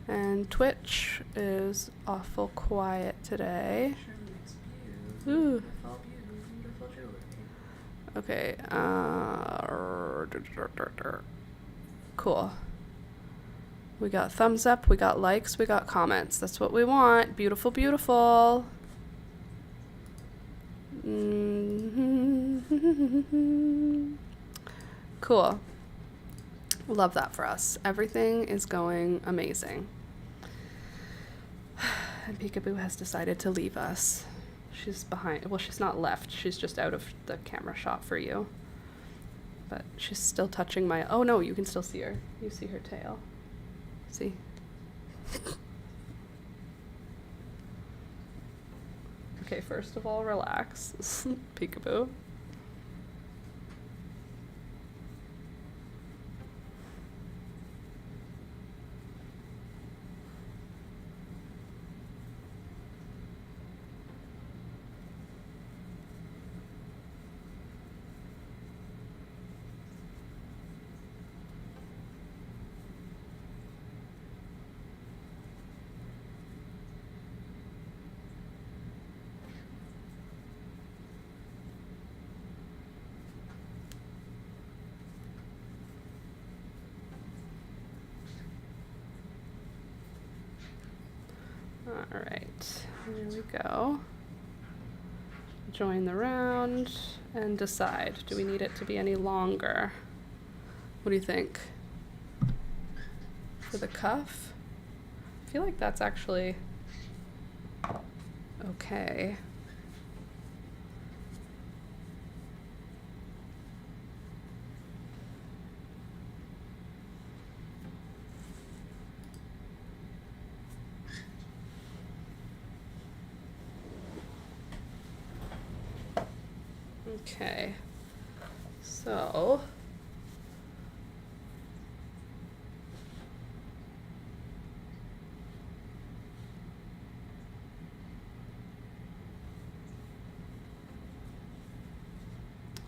And Twitch is awful quiet today. Ooh. Okay. Cool. We got thumbs up, we got likes, we got comments. That's what we want. Beautiful, beautiful. Cool. Love that for us. Everything is going amazing. And Peekaboo has decided to leave us. She's behind. Well, she's not left. She's just out of the camera shot for you. But she's still touching my... Oh, no, you can still see her. You see her tail. See? Okay, first of all, relax. Peekaboo. All right, here we go. Join the round and decide. Do we need it to be any longer? What do you think? For the cuff? I feel like that's actually okay. Okay, so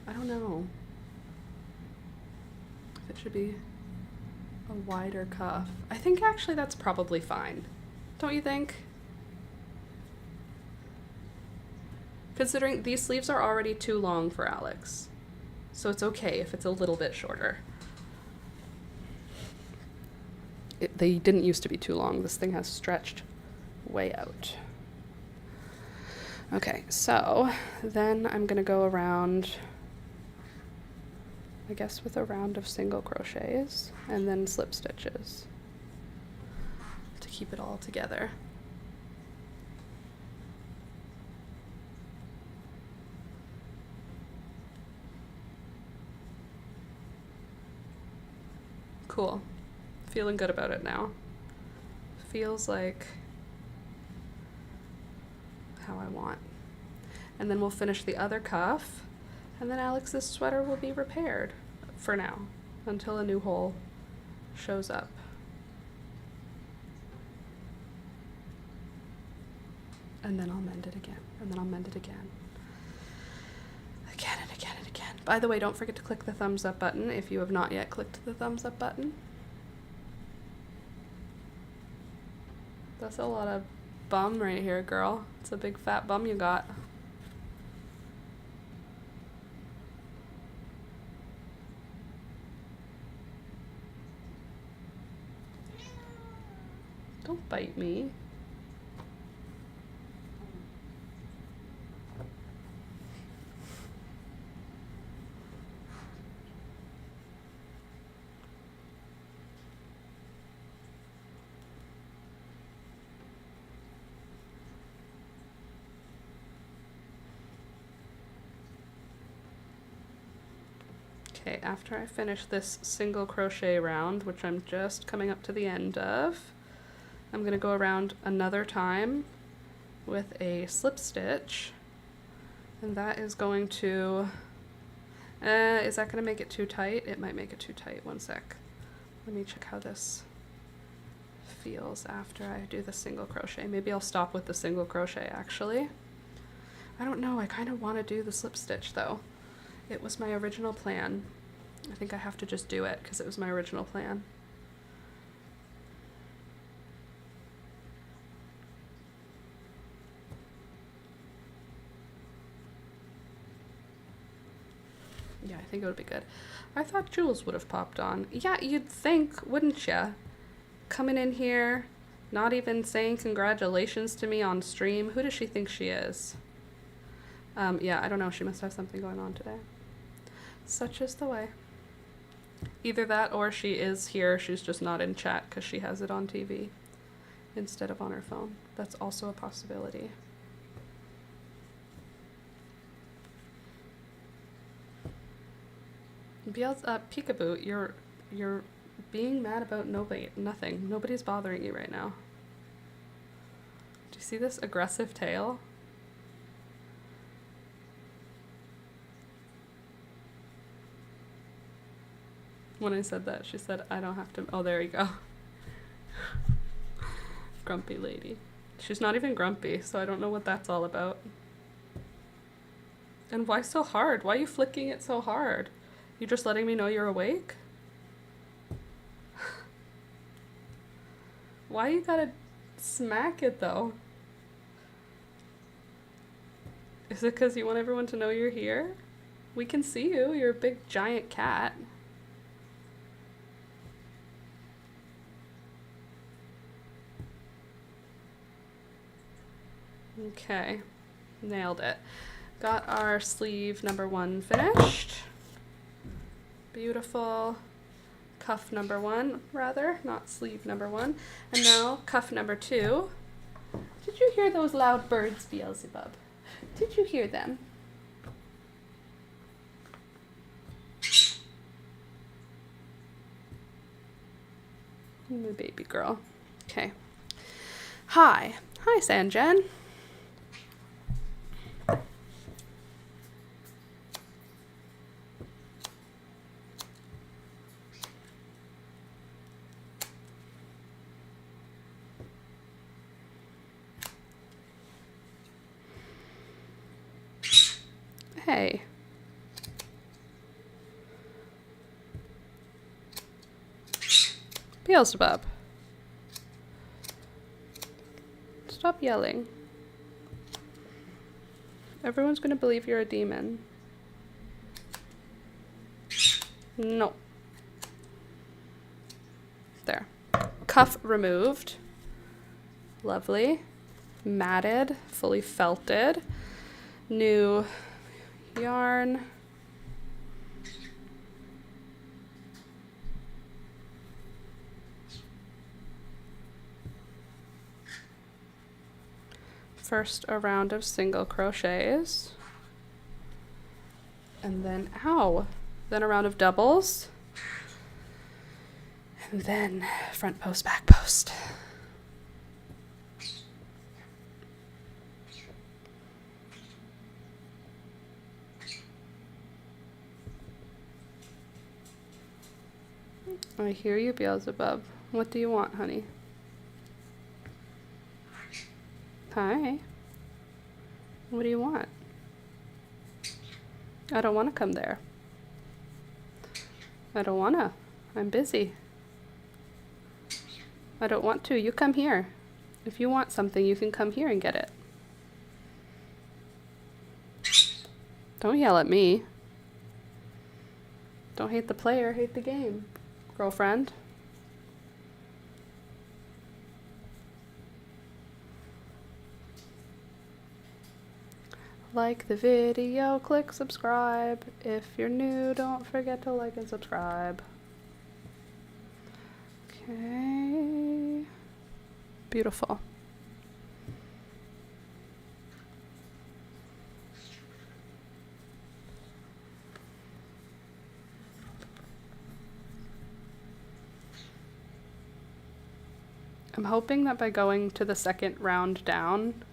I don't know if it should be a wider cuff. I think actually that's probably fine. Don't you think? Considering these sleeves are already too long for Alex. So it's okay if it's a little bit shorter. They didn't used to be too long. This thing has stretched way out. Okay, so then I'm gonna go around, I guess with a round of single crochets and then slip stitches to keep it all together. Cool. Feeling good about it now. Feels like how I want. And then we'll finish the other cuff, and then Alex's sweater will be repaired for now until a new hole shows up. And then I'll mend it again, and then I'll mend it again. Again and again and again. By the way, don't forget to click the thumbs up button if you have not yet clicked the thumbs up button. That's a lot of bum right here, girl. It's a big fat bum you got. Don't bite me. Okay, after I finish this single crochet round, which I'm just coming up to the end of, I'm going to go around another time with a slip stitch, and that is going to, is that going to make it too tight? It might make it too tight. One sec. Let me check how this feels after I do the single crochet. Maybe I'll stop with the single crochet actually. I don't know, I kind of want to do the slip stitch though. It was my original plan. I think I have to just do it because it was my original plan. Yeah, I think it would be good. I thought Jules would have popped on. Yeah, you'd think, wouldn't ya? Coming in here, not even saying congratulations to me on stream. Who does she think she is? Yeah, I don't know. She must have something going on today. Such is the way. Either that or she is here. She's just not in chat because she has it on TV instead of on her phone. That's also a possibility. Peekaboo, you're being mad about nothing. Nobody's bothering you right now. Do you see this aggressive tail? When I said that, she said, I don't have to. Oh, there you go. Grumpy lady. She's not even grumpy, so I don't know what that's all about. And why so hard? Why are you flicking it so hard? You just letting me know you're awake? Why you gotta smack it though? Is it because you want everyone to know you're here? We can see you. You're a big giant cat. Okay, nailed it. Got our sleeve number 1 finished. Beautiful. cuff number 1, rather, not sleeve number 1. And now cuff number 2. Did you hear those loud birds, Beelzebub? Did you hear them? My baby girl. Okay. Hi. Hi, Sanjan. Hey. Beelzebub. Stop yelling. Everyone's gonna believe you're a demon. No. There. Cuff removed. Lovely. Matted, fully felted. New yarn. First a round of single crochets, and then then a round of doubles, and then front post, back post. I hear you, Beelzebub. What do you want, honey? Hi. What do you want? I don't want to come there. I don't want to. I'm busy. I don't want to. You come here. If you want something, you can come here and get it. Don't yell at me. Don't hate the player, hate the game, girlfriend. Like the video, click subscribe. If you're new, don't forget to like and subscribe. Okay. Beautiful. I'm hoping that by going to the second round down,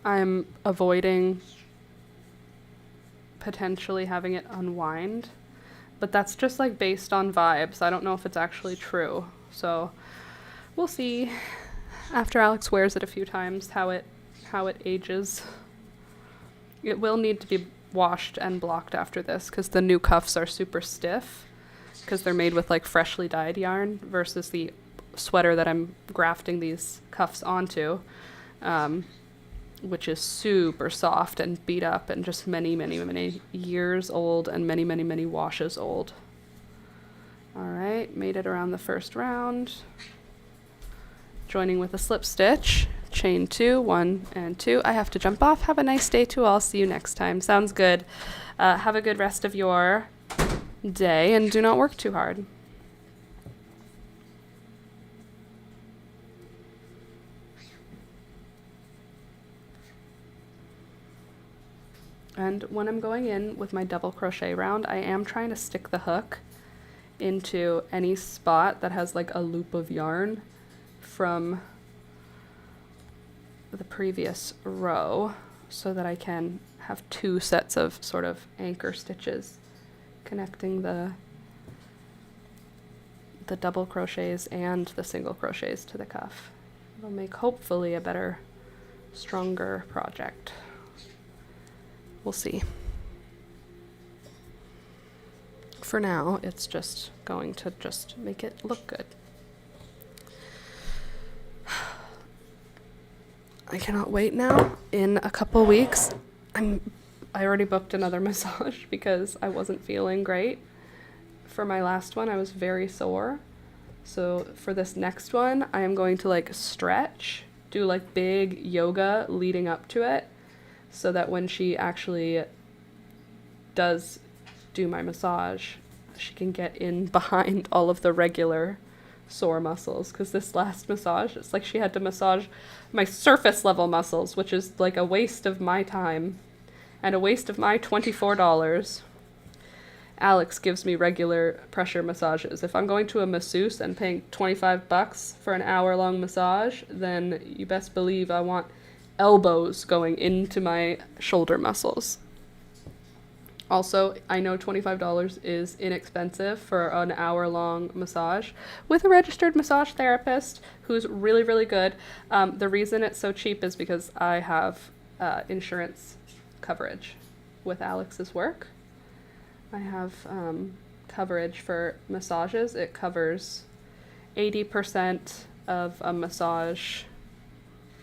I'm avoiding potentially having it unwind, but that's just like based on vibes. I don't know if it's actually true, so we'll see after Alex wears it a few times how it ages. It will need to be washed and blocked after this because the new cuffs are super stiff because they're made with like freshly dyed yarn versus the sweater that I'm grafting these cuffs onto, which is super soft and beat up and just many, many, many years old and many, many, many washes old. All right, made it around the first round. Joining with a slip stitch, chain 2, 1 and 2. I have to jump off. Have a nice day too. I'll see you next time. Sounds good. Have a good rest of your day and do not work too hard. And when I'm going in with my double crochet round, I am trying to stick the hook into any spot that has like a loop of yarn from the previous row so that I can have 2 sets of sort of anchor stitches connecting the double crochets and the single crochets to the cuff. It'll make hopefully a better, stronger project. We'll see. For now, it's just going to just make it look good. I cannot wait now. In a couple weeks, I already booked another massage because I wasn't feeling great. For my last one, I was very sore. So for this next one, I am going to like stretch, do like big yoga leading up to it, so that when she actually does do my massage, she can get in behind all of the regular sore muscles, because this last massage, it's like she had to massage my surface level muscles, which is like a waste of my time and a waste of my $24. Alex gives me regular pressure massages. If I'm going to a masseuse and paying $25 for an hour-long massage, then you best believe I want elbows going into my shoulder muscles. Also, I know $25 is inexpensive for an hour-long massage with a registered massage therapist who's really, really good. The reason it's so cheap is because I have insurance coverage with Alex's work. I have coverage for massages. It covers 80% of a massage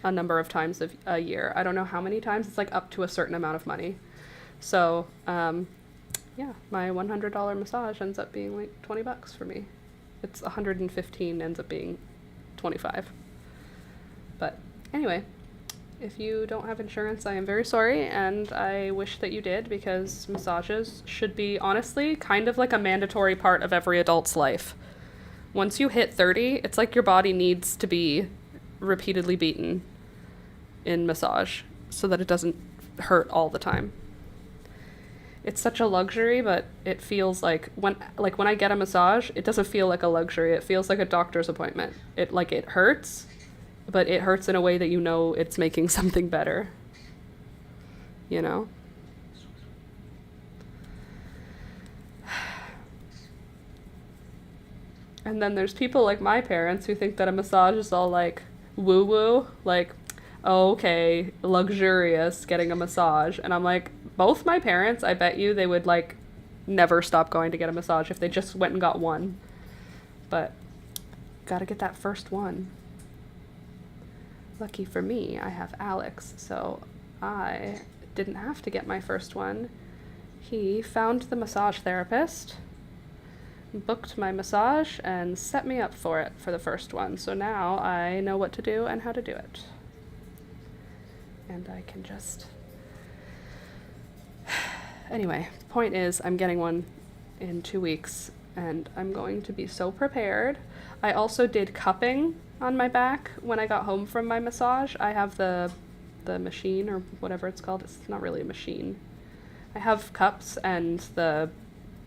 a number of times a year. I don't know how many times. It's like up to a certain amount of money. So, yeah, my $100 massage ends up being like $20 for me. It's $115 ends up being $25. But anyway, if you don't have insurance, I am very sorry, and I wish that you did, because massages should be, honestly, kind of like a mandatory part of every adult's life. Once you hit 30, it's like your body needs to be repeatedly beaten in massage so that it doesn't hurt all the time. It's such a luxury, but it feels like when I get a massage, it doesn't feel like a luxury. It feels like a doctor's appointment. It hurts, but it hurts in a way that you know it's making something better. You know? And then there's people like my parents who think that a massage is all like woo-woo, like, oh, okay, luxurious, getting a massage. And I'm like, both my parents, I bet you they would like never stop going to get a massage if they just went and got one. But gotta get that first one. Lucky for me, I have Alex, so I didn't have to get my first one. He found the massage therapist, booked my massage, and set me up for it for the first one. So now I know what to do and how to do it. And I can just... Anyway, the point is I'm getting one in 2 weeks, and I'm going to be so prepared. I also did cupping on my back when I got home from my massage. I have the machine, or whatever it's called. It's not really a machine. I have cups and the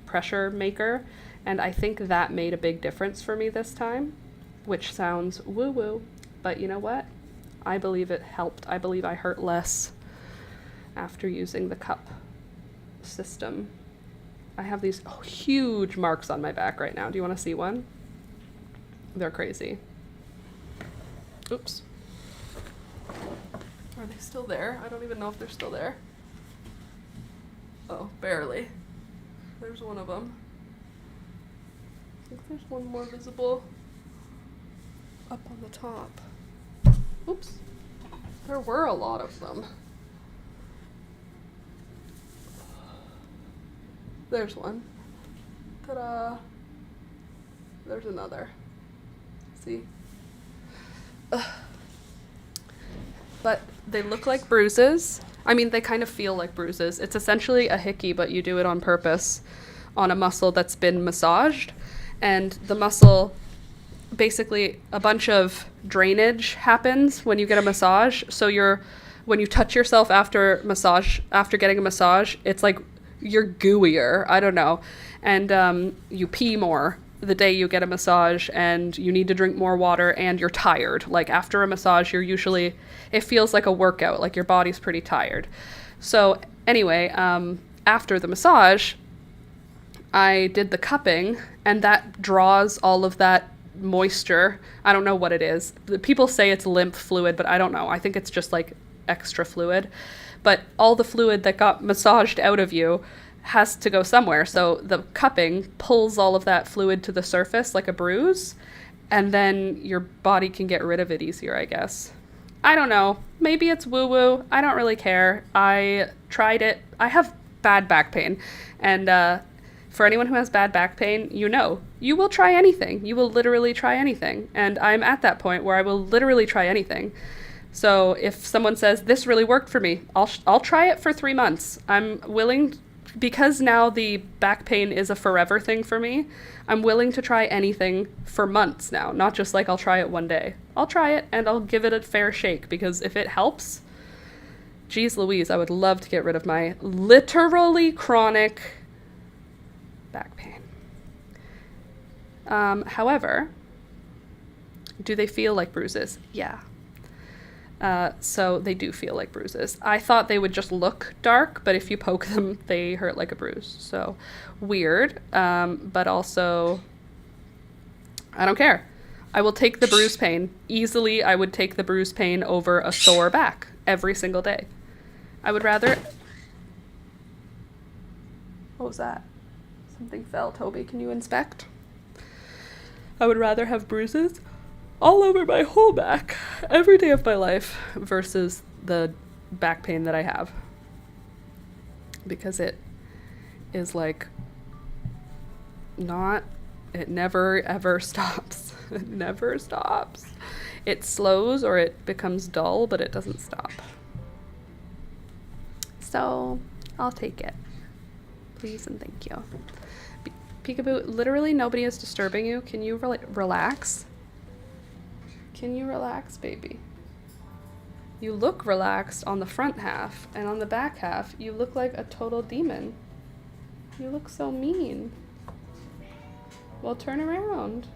pressure maker, and I think that made a big difference for me this time, which sounds woo-woo, but you know what? I believe it helped. I believe I hurt less after using the cup system. I have these huge marks on my back right now. Do you want to see one? They're crazy. Oops. Are they still there? I don't even know if they're still there. Oh, barely. There's one of them. I think there's one more visible up on the top. Oops. There were a lot of them. There's one. Ta-da! There's another. See? Ugh. But they look like bruises. I mean, they kind of feel like bruises. It's essentially a hickey, but you do it on purpose on a muscle that's been massaged. And the muscle, basically a bunch of drainage happens when you get a massage. So when you touch yourself after getting a massage, it's like you're gooier. I don't know. And you pee more the day you get a massage, and you need to drink more water, and you're tired. Like after a massage, it feels like a workout, like your body's pretty tired. So anyway, after the massage, I did the cupping, and that draws all of that moisture. I don't know what it is. People say it's lymph fluid, but I don't know. I think it's just like extra fluid. But all the fluid that got massaged out of you has to go somewhere. So the cupping pulls all of that fluid to the surface like a bruise, and then your body can get rid of it easier, I guess. I don't know. Maybe it's woo-woo. I don't really care. I tried it. I have bad back pain. And for anyone who has bad back pain, you will try anything. You will literally try anything. And I'm at that point where I will literally try anything. So if someone says, this really worked for me, I'll try it for 3 months. I'm willing because now the back pain is a forever thing for me, I'm willing to try anything for months now, not just like I'll try it one day. I'll try it and I'll give it a fair shake, because if it helps, geez Louise, I would love to get rid of my literally chronic back pain. However, do they feel like bruises? Yeah. So they do feel like bruises. I thought they would just look dark, but if you poke them, they hurt like a bruise. So weird. But also, I don't care. I will take the bruise pain. Easily, I would take the bruise pain over a sore back every single day. I would rather... What was that? Something fell. Toby, can you inspect? I would rather have bruises all over my whole back every day of my life versus the back pain that I have, because it is like not, it never ever stops. It never stops. It slows or it becomes dull, but it doesn't stop. So I'll take it, please and thank you. Peekaboo, literally nobody is disturbing you. Can you relax? Can you relax, baby? You look relaxed on the front half, and on the back half, you look like a total demon. You look so mean. Well, turn around.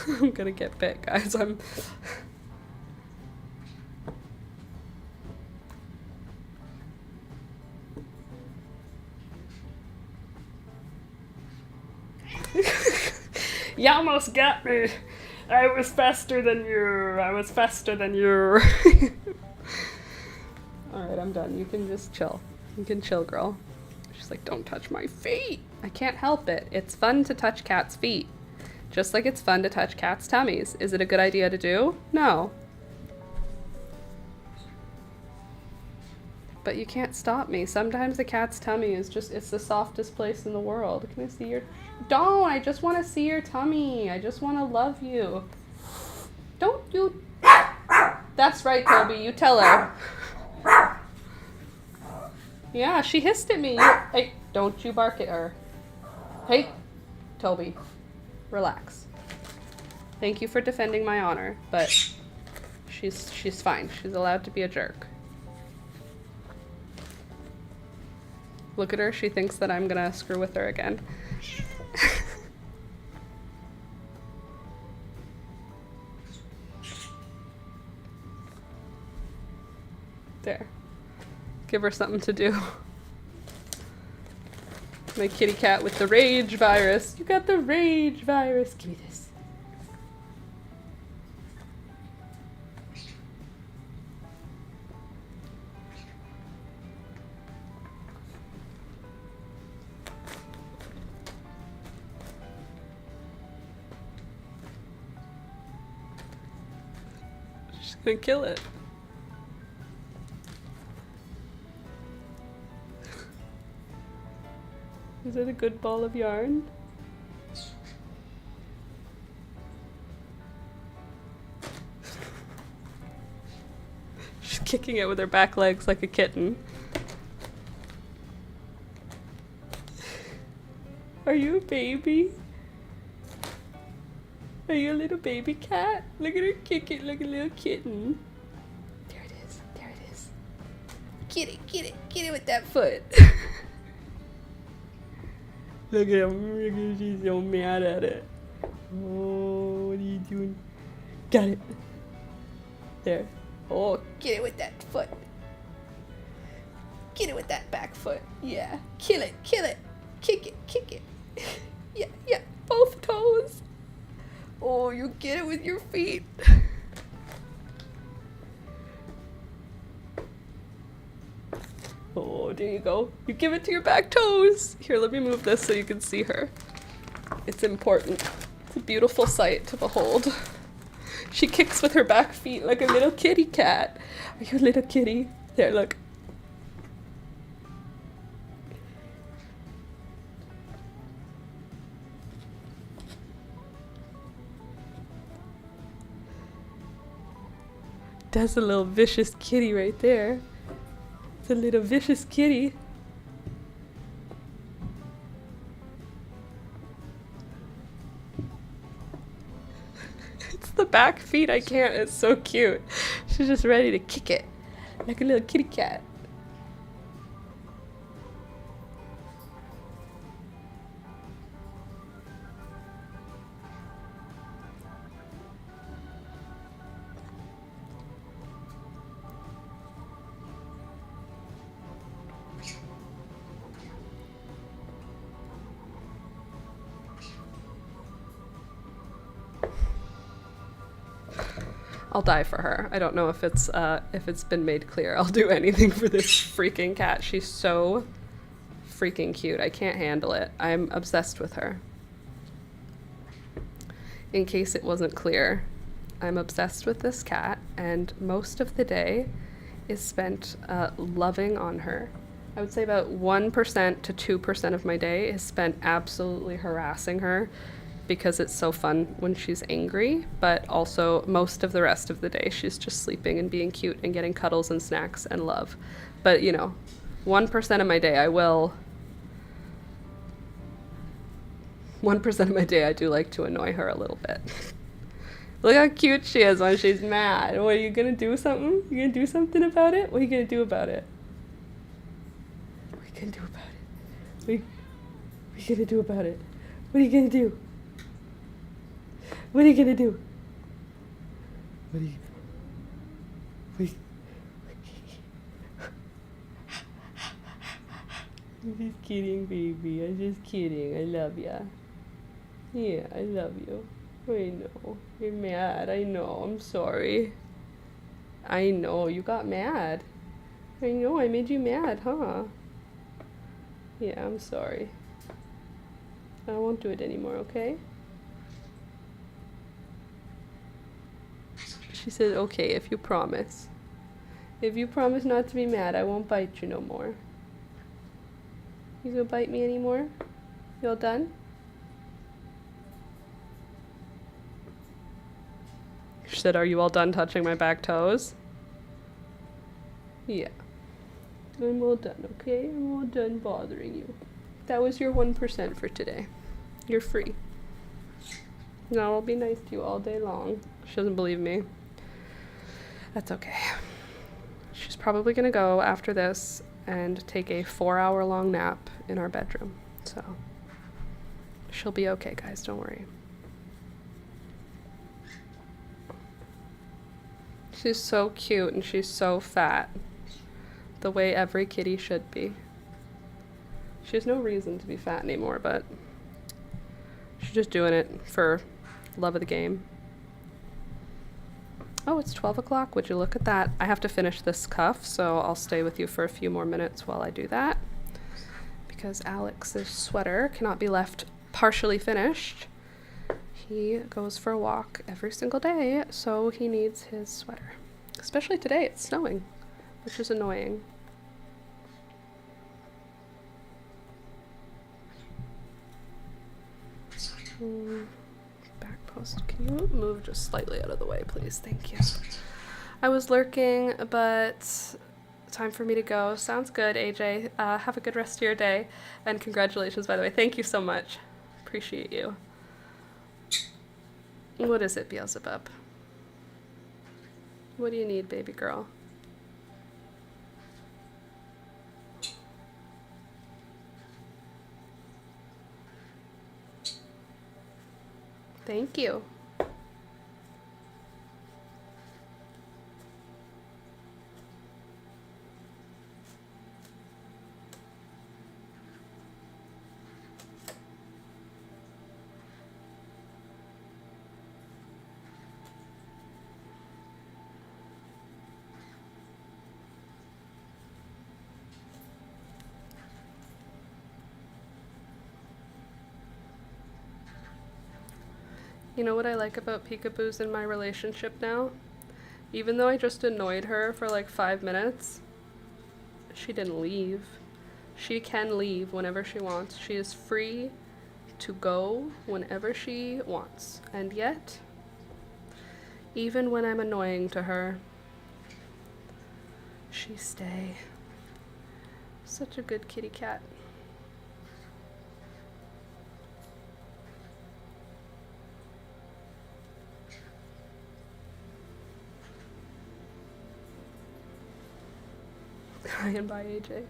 I'm gonna get bit, guys. You almost got me. I was faster than you. I was faster than you. Alright, I'm done. You can just chill. You can chill, girl. She's like, don't touch my feet. I can't help it. It's fun to touch cats' feet. Just like it's fun to touch cats' tummies. Is it a good idea to do? No. But you can't stop me. Sometimes the cat's tummy is just, it's the softest place in the world. Can I see your... Don't! I just want to see your tummy. I just want to love you. Don't you... That's right, Toby. You tell her. Yeah, she hissed at me. Hey, don't you bark at her. Hey, Toby. Relax. Thank you for defending my honor, but she's fine. She's allowed to be a jerk. Look at her. She thinks that I'm gonna screw with her again. There. Give her something to do. My kitty cat with the rage virus. You got the rage virus. Give me this. She's gonna kill it. Is it a good ball of yarn? She's kicking it with her back legs like a kitten. Are you a baby? Are you a little baby cat? Look at her kick it like a little kitten. There it is. There it is. Get it, get it, get it with that foot. Look at him. Look at, she's so mad at it. Oh, what are you doing? Got it. There. Oh, get it with that foot. Get it with that back foot. Yeah. Kill it, kill it. Kick it, kick it. Yeah, yeah. Both toes. Oh, you get it with your feet. Oh, there you go. You give it to your back toes. Here, let me move this so you can see her. It's important. It's a beautiful sight to behold. She kicks with her back feet like a little kitty cat. Are you a little kitty? There, look. That's a little vicious kitty right there. It's a little vicious kitty. It's the back feet, I can't, it's so cute. She's just ready to kick it. Like a little kitty cat. I'll die for her. I don't know if it's been made clear. I'll do anything for this freaking cat. She's so freaking cute. I can't handle it. I'm obsessed with her. In case it wasn't clear, I'm obsessed with this cat, and most of the day is spent loving on her. I would say about 1% to 2% of my day is spent absolutely harassing her because it's so fun when she's angry, but also most of the rest of the day she's just sleeping and being cute and getting cuddles and snacks and love. But, you know, 1% of my day I will... 1% of my day I do like to annoy her a little bit. Look how cute she is when she's mad. What, are you gonna do something? You gonna do something about it? What are you gonna do about it? What are you gonna do about it? What are you gonna do about it? What are you gonna do? What are you gonna do? What are you... I'm just kidding, baby. I'm just kidding. I love ya. Yeah, I love you. I know. You're mad. I know. I'm sorry. I know. You got mad. I know. I made you mad, huh? Yeah, I'm sorry. I won't do it anymore, okay? She said, okay, if you promise. If you promise not to be mad, I won't bite you no more. You gonna bite me anymore? You all done? She said, are you all done touching my back toes? Yeah. I'm all done, okay? I'm all done bothering you. That was your 1% for today. You're free. Now I'll be nice to you all day long. She doesn't believe me. That's okay. She's probably gonna go after this and take a 4-hour-long nap in our bedroom. So she'll be okay, guys, don't worry. She's so cute and she's so fat. The way every kitty should be. She has no reason to be fat anymore, but she's just doing it for love of the game. Oh, it's 12 o'clock. Would you look at that? I have to finish this cuff, so I'll stay with you for a few more minutes while I do that. Because Alex's sweater cannot be left partially finished. He goes for a walk every single day, so he needs his sweater. Especially today, it's snowing, which is annoying. Back post. Can you move just slightly out of the way, please? Thank you. I was lurking, but time for me to go. Sounds good, AJ. Have a good rest of your day, and congratulations, by the way. Thank you so much. Appreciate you. What is it, Beelzebub? What do you need, baby girl? Thank you. You know what I like about peekaboos in my relationship now? Even though I just annoyed her for like 5 minutes, she didn't leave. She can leave whenever she wants. She is free to go whenever she wants. And yet, even when I'm annoying to her, she stay? Such a good kitty cat. Hi and bye, AJ.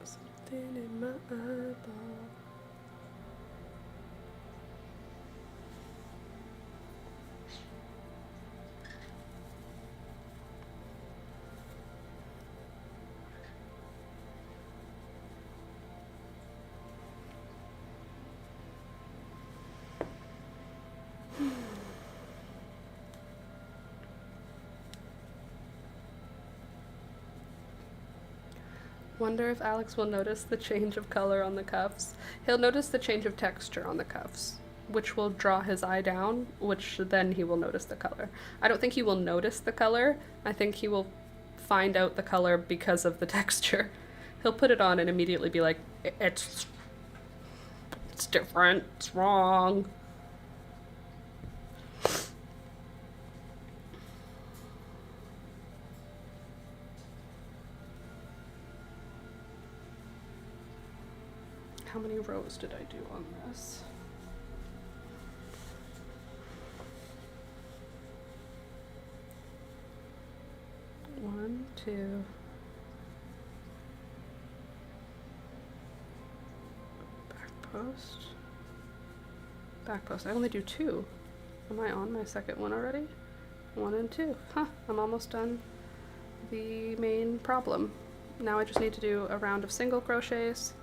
Something in my eyeball. Wonder if Alex will notice the change of color on the cuffs. He'll notice the change of texture on the cuffs, which will draw his eye down, which then he will notice the color. I don't think he will notice the color. I think he will find out the color because of the texture. He'll put it on and immediately be like, it's different, it's wrong. How many rows did I do on this? One, two. Back post. Back post. I only do 2. Am I on my second one already? 1 and 2. Huh, I'm almost done the main problem. Now I just need to do a round of single crochets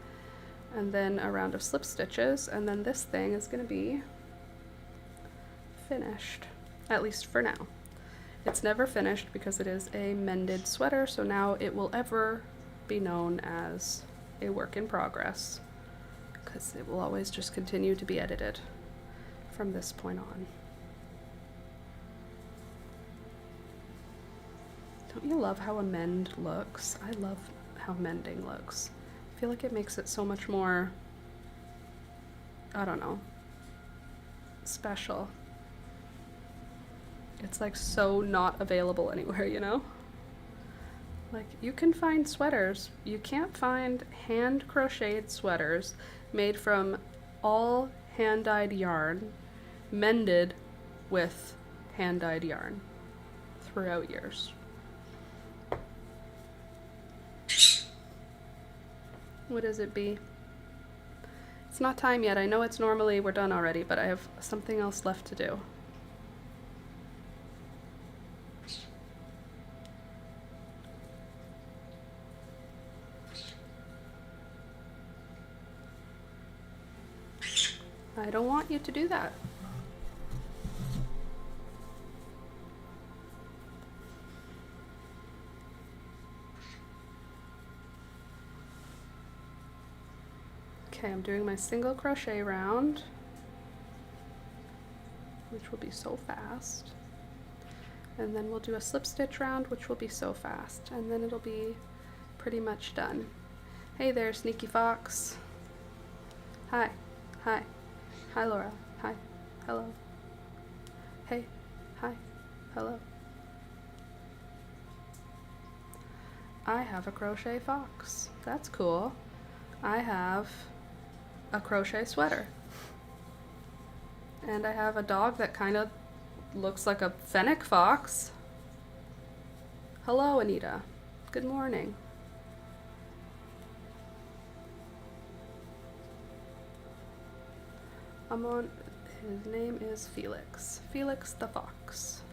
and then a round of slip stitches, and then this thing is going to be finished, at least for now. It's never finished because it is a mended sweater, so now it will ever be known as a work in progress, because it will always just continue to be edited from this point on. Don't you love how a mend looks? I love how mending looks. I feel like it makes it so much more, I don't know, special. It's like so not available anywhere, you know? Like, you can find sweaters. You can't find hand crocheted sweaters made from all hand-dyed yarn, mended with hand-dyed yarn throughout years. What is it, B? It's not time yet. I know it's normally we're done already, but I have something else left to do. I don't want you to do that. Okay, I'm doing my single crochet round, which will be so fast. And then we'll do a slip stitch round, which will be so fast. And then it'll be pretty much done. Hey there, Sneaky Fox. Hi. Hi. Hi, Laura. Hi. Hello. Hey. Hi. Hello. I have a crochet fox. That's cool. I have a crochet sweater. And I have a dog that kind of looks like a fennec fox. Hello, Anita. Good morning. His name is Felix. Felix the fox.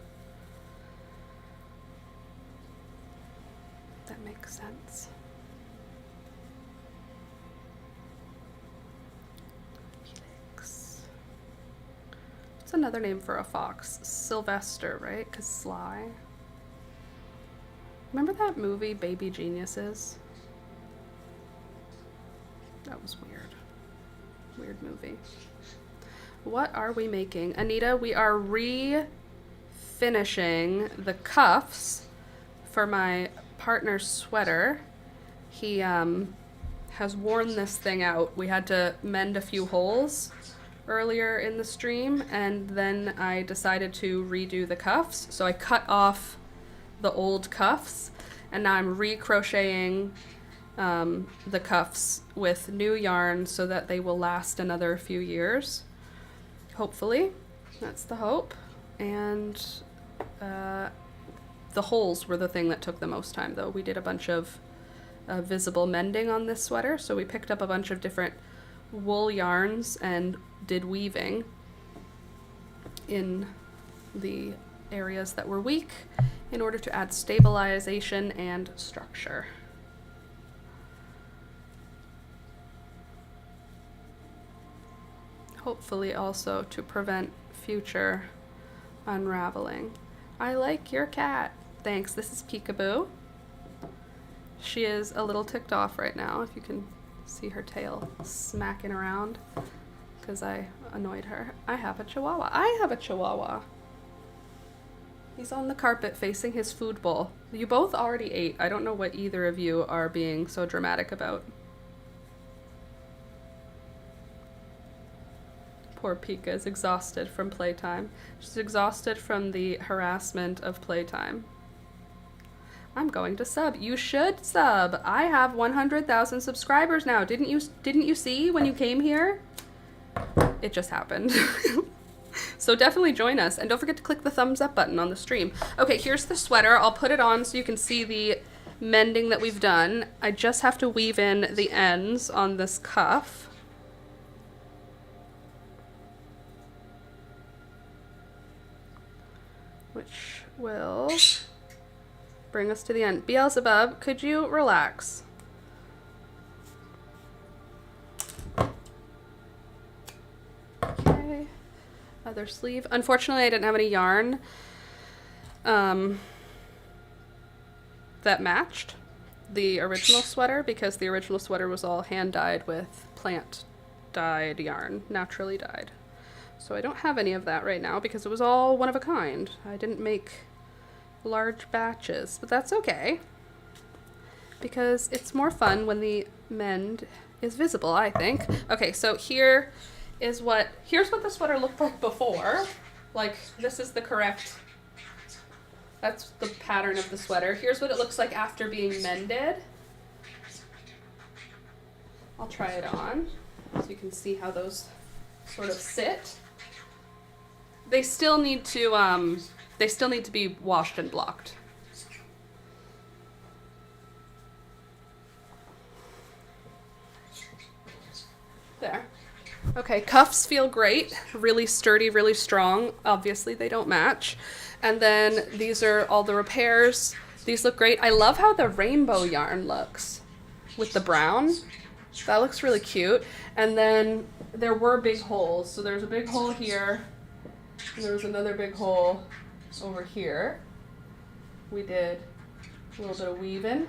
makes sense. Felix. What's another name for a fox? Sylvester, right? Because sly. Remember that movie, Baby Geniuses? That was weird. Weird movie. What are we making? Anita, we are finishing the cuffs for my partner's sweater. He has worn this thing out. We had to mend a few holes earlier in the stream, and then I decided to redo the cuffs. So I cut off the old cuffs, and now I'm re-crocheting the cuffs with new yarn so that they will last another few years. Hopefully, that's the hope. And the holes were the thing that took the most time, though. We did a bunch of visible mending on this sweater, so we picked up a bunch of different wool yarns and did weaving in the areas that were weak in order to add stabilization and structure. Hopefully also to prevent future unraveling. I like your cat. Thanks. This is Peekaboo. She is a little ticked off right now, if you can see her tail smacking around because I annoyed her. I have a chihuahua. I have a chihuahua. He's on the carpet facing his food bowl. You both already ate. I don't know what either of you are being so dramatic about. Poor Pika is exhausted from playtime. She's exhausted from the harassment of playtime. I'm going to sub. You should sub. I have 100,000 subscribers now. Didn't you see when you came here? It just happened. So definitely join us, and don't forget to click the thumbs up button on the stream. Okay, here's the sweater. I'll put it on so you can see the mending that we've done. I just have to weave in the ends on this cuff. Which will bring us to the end. Beelzebub, could you relax? Okay. Other sleeve. Unfortunately, I didn't have any yarn that matched the original sweater because the original sweater was all hand dyed with plant dyed yarn, naturally dyed. So I don't have any of that right now because it was all one of a kind. I didn't make large batches, but that's okay because it's more fun when the mend is visible, I think. Okay, so here's what the sweater looked like before. Like, this is the correct, that's the pattern of the sweater. Here's what it looks like after being mended. I'll try it on so you can see how those sort of sit. They still need to be washed and blocked. There. Okay, cuffs feel great, really sturdy, really strong. Obviously they don't match. And then these are all the repairs. These look great. I love how the rainbow yarn looks with the brown. That looks really cute. And then there were big holes. So there's a big hole here. And there was another big hole over here. We did a little bit of weaving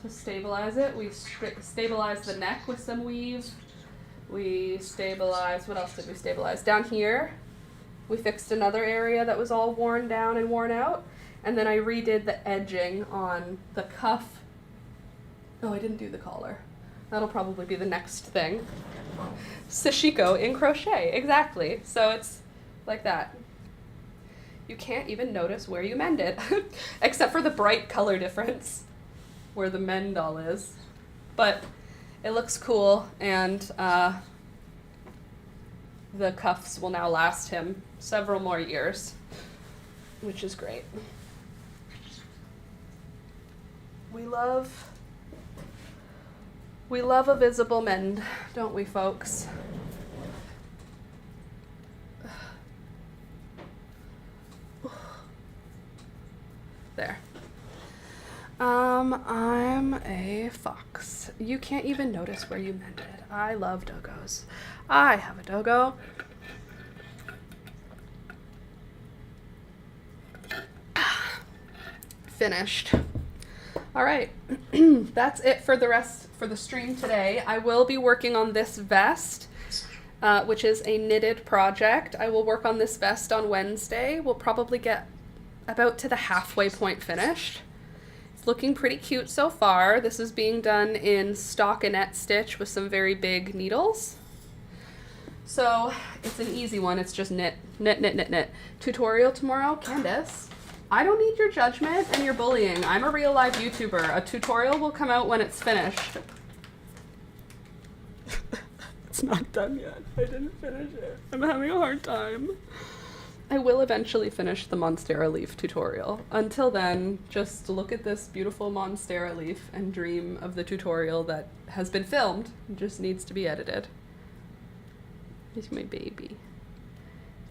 to stabilize it. We stabilized the neck with some weave. We stabilized, what else did we stabilize? Down here, we fixed another area that was all worn down and worn out. And then I redid the edging on the cuff. Oh, I didn't do the collar. That'll probably be the next thing. Sashiko in crochet, exactly. So it's like that. You can't even notice where you mended, except for the bright color difference where the mend all is. But it looks cool, and the cuffs will now last him several more years, which is great. We love a visible mend, don't we, folks? There. I'm a fox. You can't even notice where you mended. I love doggos. I have a doggo. Finished. All right, that's it for the stream today. I will be working on this vest, which is a knitted project. I will work on this vest on Wednesday. We'll probably get about to the halfway point finished. It's looking pretty cute so far. This is being done in stockinette stitch with some very big needles. So it's an easy one. It's just knit, knit, knit, knit, knit. Tutorial tomorrow, Candace. I don't need your judgment and your bullying. I'm a real live YouTuber. A tutorial will come out when it's finished. It's not done yet. I didn't finish it. I'm having a hard time. I will eventually finish the Monstera leaf tutorial. Until then, just look at this beautiful Monstera leaf and dream of the tutorial that has been filmed. It just needs to be edited. Here's my baby.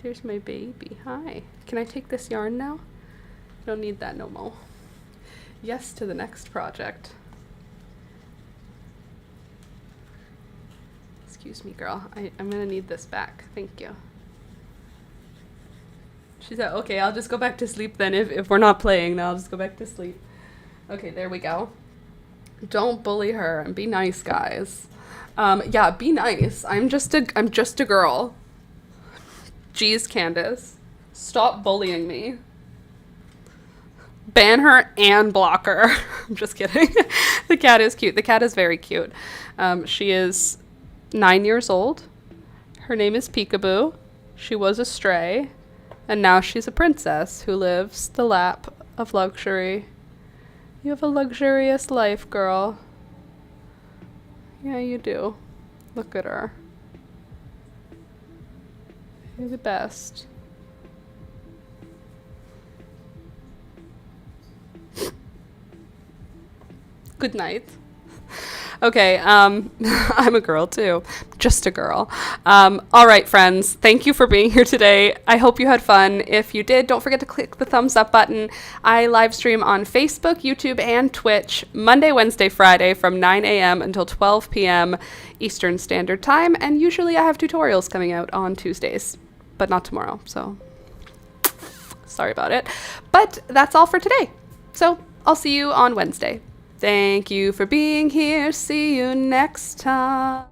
There's my baby. Hi. Can I take this yarn now? I don't need that no more. Yes to the next project. Excuse me, girl. I'm gonna need this back. Thank you. She said, okay, I'll just go back to sleep then. If we're not playing, then I'll just go back to sleep. Okay, there we go. Don't bully her and be nice, guys. Yeah, be nice. I'm just a girl. Jeez, Candace. Stop bullying me. Ban her and block her. I'm just kidding. The cat is cute. The cat is very cute. She is 9 years old. Her name is Peekaboo. She was a stray. And now she's a princess who lives the lap of luxury. You have a luxurious life, girl. Yeah, you do. Look at her. You're the best. Good night. Okay, I'm a girl too. Just a girl. All right, friends. Thank you for being here today. I hope you had fun. If you did, don't forget to click the thumbs up button. I live stream on Facebook, YouTube, and Twitch Monday, Wednesday, Friday from 9 a.m. until 12 p.m. Eastern Standard Time. And usually I have tutorials coming out on Tuesdays, but not tomorrow. So sorry about it. But that's all for today. So I'll see you on Wednesday. Thank you for being here. See you next time.